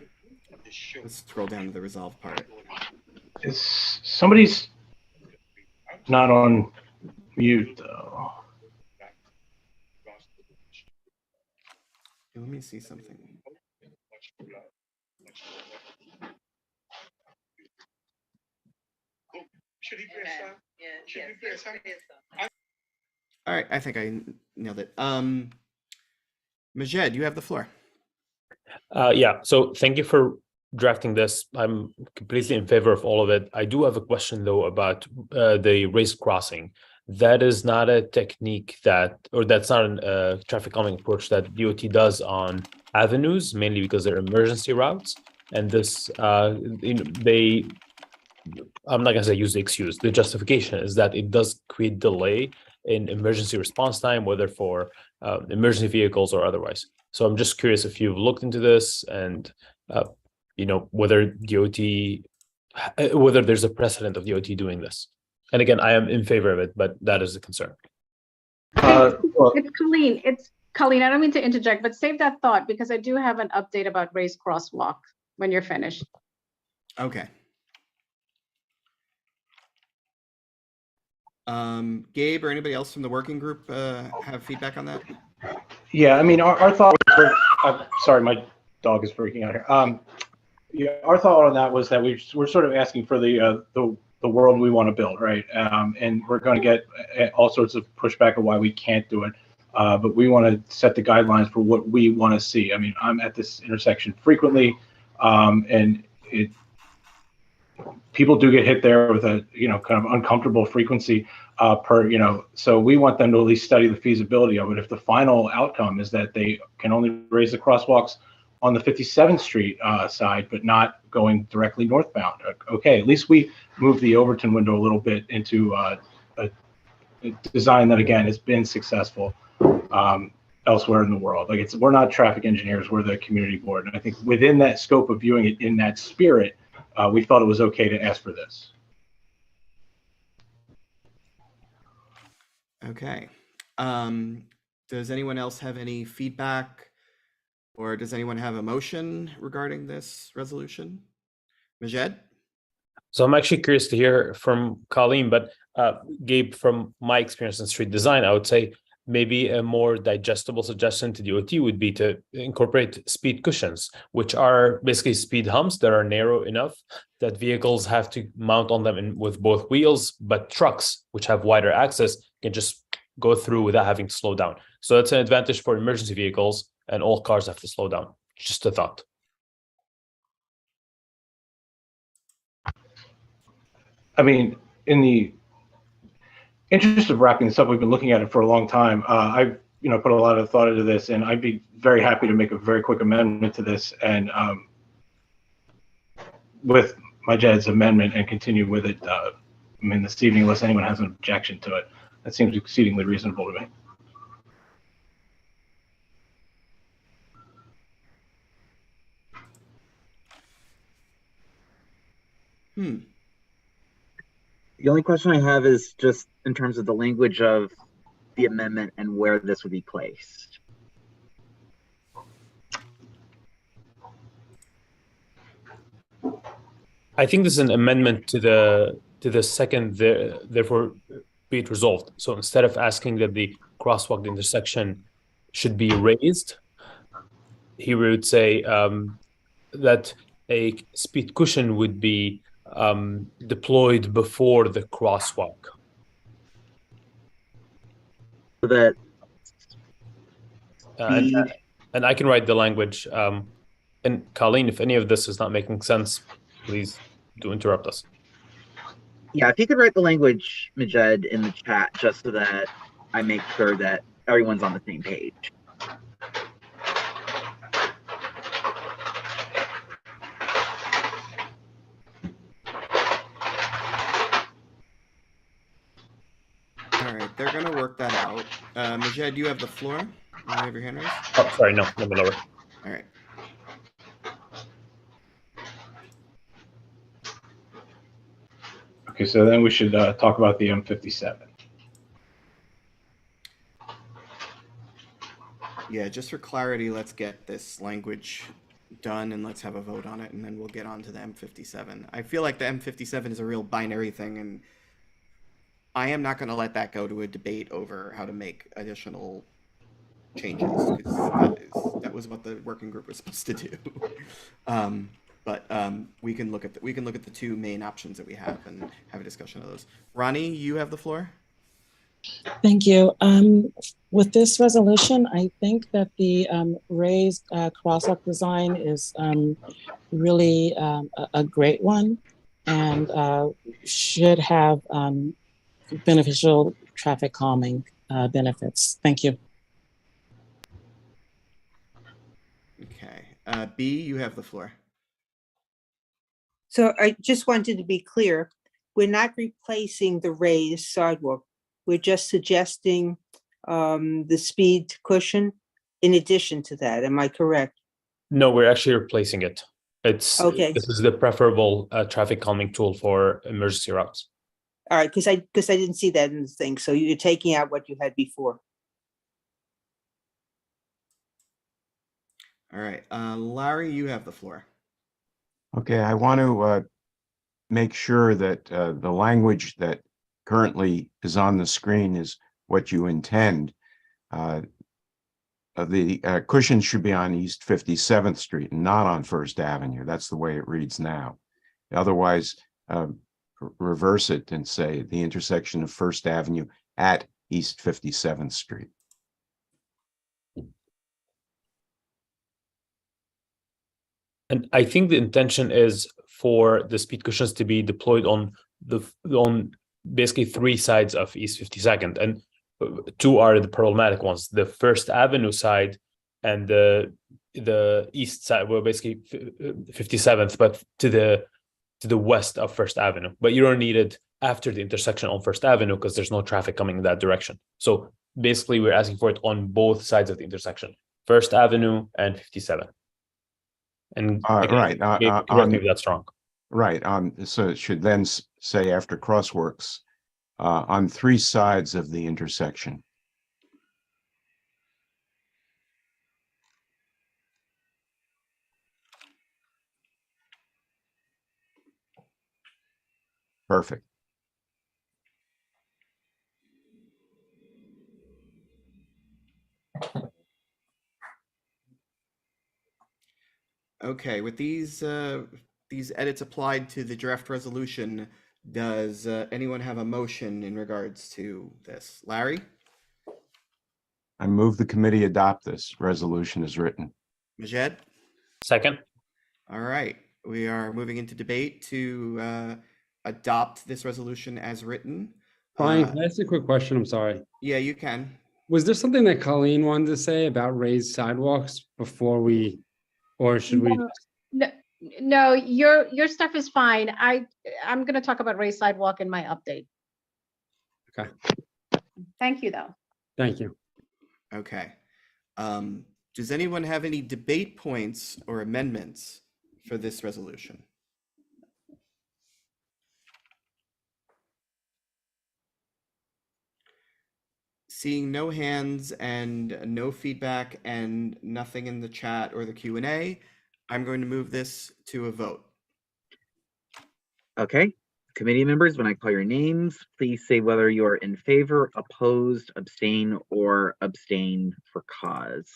Let's scroll down to the resolve part. Is somebody's not on mute though? Let me see something. All right, I think I nailed it. Majed, you have the floor. Yeah, so thank you for drafting this. I'm completely in favor of all of it. I do have a question though about the raised crossing. That is not a technique that's not a traffic calming approach that DOT does on avenues, mainly because they're emergency routes. And this, I'm not gonna say use the excuse. The justification is that it does create delay in emergency response time, whether for emergency vehicles or otherwise. So I'm just curious if you've looked into this and whether there's a precedent of DOT doing this. And again, I am in favor of it, but that is a concern. It's Colleen. It's Colleen. I don't mean to interject, but save that thought because I do have an update about raised crosswalk when you're finished. Okay. Gabe or anybody else from the working group have feedback on that? Yeah, I mean, our thought was, I'm sorry, my dog is freaking out here. Yeah, our thought on that was that we're sort of asking for the world we want to build, right? And we're going to get all sorts of pushback of why we can't do it. But we want to set the guidelines for what we want to see. I mean, I'm at this intersection frequently, and people do get hit there with a, kind of uncomfortable frequency so we want them to at least study the feasibility of it. If the final outcome is that they can only raise the crosswalks on the 57th Street side, but not going directly northbound, okay, at least we move the Overton window a little bit into a design that, again, has been successful elsewhere in the world. Like, we're not traffic engineers, we're the community board. And I think within that scope of viewing it in that spirit, we thought it was okay to ask for this. Okay. Does anyone else have any feedback, or does anyone have a motion regarding this resolution? Majed? So I'm actually curious to hear from Colleen, but Gabe, from my experience in street design, I would say maybe a more digestible suggestion to DOT would be to incorporate speed cushions, which are basically speed humps that are narrow enough that vehicles have to mount on them with both wheels, but trucks, which have wider access, can just go through without having to slow down. So that's an advantage for emergency vehicles, and all cars have to slow down. Just a thought. I mean, in the interest of wrapping this up, we've been looking at it for a long time. I've put a lot of thought into this, and I'd be very happy to make a very quick amendment to this, and with Majed's amendment, and continue with it. This evening, unless anyone has an objection to it. That seems exceedingly reasonable to me. The only question I have is just in terms of the language of the amendment and where this would be placed. I think this is an amendment to the second, therefore be it resolved. So instead of asking that the crosswalk intersection should be raised, he would say that a speed cushion would be deployed before the crosswalk. So that and I can write the language. And Colleen, if any of this is not making sense, please do interrupt us. Yeah, if you could write the language, Majed, in the chat, just so that I make sure that everyone's on the same page. All right, they're going to work that out. Majed, you have the floor. You have your hand raised? Oh, sorry, no, let me lower. All right. Okay, so then we should talk about the M57. Yeah, just for clarity, let's get this language done and let's have a vote on it, and then we'll get on to the M57. I feel like the M57 is a real binary thing, and I am not going to let that go to a debate over how to make additional changes, because that was what the working group was supposed to do. But we can look at the two main options that we have and have a discussion of those. Ronnie, you have the floor. Thank you. With this resolution, I think that the raised crosswalk design is really a great one, and should have beneficial traffic calming benefits. Thank you. Okay. B, you have the floor. So I just wanted to be clear, we're not replacing the raised sidewalk. We're just suggesting the speed cushion in addition to that. Am I correct? No, we're actually replacing it. It's okay. This is the preferable traffic calming tool for emergency routes. All right, because I didn't see that in the thing. So you're taking out what you had before. All right. Larry, you have the floor. Okay, I want to make sure that the language that currently is on the screen is what you intend. cushion should be on East 57th Street and not on First Avenue. That's the way it reads now. Otherwise, reverse it and say the intersection of First Avenue at East 57th Street. And I think the intention is for the speed cushions to be deployed on basically three sides of East 52nd, and two are the problematic ones: the First Avenue side and the east side. Well, basically 57th, but to the west of First Avenue. But you don't need it after the intersection on First Avenue because there's no traffic coming in that direction. So basically, we're asking for it on both sides of the intersection, First Avenue and 57th. And Right. correct me if that's wrong. Right. So it should then say after crosswalks on three sides of the intersection. Perfect. Okay, with these edits applied to the draft resolution, does anyone have a motion in regards to this? Larry? I move the committee adopt this resolution as written. Majed? Second. All right, we are moving into debate to adopt this resolution as written. Brian, can I ask a quick question? I'm sorry. Yeah, you can. Was there something that Colleen wanted to say about raised sidewalks before we, or should we? No, your stuff is fine. I'm gonna talk about raised sidewalk in my update. Okay, Thank you, though. thank you. Okay. Does anyone have any debate points or amendments for this resolution? Seeing no hands and no feedback and nothing in the chat or the Q&A, I'm going to move this to a vote. Okay, committee members, when I call your names, please say whether you are in favor, opposed, abstain, or abstain for cause.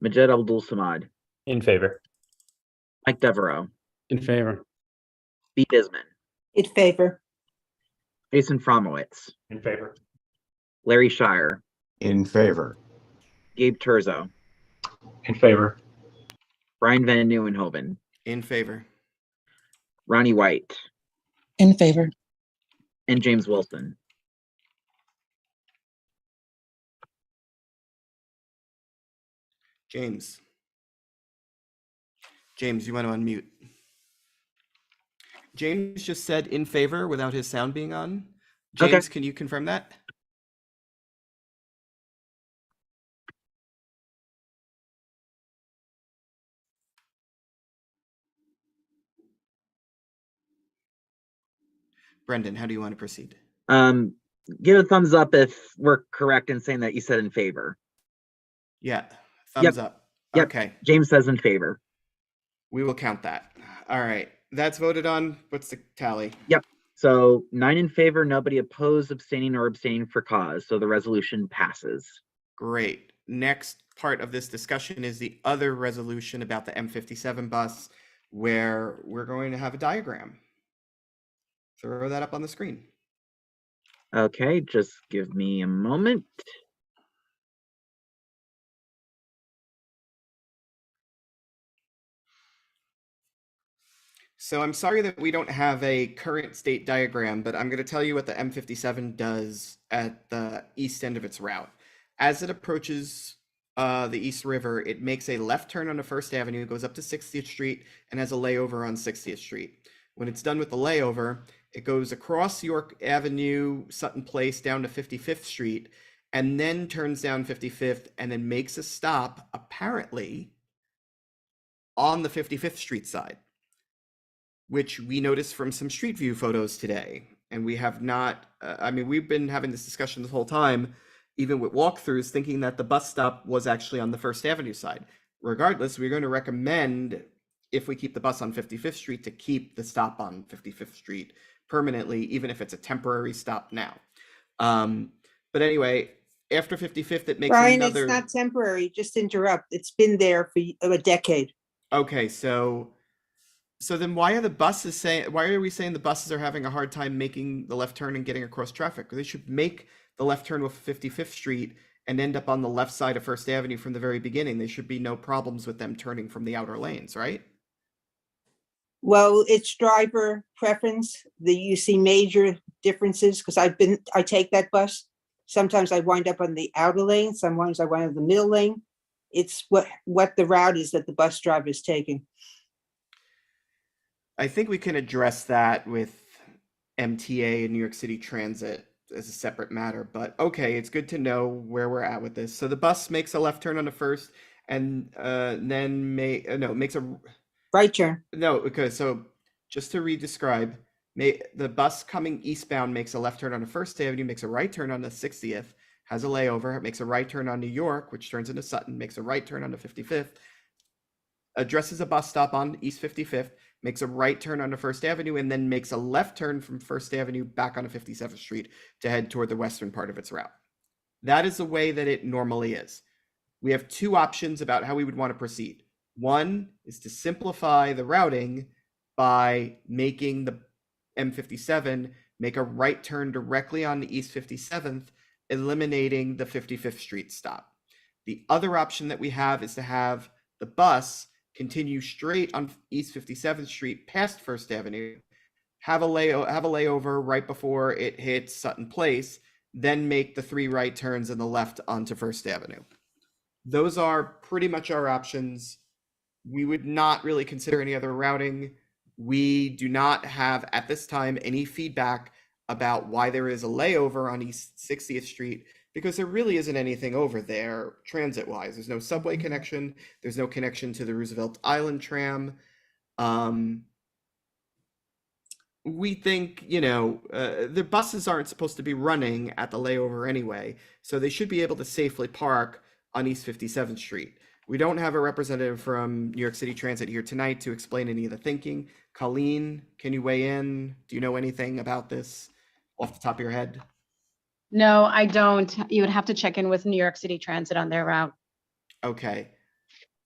Majed Abdul Samad, In favor. Mike Devereaux, In favor. Bee Bisman, In favor. Jason Fromowitz, In favor. Larry Shire, In favor. Gabe Terzo, In favor. Brian Van Nieuwenhoven, In favor. Ronnie White, In favor. and James Wilson. James. James, you want to unmute? James just said in favor without his sound being on. James, can you confirm that? Brendan, how do you want to proceed? Give a thumbs up if we're correct in saying that you said in favor. Yeah, thumbs up. Yep. Okay, James says in favor. we will count that. All right, that's voted on. What's the tally? So 9 in favor, nobody opposed, abstaining, or abstaining for cause. So the resolution passes. Great. Next part of this discussion is the other resolution about the M57 bus, where we're going to have a diagram. Throw that up on the screen. Okay, just give me a moment. So I'm sorry that we don't have a current state diagram, but I'm going to tell you what the M57 does at the east end of its route. As it approaches the East River, it makes a left turn onto First Avenue, goes up to 60th Street, and has a layover on 60th Street. When it's done with the layover, it goes across York Avenue, Sutton Place, down to 55th Street, and then turns down 55th, and then makes a stop, apparently, on the 55th Street side, which we noticed from some street view photos today. And we have not, I mean, we've been having this discussion this whole time, even with walkthroughs, thinking that the bus stop was actually on the First Avenue side. Regardless, we're going to recommend, if we keep the bus on 55th Street, to keep the stop on 55th Street permanently, even if it's a temporary stop now. But anyway, after 55th, it makes Brian, another. it's not temporary, just interrupt. It's been there for a decade. Okay, so then why are we saying the buses are having a hard time making the left turn and getting across traffic? They should make the left turn with 55th Street and end up on the left side of First Avenue from the very beginning. There should be no problems with them turning from the outer lanes, right? Well, it's driver preference. You see major differences because I take that bus. Sometimes I wind up on the outer lane, sometimes I wind up in the middle lane. It's what the route is that the bus driver is taking. I think we can address that with MTA and New York City Transit as a separate matter, but okay, it's good to know where we're at with this. So the bus makes a left turn on the first and then makes a right turn. No, okay, so just to re-describe, the bus coming eastbound makes a left turn on the First Avenue, makes a right turn on the 60th, has a layover, makes a right turn on New York, which turns into Sutton, makes a right turn on the 55th, addresses a bus stop on East 55th, makes a right turn on the First Avenue, and then makes a left turn from First Avenue back onto 57th Street to head toward the western part of its route. That is the way that it normally is. We have two options about how we would want to proceed. One is to simplify the routing by making the M57 make a right turn directly on the East 57th, eliminating the 55th Street stop. The other option that we have is to have the bus continue straight on East 57th Street past First Avenue, have a layover right before it hits Sutton Place, then make the 3 right turns in the left onto First Avenue. Those are pretty much our options. We would not really consider any other routing. We do not have at this time any feedback about why there is a layover on East 60th Street, because there really isn't anything over there transit-wise. There's no subway connection. There's no connection to the Roosevelt Island tram. We think, the buses aren't supposed to be running at the layover anyway, so they should be able to safely park on East 57th Street. We don't have a representative from New York City Transit here tonight to explain any of the thinking. Colleen, can you weigh in? Do you know anything about this off the top of your head? No, I don't. You would have to check in with New York City Transit on their route. Okay.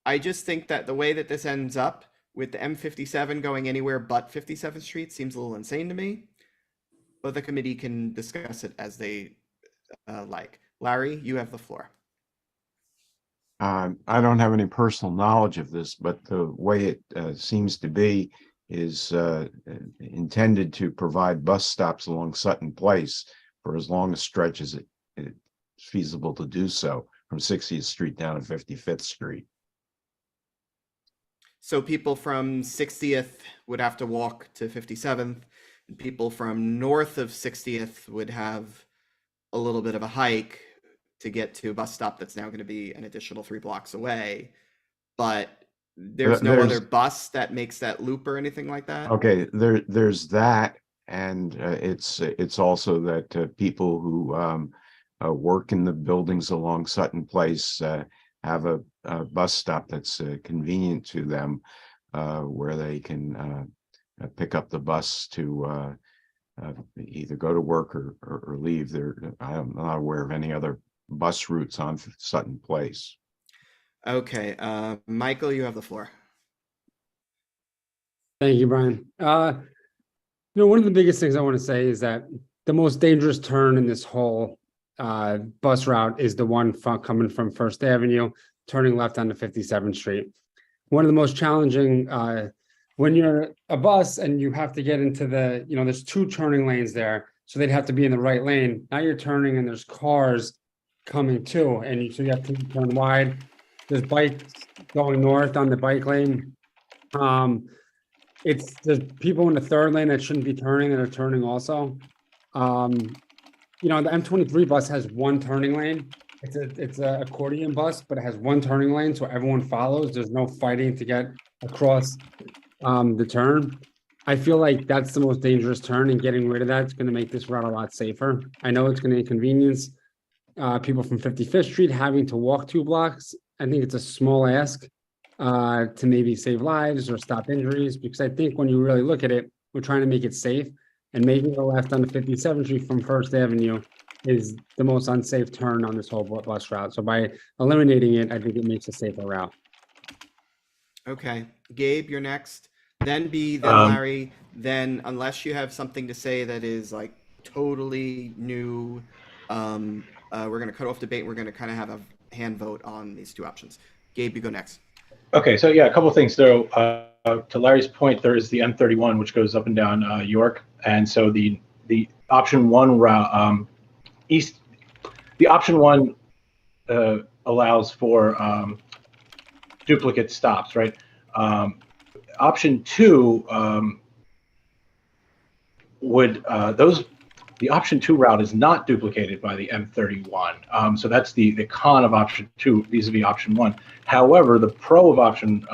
I just think that the way that this ends up with the M57 going anywhere but 57th Street seems a little insane to me, but the committee can discuss it as they like. Larry, you have the floor. I don't have any personal knowledge of this, but the way it seems to be is intended to provide bus stops along Sutton Place for as long a stretch as it's feasible to do so, from 60th Street down to 55th Street. So people from 60th would have to walk to 57th, and people from north of 60th would have a little bit of a hike to get to a bus stop that's now going to be an additional 3 blocks away. But there's no other bus that makes that loop or anything like that? Okay, there's that, and it's also that people who work in the buildings along Sutton Place have a bus stop that's convenient to them, where they can pick up the bus to either go to work or leave. I'm not aware of any other bus routes on Sutton Place. Okay, Michael, you have the floor. Thank you, Brian. One of the biggest things I want to say is that the most dangerous turn in this whole bus route is the one coming from First Avenue, turning left onto 57th Street. One of the most challenging, when you're a bus and you have to get into there's 2 turning lanes there, so they'd have to be in the right lane. Now you're turning and there's cars coming too, and so you have to turn wide. There's bikes going north on the bike lane. There's people in the 3rd lane that shouldn't be turning that are turning also. The M23 bus has 1 turning lane. It's a accordion bus, but it has 1 turning lane, so everyone follows. There's no fighting to get across the turn. I feel like that's the most dangerous turn, and getting rid of that is going to make this route a lot safer. I know it's going to inconvenience people from 55th Street having to walk 2 blocks. I think it's a small ask to maybe save lives or stop injuries, because I think when you really look at it, we're trying to make it safe, and making a left on the 57th Street from First Avenue is the most unsafe turn on this whole bus route. So by eliminating it, I think it makes a safer route. Okay, Gabe, you're next. Then B, then Um, Larry. Then, unless you have something to say that is like totally new, we're gonna cut off debate. We're gonna kind of have a hand vote on these two options. Gabe, you go next. Okay, so yeah, a couple of things. So to Larry's point, there is the M31, which goes up and down York, and so the option one route east. The option one allows for duplicate stops, right? Option two would the option two route is not duplicated by the M31. So that's the con of option two vis-a-vis option one. However, the pro of option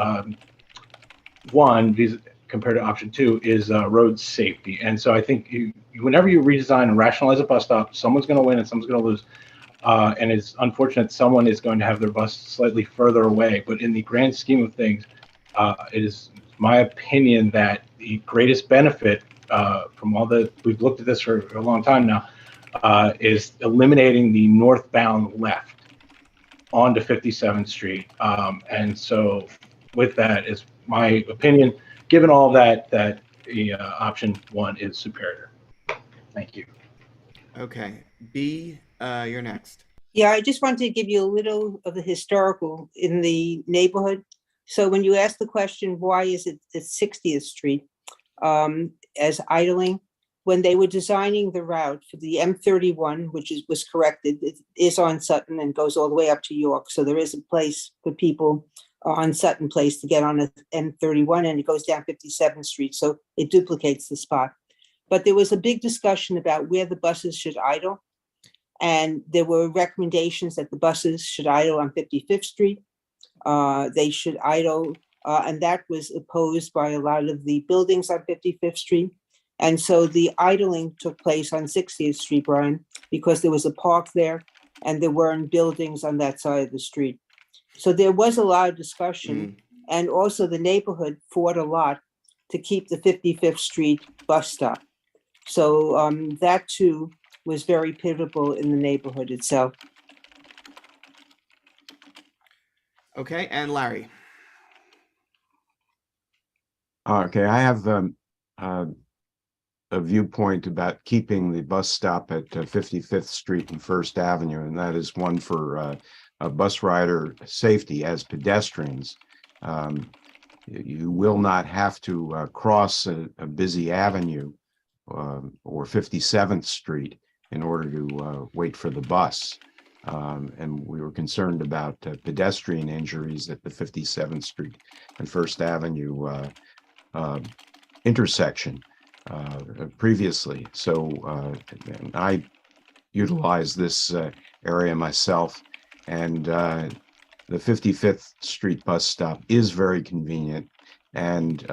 one compared to option two is road safety. And so I think whenever you redesign and rationalize a bus stop, someone's going to win and someone's going to lose. And it's unfortunate someone is going to have their bus slightly further away. But in the grand scheme of things, it is my opinion that the greatest benefit from all the, we've looked at this for a long time now, is eliminating the northbound left onto 57th Street. And so with that is my opinion, given all that, the option one is superior. Thank you. Okay, B, you're next. Yeah, I just wanted to give you a little of the historical in the neighborhood. So when you ask the question, why is it at 60th Street as idling? When they were designing the route for the M31, which was corrected, it is on Sutton and goes all the way up to York. So there is a place for people on Sutton Place to get on a M31, and it goes down 57th Street. So it duplicates the spot. But there was a big discussion about where the buses should idle. And there were recommendations that the buses should idle on 55th Street. They should idle, and that was opposed by a lot of the buildings on 55th Street. And so the idling took place on 60th Street, Brian, because there was a park there and there weren't buildings on that side of the street. So there was a lot of discussion, and also the neighborhood fought a lot to keep the 55th Street bus stop. So that too was very pivotal in the neighborhood itself. Okay, and Larry. Okay, I have a viewpoint about keeping the bus stop at 55th Street and First Avenue, and that is one for bus rider safety as pedestrians. You will not have to cross a busy avenue or 57th Street in order to wait for the bus. And we were concerned about pedestrian injuries at the 57th Street and First Avenue intersection previously. So I utilized this area myself, and the 55th Street bus stop is very convenient and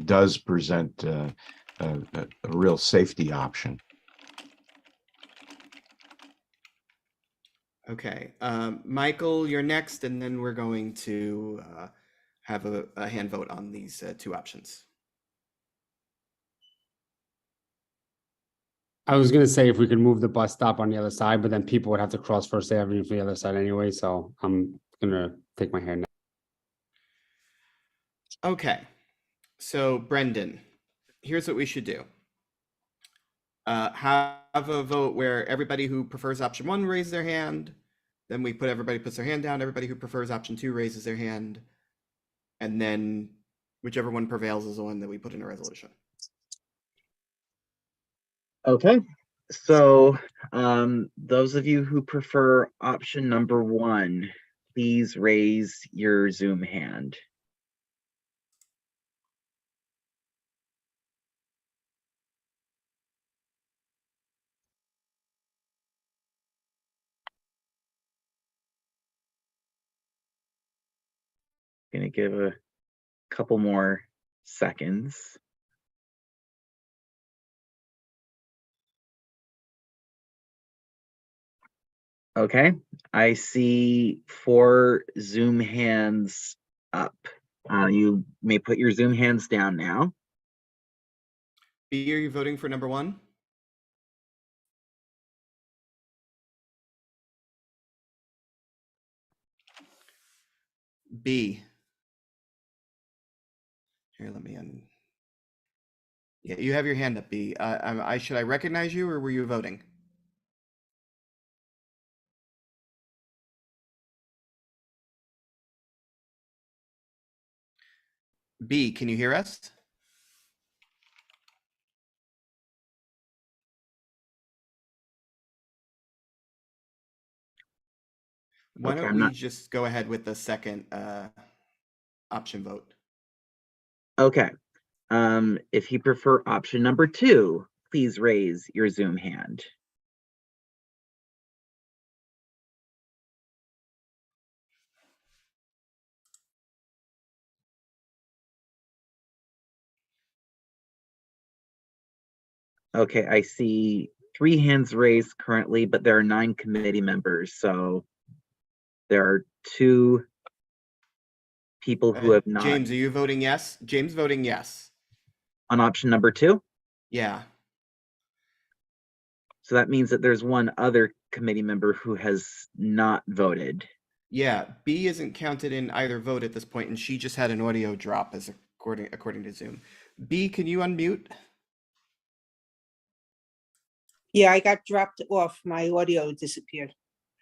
does present a real safety option. Okay, Michael, you're next, and then we're going to have a hand vote on these two options. I was gonna say if we could move the bus stop on the other side, but then people would have to cross First Avenue for the other side anyway, so I'm gonna take my hand now. Okay, so Brendan, here's what we should do. Have a vote where everybody who prefers option one raises their hand. Then we put everybody puts their hand down. Everybody who prefers option two raises their hand. And then whichever one prevails is the one that we put in a resolution. Okay, so those of you who prefer option number one, please raise your Zoom hand. Gonna give a couple more seconds. Okay, I see 4 Zoom hands up. You may put your Zoom hands down now. B, are you voting for number one? B. Here, let me Yeah, you have your hand up, B. Should I recognize you or were you voting? B, can you hear us? Why Okay, don't I'm we not. just go ahead with the second option vote? Okay. If you prefer option number 2, please raise your Zoom hand. Okay, I see 3 hands raised currently, but there are 9 committee members, so there are 2 people who have not James, are you voting yes? James voting yes. on option number 2. Yeah. So that means that there's 1 other committee member who has not voted. Yeah, B isn't counted in either vote at this point, and she just had an audio drop as according to Zoom. B, can you unmute? Yeah, I got dropped off. My audio disappeared.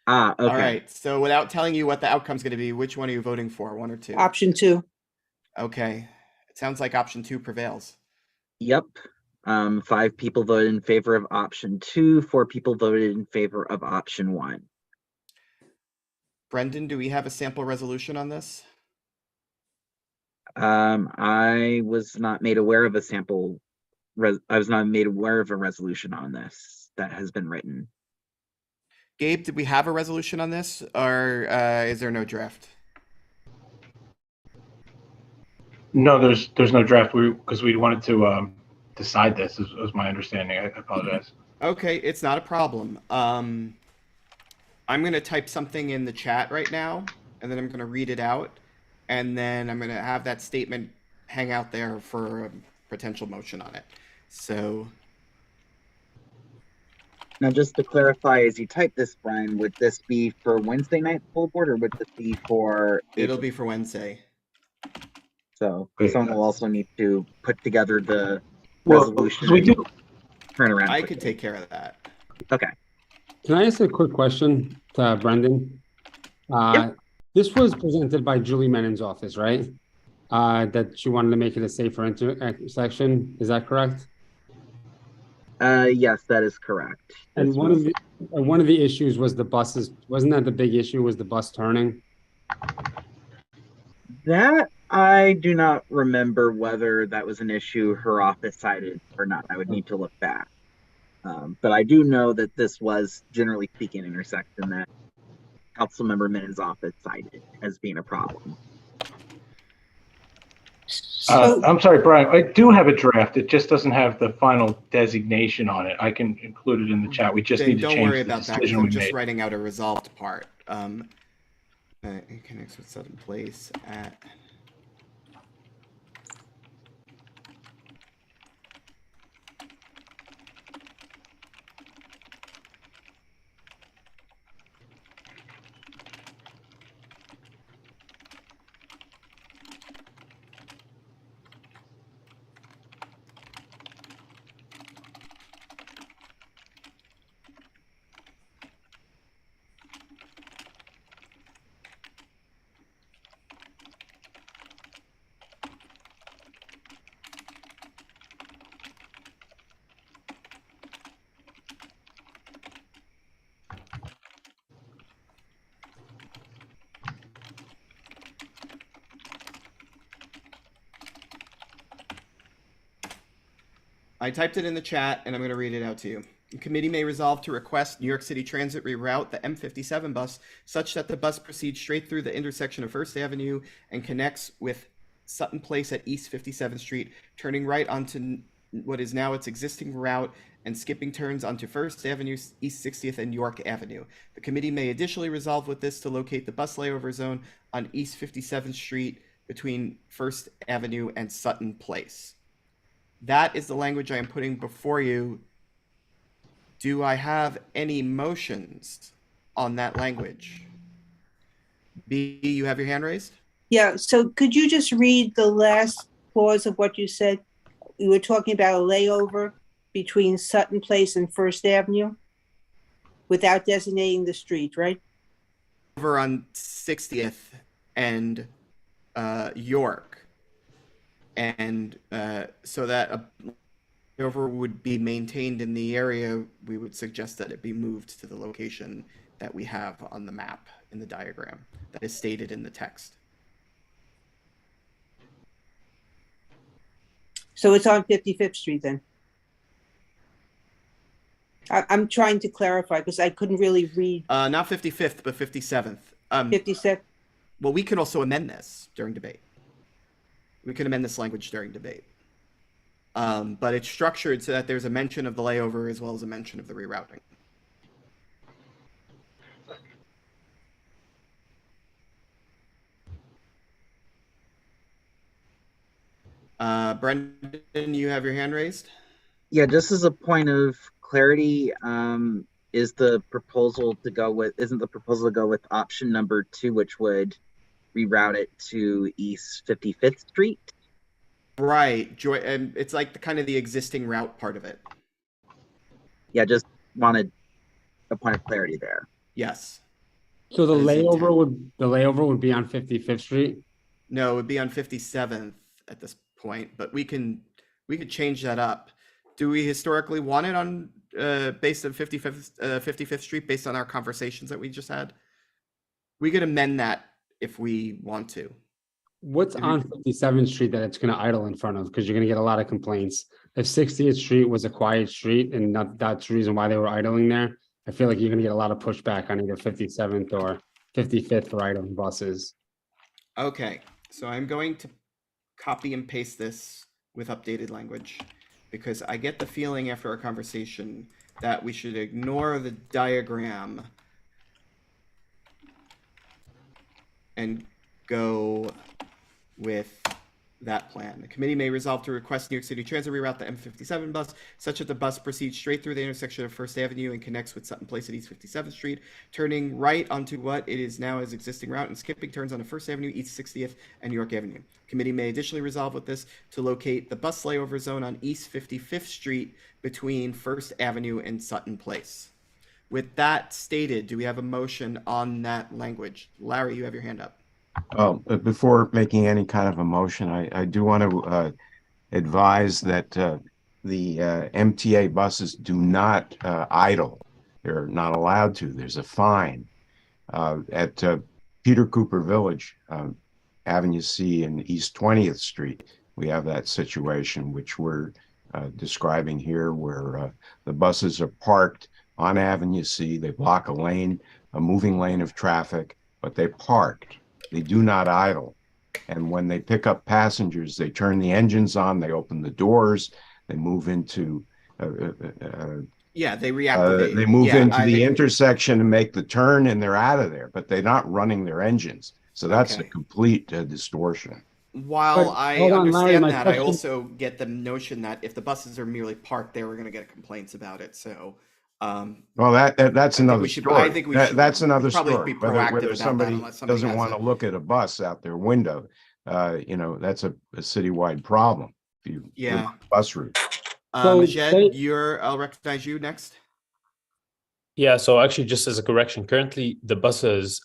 Ah, okay. All right. So without telling you what the outcome's going to be, which one are you voting for? 1 or 2? Option 2. Okay. It sounds like option 2 prevails. Yep. 5 people voted in favor of option 2, 4 people voted in favor of option 1. Brendan, do we have a sample resolution on this? I was not made aware of a sample. I was not made aware of a resolution on this that has been written. Gabe, did we have a resolution on this, or is there no draft? No, there's no draft. Because we wanted to decide this. Was my understanding. I apologize. Okay, it's not a problem. I'm going to type something in the chat right now, and then I'm going to read it out, and then I'm going to have that statement hang out there for a potential motion on it. So now, just to clarify, as you type this, Brian, would this be for Wednesday night full board, or would this be for? It'll be for Wednesday. So someone will also need to put together the Well, resolution. we do. Turn around. I could take care of that. Okay. Can I ask a quick question to Brendan? This was presented by Julie Menon's office, right? That she wanted to make it a safer intersection. Is that correct? Yes, that is correct. And one of the issues was the buses. Wasn't that the big issue? Was the bus turning? That I do not remember whether that was an issue her office cited or not. I would need to look back. But I do know that this was, generally speaking, an intersection that Councilmember Minon's office cited as being a problem. I'm sorry, Brian. I do have a draft. It just doesn't have the final designation on it. I can include it in the chat. We just need to Don't change worry the about that, 'cause decision I'm we just made. writing out a resolved part. It connects with Sutton Place at... I typed it in the chat, and I'm going to read it out to you. The committee may resolve to request New York City Transit reroute the M57 bus such that the bus proceeds straight through the intersection of First Avenue and connects with Sutton Place at East 57th Street, turning right onto what is now its existing route and skipping turns onto First Avenue, East 60th, and York Avenue. The committee may additionally resolve with this to locate the bus layover zone on East 57th Street between First Avenue and Sutton Place. That is the language I am putting before you. Do I have any motions on that language? B, you have your hand raised? Yeah, so could you just read the last clause of what you said? You were talking about a layover between Sutton Place and First Avenue without designating the street, right? Over on 60th and York. And so that a layover would be maintained in the area, we would suggest that it be moved to the location that we have on the map in the diagram that is stated in the text. So it's on 55th Street then? I'm trying to clarify because I couldn't really read. Not 55th, but 57th. 57th. Well, we can also amend this during debate. We can amend this language during debate. But it's structured so that there's a mention of the layover as well as a mention of the rerouting. Brendan, you have your hand raised? Yeah, just as a point of clarity, isn't the proposal to go with option number 2, which would reroute it to East 55th Street? Right, and it's like kind of the existing route part of it. Yeah, just wanted a point of clarity there. Yes. So the That is layover would be on 55th Street? No, it would be on 57th at this point, but we could change that up. Do we historically want it on based on 55th Street based on our conversations that we just had? We could amend that if we want to. What's on 57th Street that it's going to idle in front of? Because you're going to get a lot of complaints. If 60th Street was a quiet street and that's the reason why they were idling there, I feel like you're going to get a lot of pushback on either 57th or 55th for idling buses. Okay, so I'm going to copy and paste this with updated language because I get the feeling after our conversation that we should ignore the diagram and go with that plan. The committee may resolve to request New York City Transit reroute the M57 bus such that the bus proceeds straight through the intersection of First Avenue and connects with Sutton Place at East 57th Street, turning right onto what it is now as existing route and skipping turns on First Avenue, East 60th, and York Avenue. Committee may additionally resolve with this to locate the bus layover zone on East 55th Street between First Avenue and Sutton Place. With that stated, do we have a motion on that language? Larry, you have your hand up. Before making any kind of a motion, I do want to advise that the MTA buses do not idle. They're not allowed to. There's a fine. At Peter Cooper Village, Avenue C and East 20th Street, we have that situation which we're describing here, where the buses are parked on Avenue C. They block a lane, a moving lane of traffic, but they parked. They do not idle. And when they pick up passengers, they turn the engines on, they open the doors, they move into Yeah, they reactivate. they move into the intersection and make the turn, and they're out of there, but they're not running their engines. So that's a complete distortion. While But I hold on, Larry, understand my that, I question- also get the notion that if the buses are merely parked, they were going to get complaints about it. So, Well, that's another we should- story. I think we should That's another probably story. be proactive Whether about that somebody unless somebody doesn't has want to a- look at a bus out their window, that's a citywide problem. If you Yeah. live on a bus route. Majed, I'll recognize you next. Yeah, so actually, just as a correction, currently the buses,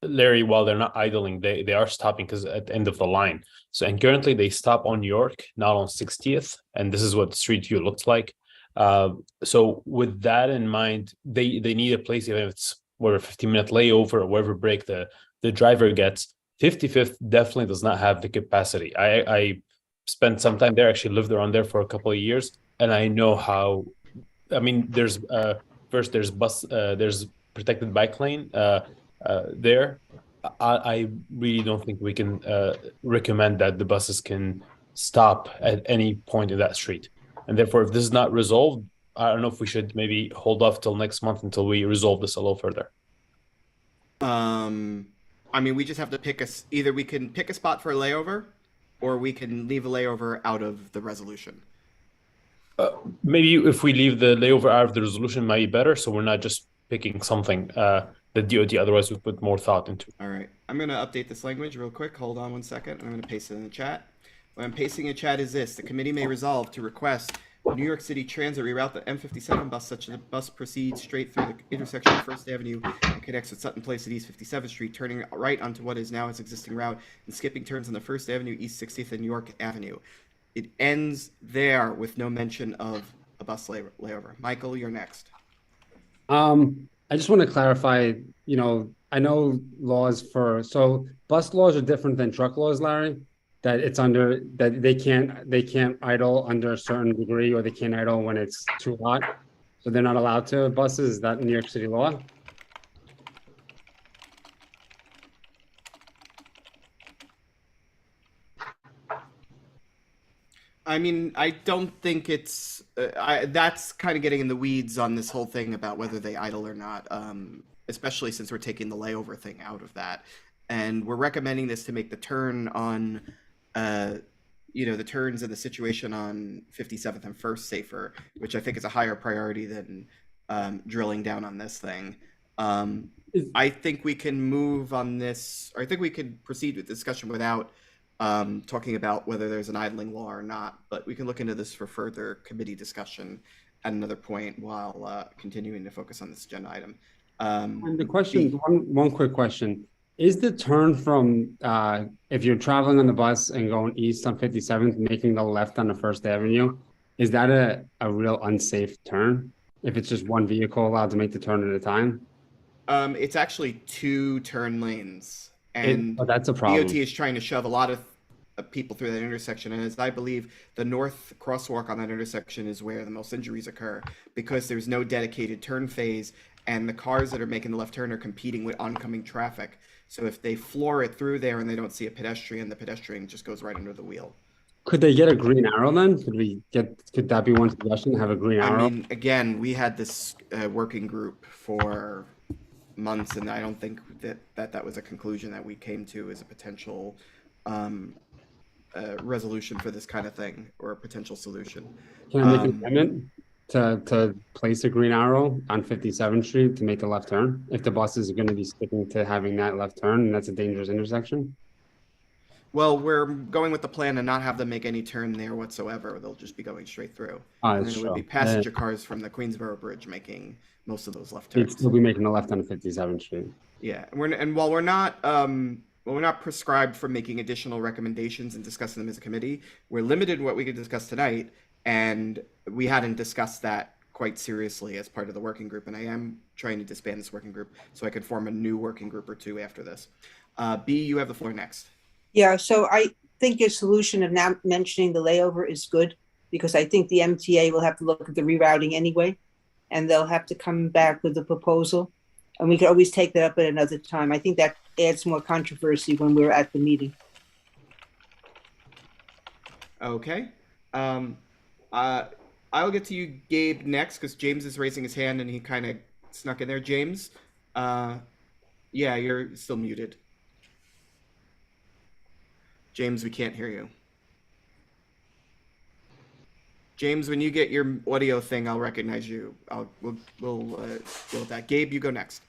Larry, while they're not idling, they are stopping because at the end of the line. So, and currently they stop on York, not on 60th, and this is what the street view looks like. So with that in mind, they need a place, even if it's whatever 15-minute layover or whatever break the driver gets. 55th definitely does not have the capacity. I spent some time there, actually lived around there for a couple of years, and I know how. I mean, there's first there's there's protected bike lane there. I really don't think we can recommend that the buses can stop at any point in that street. And therefore, if this is not resolved, I don't know if we should maybe hold off till next month until we resolve this a little further. I mean, we just have to either we can pick a spot for a layover, or we can leave a layover out of the resolution. Maybe if we leave the layover out of the resolution, might be better. So we're not just picking something that DOT otherwise would put more thought into. All right. I'm going to update this language real quick. Hold on one second. I'm going to paste it in the chat. What I'm pasting in chat is this. The committee may resolve to request New York City Transit reroute the M57 bus such that the bus proceeds straight through the intersection of First Avenue and connects with Sutton Place at East 57th Street, turning right onto what is now its existing route and skipping turns on the First Avenue, East 60th, and York Avenue. It ends there with no mention of a bus layover. Michael, you're next. I just want to clarify, I know so bus laws are different than truck laws, Larry, that it's under, that they can't idle under a certain degree, or they can't idle when it's too hot. So they're not allowed to buses. Is that New York City law? I mean, I don't think it's, that's kind of getting in the weeds on this whole thing about whether they idle or not, especially since we're taking the layover thing out of that. And we're recommending this to make the turn on, the turns in the situation on 57th and 1st safer, which I think is a higher priority than drilling down on this thing. I think we can move on this, or I think we could proceed with discussion without talking about whether there's an idling law or not, but we can look into this for further committee discussion at another point while continuing to focus on this agenda item. And the question, one quick question. Is the turn from, if you're traveling on the bus and going east on 57th, making the left on the First Avenue, is that a real unsafe turn? If it's just one vehicle allowed to make the turn at a time? It's actually 2 turn lanes. And that's a problem. DOT is trying to shove a lot of people through that intersection. And as I believe, the north crosswalk on that intersection is where the most injuries occur, because there's no dedicated turn phase and the cars that are making the left turn are competing with oncoming traffic. So if they floor it through there and they don't see a pedestrian, the pedestrian just goes right under the wheel. Could they get a green arrow then? Could that be one suggestion, have a green arrow? I mean, again, we had this working group for months, and I don't think that was a conclusion that we came to as a potential resolution for this kind of thing, or a potential solution. Can I make an amendment to place a green arrow on 57th Street to make the left turn? If the buses are going to be sticking to having that left turn, and that's a dangerous intersection? Well, we're going with the plan to not have them make any turn there whatsoever. They'll just be going straight through. And That's then it would be true. passenger cars from the Queensboro Bridge making most of those left turns. They'd still be making the left on 57th Street. Yeah, and while we're not prescribed for making additional recommendations and discussing them as a committee, we're limited in what we could discuss tonight, and we hadn't discussed that quite seriously as part of the working group. And I am trying to disband this working group so I could form a new working group or two after this. B, you have the floor next. Yeah, so I think your solution of not mentioning the layover is good, because I think the MTA will have to look at the rerouting anyway, and they'll have to come back with a proposal. And we could always take that up at another time. I think that adds more controversy when we're at the meeting. Okay. I'll get to you, Gabe, next, because James is raising his hand and he kind of snuck in there. James, yeah, you're still muted. James, we can't hear you. James, when you get your audio thing, I'll recognize you. We'll deal with that. Gabe, you go next.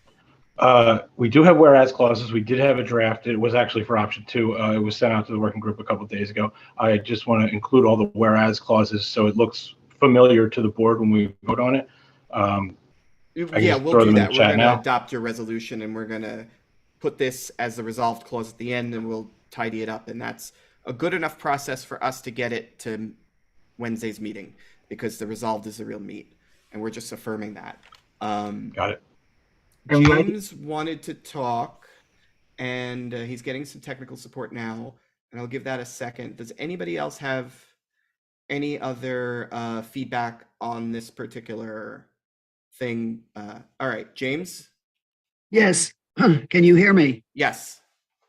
We do have whereas clauses. We did have a draft. It was actually for option 2. It was sent out to the working group a couple of days ago. I just want to include all the whereas clauses so it looks familiar to the board when we vote on it. Yeah, we'll do that. We're going to adopt your resolution, and we're going to put this as the resolved clause at the end, and we'll tidy it up. And that's a good enough process for us to get it to Wednesday's meeting, because the resolved is the real meat, and we're just affirming that. Got it. James wanted to talk, and he's getting some technical support now, and I'll give that a second. Does anybody else have any other feedback on this particular thing? All right, James? Yes. Can you hear me? Yes.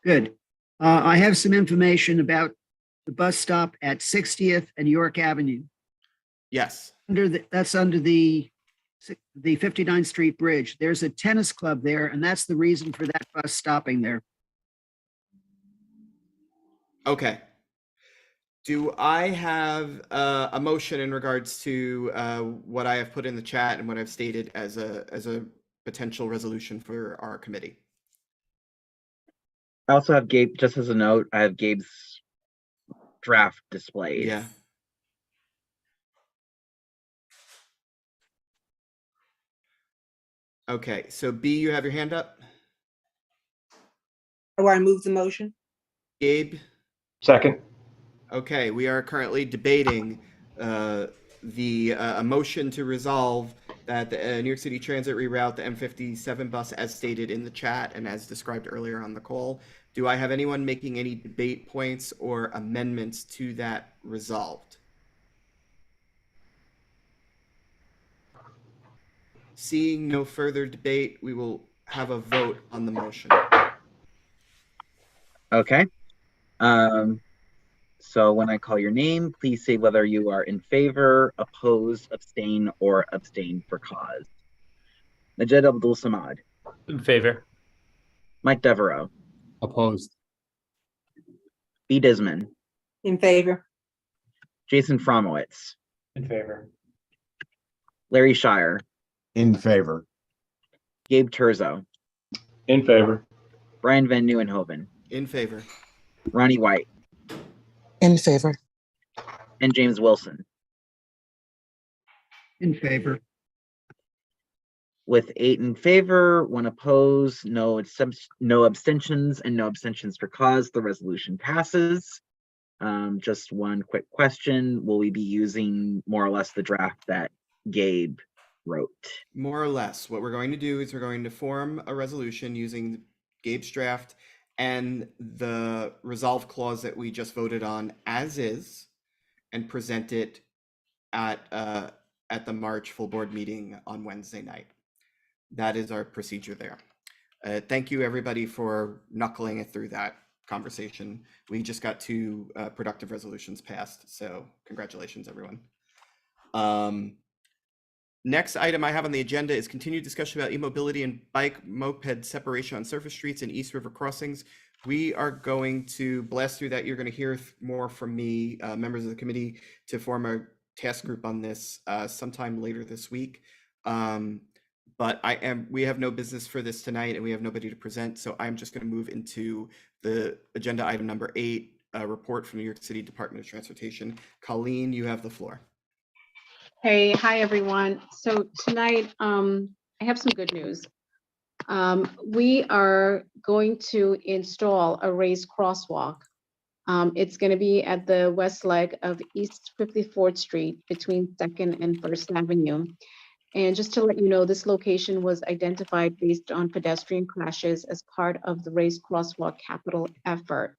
Good. I have some information about the bus stop at 60th and York Avenue. Yes. That's under the 59th Street Bridge. There's a tennis club there, and that's the reason for that bus stopping there. Okay. Do I have a motion in regards to what I have put in the chat and what I've stated as a potential resolution for our committee? I also have Gabe, just as a note, I have Gabe's draft displayed. Yeah. Okay, so B, you have your hand up? I want to move the motion. Gabe? Second. Okay, we are currently debating a motion to resolve that the New York City Transit reroute the M57 bus as stated in the chat and as described earlier on the call. Do I have anyone making any debate points or amendments to that resolved? Seeing no further debate, we will have a vote on the motion. Okay. So when I call your name, please say whether you are in favor, oppose, abstain, or abstain for cause. Majed Abdul Samad. In favor. Mike Devereaux. Opposed. B. Disman. In favor. Jason Fromowitz. In favor. Larry Shire. In favor. Gabe Terzo. In favor. Brian Van Nieuwenhoven. In favor. Ronnie White. In favor. And James Wilson. In favor. With 8 in favor, 1 opposed, no abstentions, and no abstentions for cause, the resolution passes. Just one quick question. Will we be using more or less the draft that Gabe wrote? More or less. What we're going to do is we're going to form a resolution using Gabe's draft and the resolve clause that we just voted on as is, and present it at the March full board meeting on Wednesday night. That is our procedure there. Thank you everybody for knuckling it through that conversation. We just got 2 productive resolutions passed, so congratulations everyone. Next item I have on the agenda is continued discussion about e-mobility and bike moped separation on surface streets and East River crossings. We are going to blast through that. You're going to hear more from me, members of the committee, to form a task group on this sometime later this week. But we have no business for this tonight and we have nobody to present. So I'm just going to move into the agenda item number 8, a report from New York City Department of Transportation. Colleen, you have the floor. Hey, hi, everyone. So tonight, I have some good news. We are going to install a raised crosswalk. It's going to be at the west leg of East 54th Street between 2nd and 1st Avenue. And just to let you know, this location was identified based on pedestrian crashes as part of the raised crosswalk capital effort.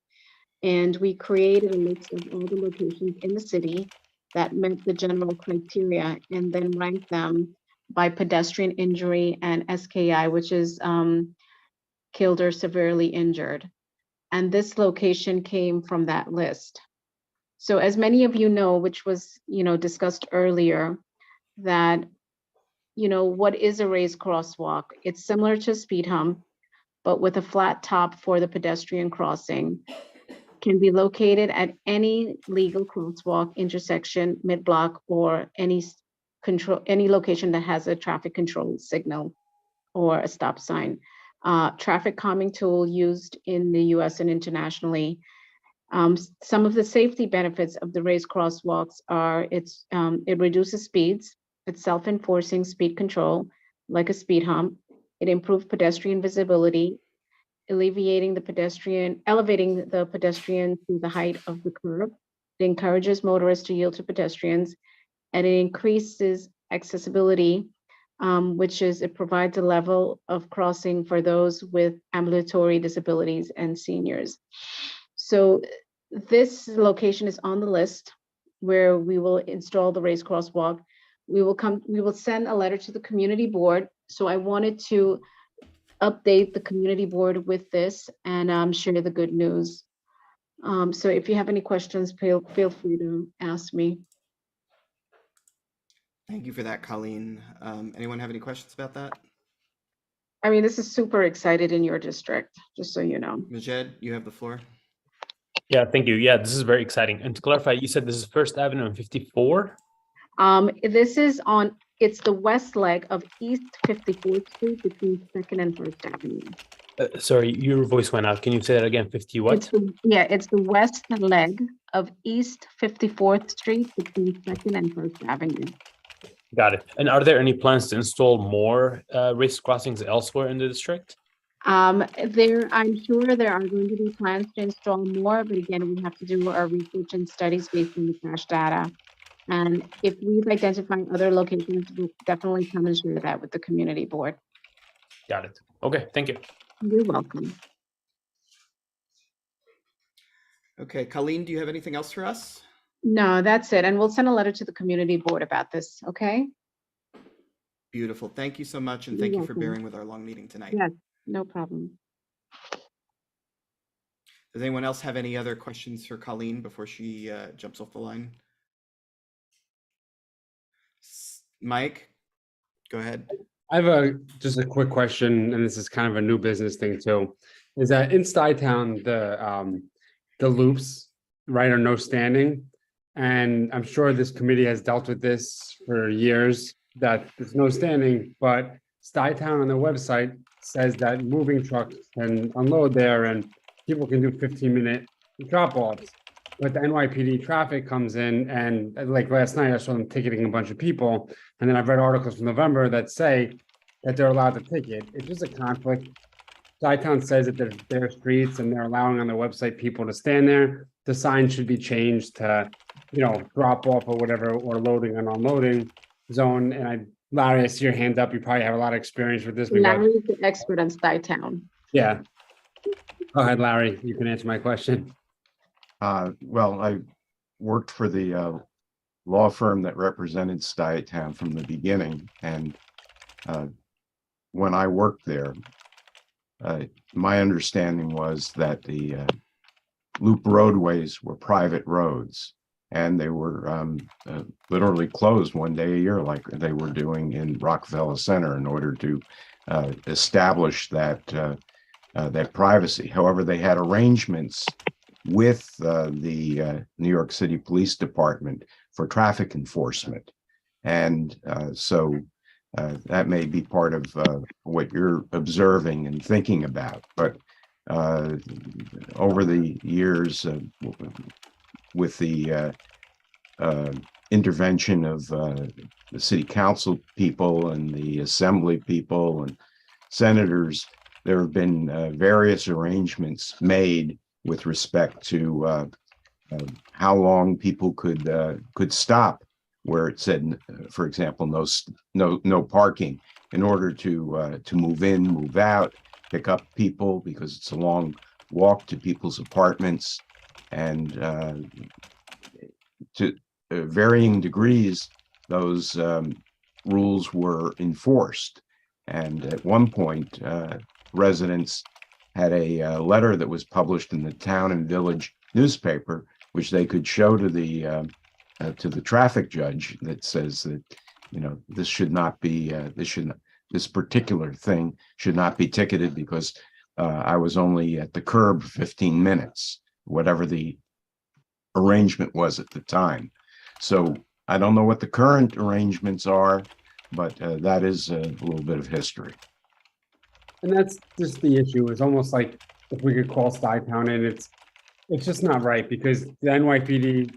And we created a list of all the locations in the city that met the general criteria and then ranked them by pedestrian injury and SKI, which is killed or severely injured. And this location came from that list. So as many of you know, which was discussed earlier, that what is a raised crosswalk? It's similar to a speed hump, but with a flat top for the pedestrian crossing. Can be located at any legal crosswalk, intersection, mid-block, or any location that has a traffic control signal or a stop sign. Traffic calming tool used in the US and internationally. Some of the safety benefits of the raised crosswalks are it reduces speeds, it's self-enforcing speed control like a speed hump. It improves pedestrian visibility, elevating the pedestrian to the height of the curb. It encourages motorists to yield to pedestrians, and it increases accessibility, which is it provides a level of crossing for those with ambulatory disabilities and seniors. So this location is on the list where we will install the raised crosswalk. We will send a letter to the community board. So I wanted to update the community board with this and share the good news. So if you have any questions, feel free to ask me. Thank you for that, Colleen. Anyone have any questions about that? I mean, this is super excited in your district, just so you know. Majed, you have the floor. Yeah, thank you. Yeah, this is very exciting. And to clarify, you said this is First Avenue and 54? This is it's the west leg of East 54th Street between 2nd and 1st Avenue. Sorry, your voice went out. Can you say that again? 50 what? It's the west leg of East 54th Street between 2nd and 1st Avenue. Got it. And are there any plans to install more race crossings elsewhere in the district? I'm sure there are going to be plans to install more, but again, we have to do our research and studies based on the cache data. And if we've identified other locations, we'll definitely come and share that with the community board. Got it. Okay, thank you. You're welcome. Okay, Colleen, do you have anything else for us? No, that's it. And we'll send a letter to the community board about this, okay? Beautiful. Thank you so much, and You're thank you for welcome. bearing with our long meeting tonight. Yes, no problem. Does anyone else have any other questions for Colleen before she jumps off the line? Mike, go ahead. I have just a quick question, and this is kind of a new business thing too. Is that in Stuytown, the loops, right, are no standing? And I'm sure this committee has dealt with this for years, that there's no standing, but Stuytown on their website says that moving trucks can unload there and people can do 15-minute drop-offs. But the NYPD traffic comes in, and like last night, I saw them ticketing a bunch of people. And then I've read articles from November that say that they're allowed to ticket. It's just a conflict. Stuytown says that there's their streets and they're allowing on their website people to stand there. The sign should be changed to, drop off or whatever, or loading and unloading zone. And Larry, I see your hand up. You probably have a lot of experience with this. Larry is the expert on Stuytown. Yeah. Go ahead, Larry. You can answer my question. Well, I worked for the law firm that represented Stuytown from the beginning, and when I worked there, my understanding was that the loop roadways were private roads, and they were literally closed one day a year, like they were doing in Rockefeller Center, in order to establish that that privacy. However, they had arrangements with the New York City Police Department for traffic enforcement. And so that may be part of what you're observing and thinking about. But over the years, with the intervention of the city council people and the assembly people and senators, there have been various arrangements made with respect to how long people could stop where it said, for example, no parking, in order to move in, move out, pick up people, because it's a long walk to people's apartments, and to varying degrees, those rules were enforced. And at one point, residents had a letter that was published in the Town and Village newspaper, which they could show to the traffic judge, that says that, this should not be, this particular thing should not be ticketed because I was only at the curb 15 minutes, whatever the arrangement was at the time. So I don't know what the current arrangements are, but that is a little bit of history. And that's just the issue. It's almost like if we could call Stuytown in, it's just not right, because the NYPD,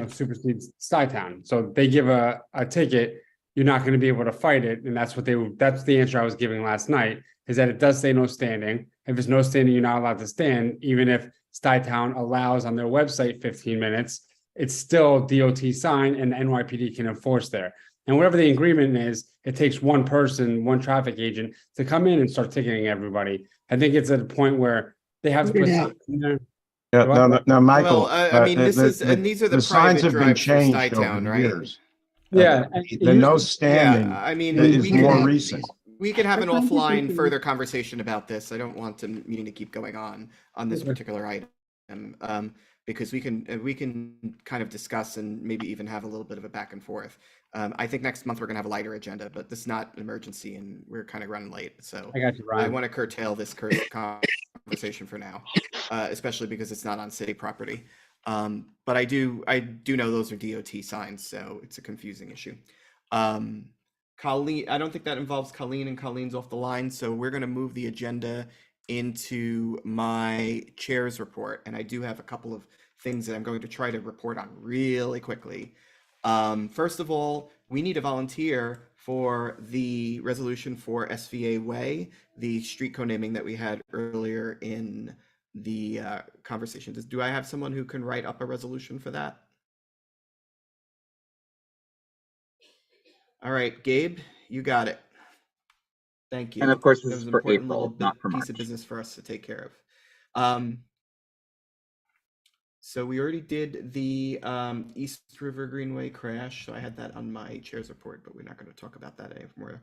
supersedes Stuytown. So they give a ticket, you're not going to be able to fight it. And that's the answer I was giving last night, is that it does say no standing. If there's no standing, you're not allowed to stand. Even if Stuytown allows on their website 15 minutes, it's still DOT sign, and the NYPD can enforce there. And whatever the agreement is, it takes one person, one traffic agent, to come in and start ticketing everybody. I think it's at a point where they have to put something in there. Yeah, no, Michael. Well, I mean, these are the signs private have been drives for changed Stuytown, over the right? years. Yeah. The no standing Yeah, I mean, is we more can- recent. We could have an That's fine. offline further conversation about this. I don't want the meeting to keep going on this particular item, because we can kind of discuss and maybe even have a little bit of a back and forth. I think next month we're gonna have a lighter agenda, but this is not an emergency and we're kind of running late. So I got you, Ryan. I want to curtail this conversation for now, especially because it's not on city property. But I do know those are DOT signs, so it's a confusing issue. Colleen, I don't think that involves Colleen, and Colleen's off the line, so we're going to move the agenda into my chair's report, and I do have a couple of things that I'm going to try to report on really quickly. First of all, we need a volunteer for the resolution for SVA Way, the street co-naming that we had earlier in the conversation. Do I have someone who can write up a resolution for that? All right, Gabe, you got it. Thank you. And of course, That this was is an for important little April, not for piece of March. business for us to take care of. So we already did the East River Greenway crash. So I had that on my chair's report, but we're not going to talk about that anymore.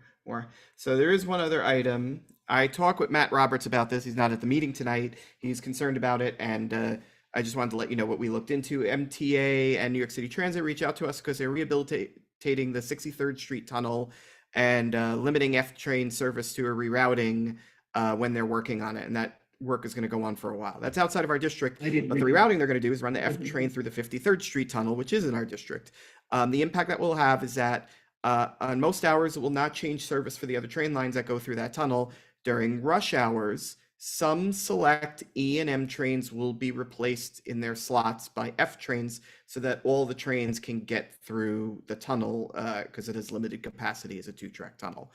So there is one other item. I talked with Matt Roberts about this. He's not at the meeting tonight. He's concerned about it. And I just wanted to let you know what we looked into. MTA and New York City Transit reached out to us because they're rehabilitating the 63rd Street tunnel and limiting F train service to a rerouting when they're working on it. And that work is going to go on for a while. That's outside of our district, but the rerouting they're going to do is run the F train through the 53rd Street tunnel, which is in our district. The impact that we'll have is that on most hours, it will not change service for the other train lines that go through that tunnel. During rush hours, some select E and M trains will be replaced in their slots by F trains so that all the trains can get through the tunnel because it has limited capacity as a 2-track tunnel.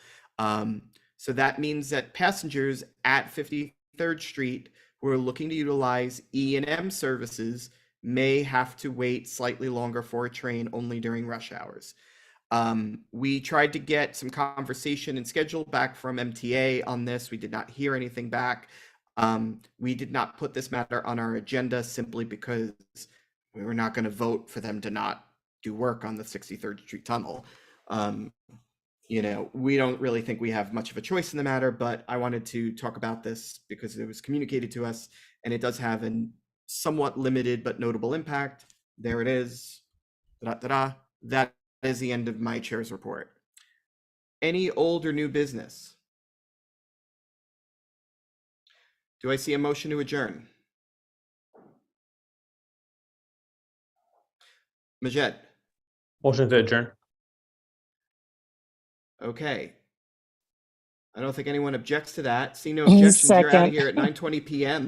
So that means that passengers at 53rd Street who are looking to utilize E and M services may have to wait slightly longer for a train only during rush hours. We tried to get some conversation and schedule back from MTA on this. We did not hear anything back. We did not put this matter on our agenda simply because we were not going to vote for them to not do work on the 63rd Street tunnel. You know, we don't really think we have much of a choice in the matter, but I wanted to talk about this because it was communicated to us and it does have a somewhat limited but notable impact. There it is. That is the end of my chair's report. Any old or new business? Do I see a motion to adjourn? Majed. Motion to adjourn. Okay. I don't think anyone objects to that. See no objections. You're out of Second. here at 9:20 p.m.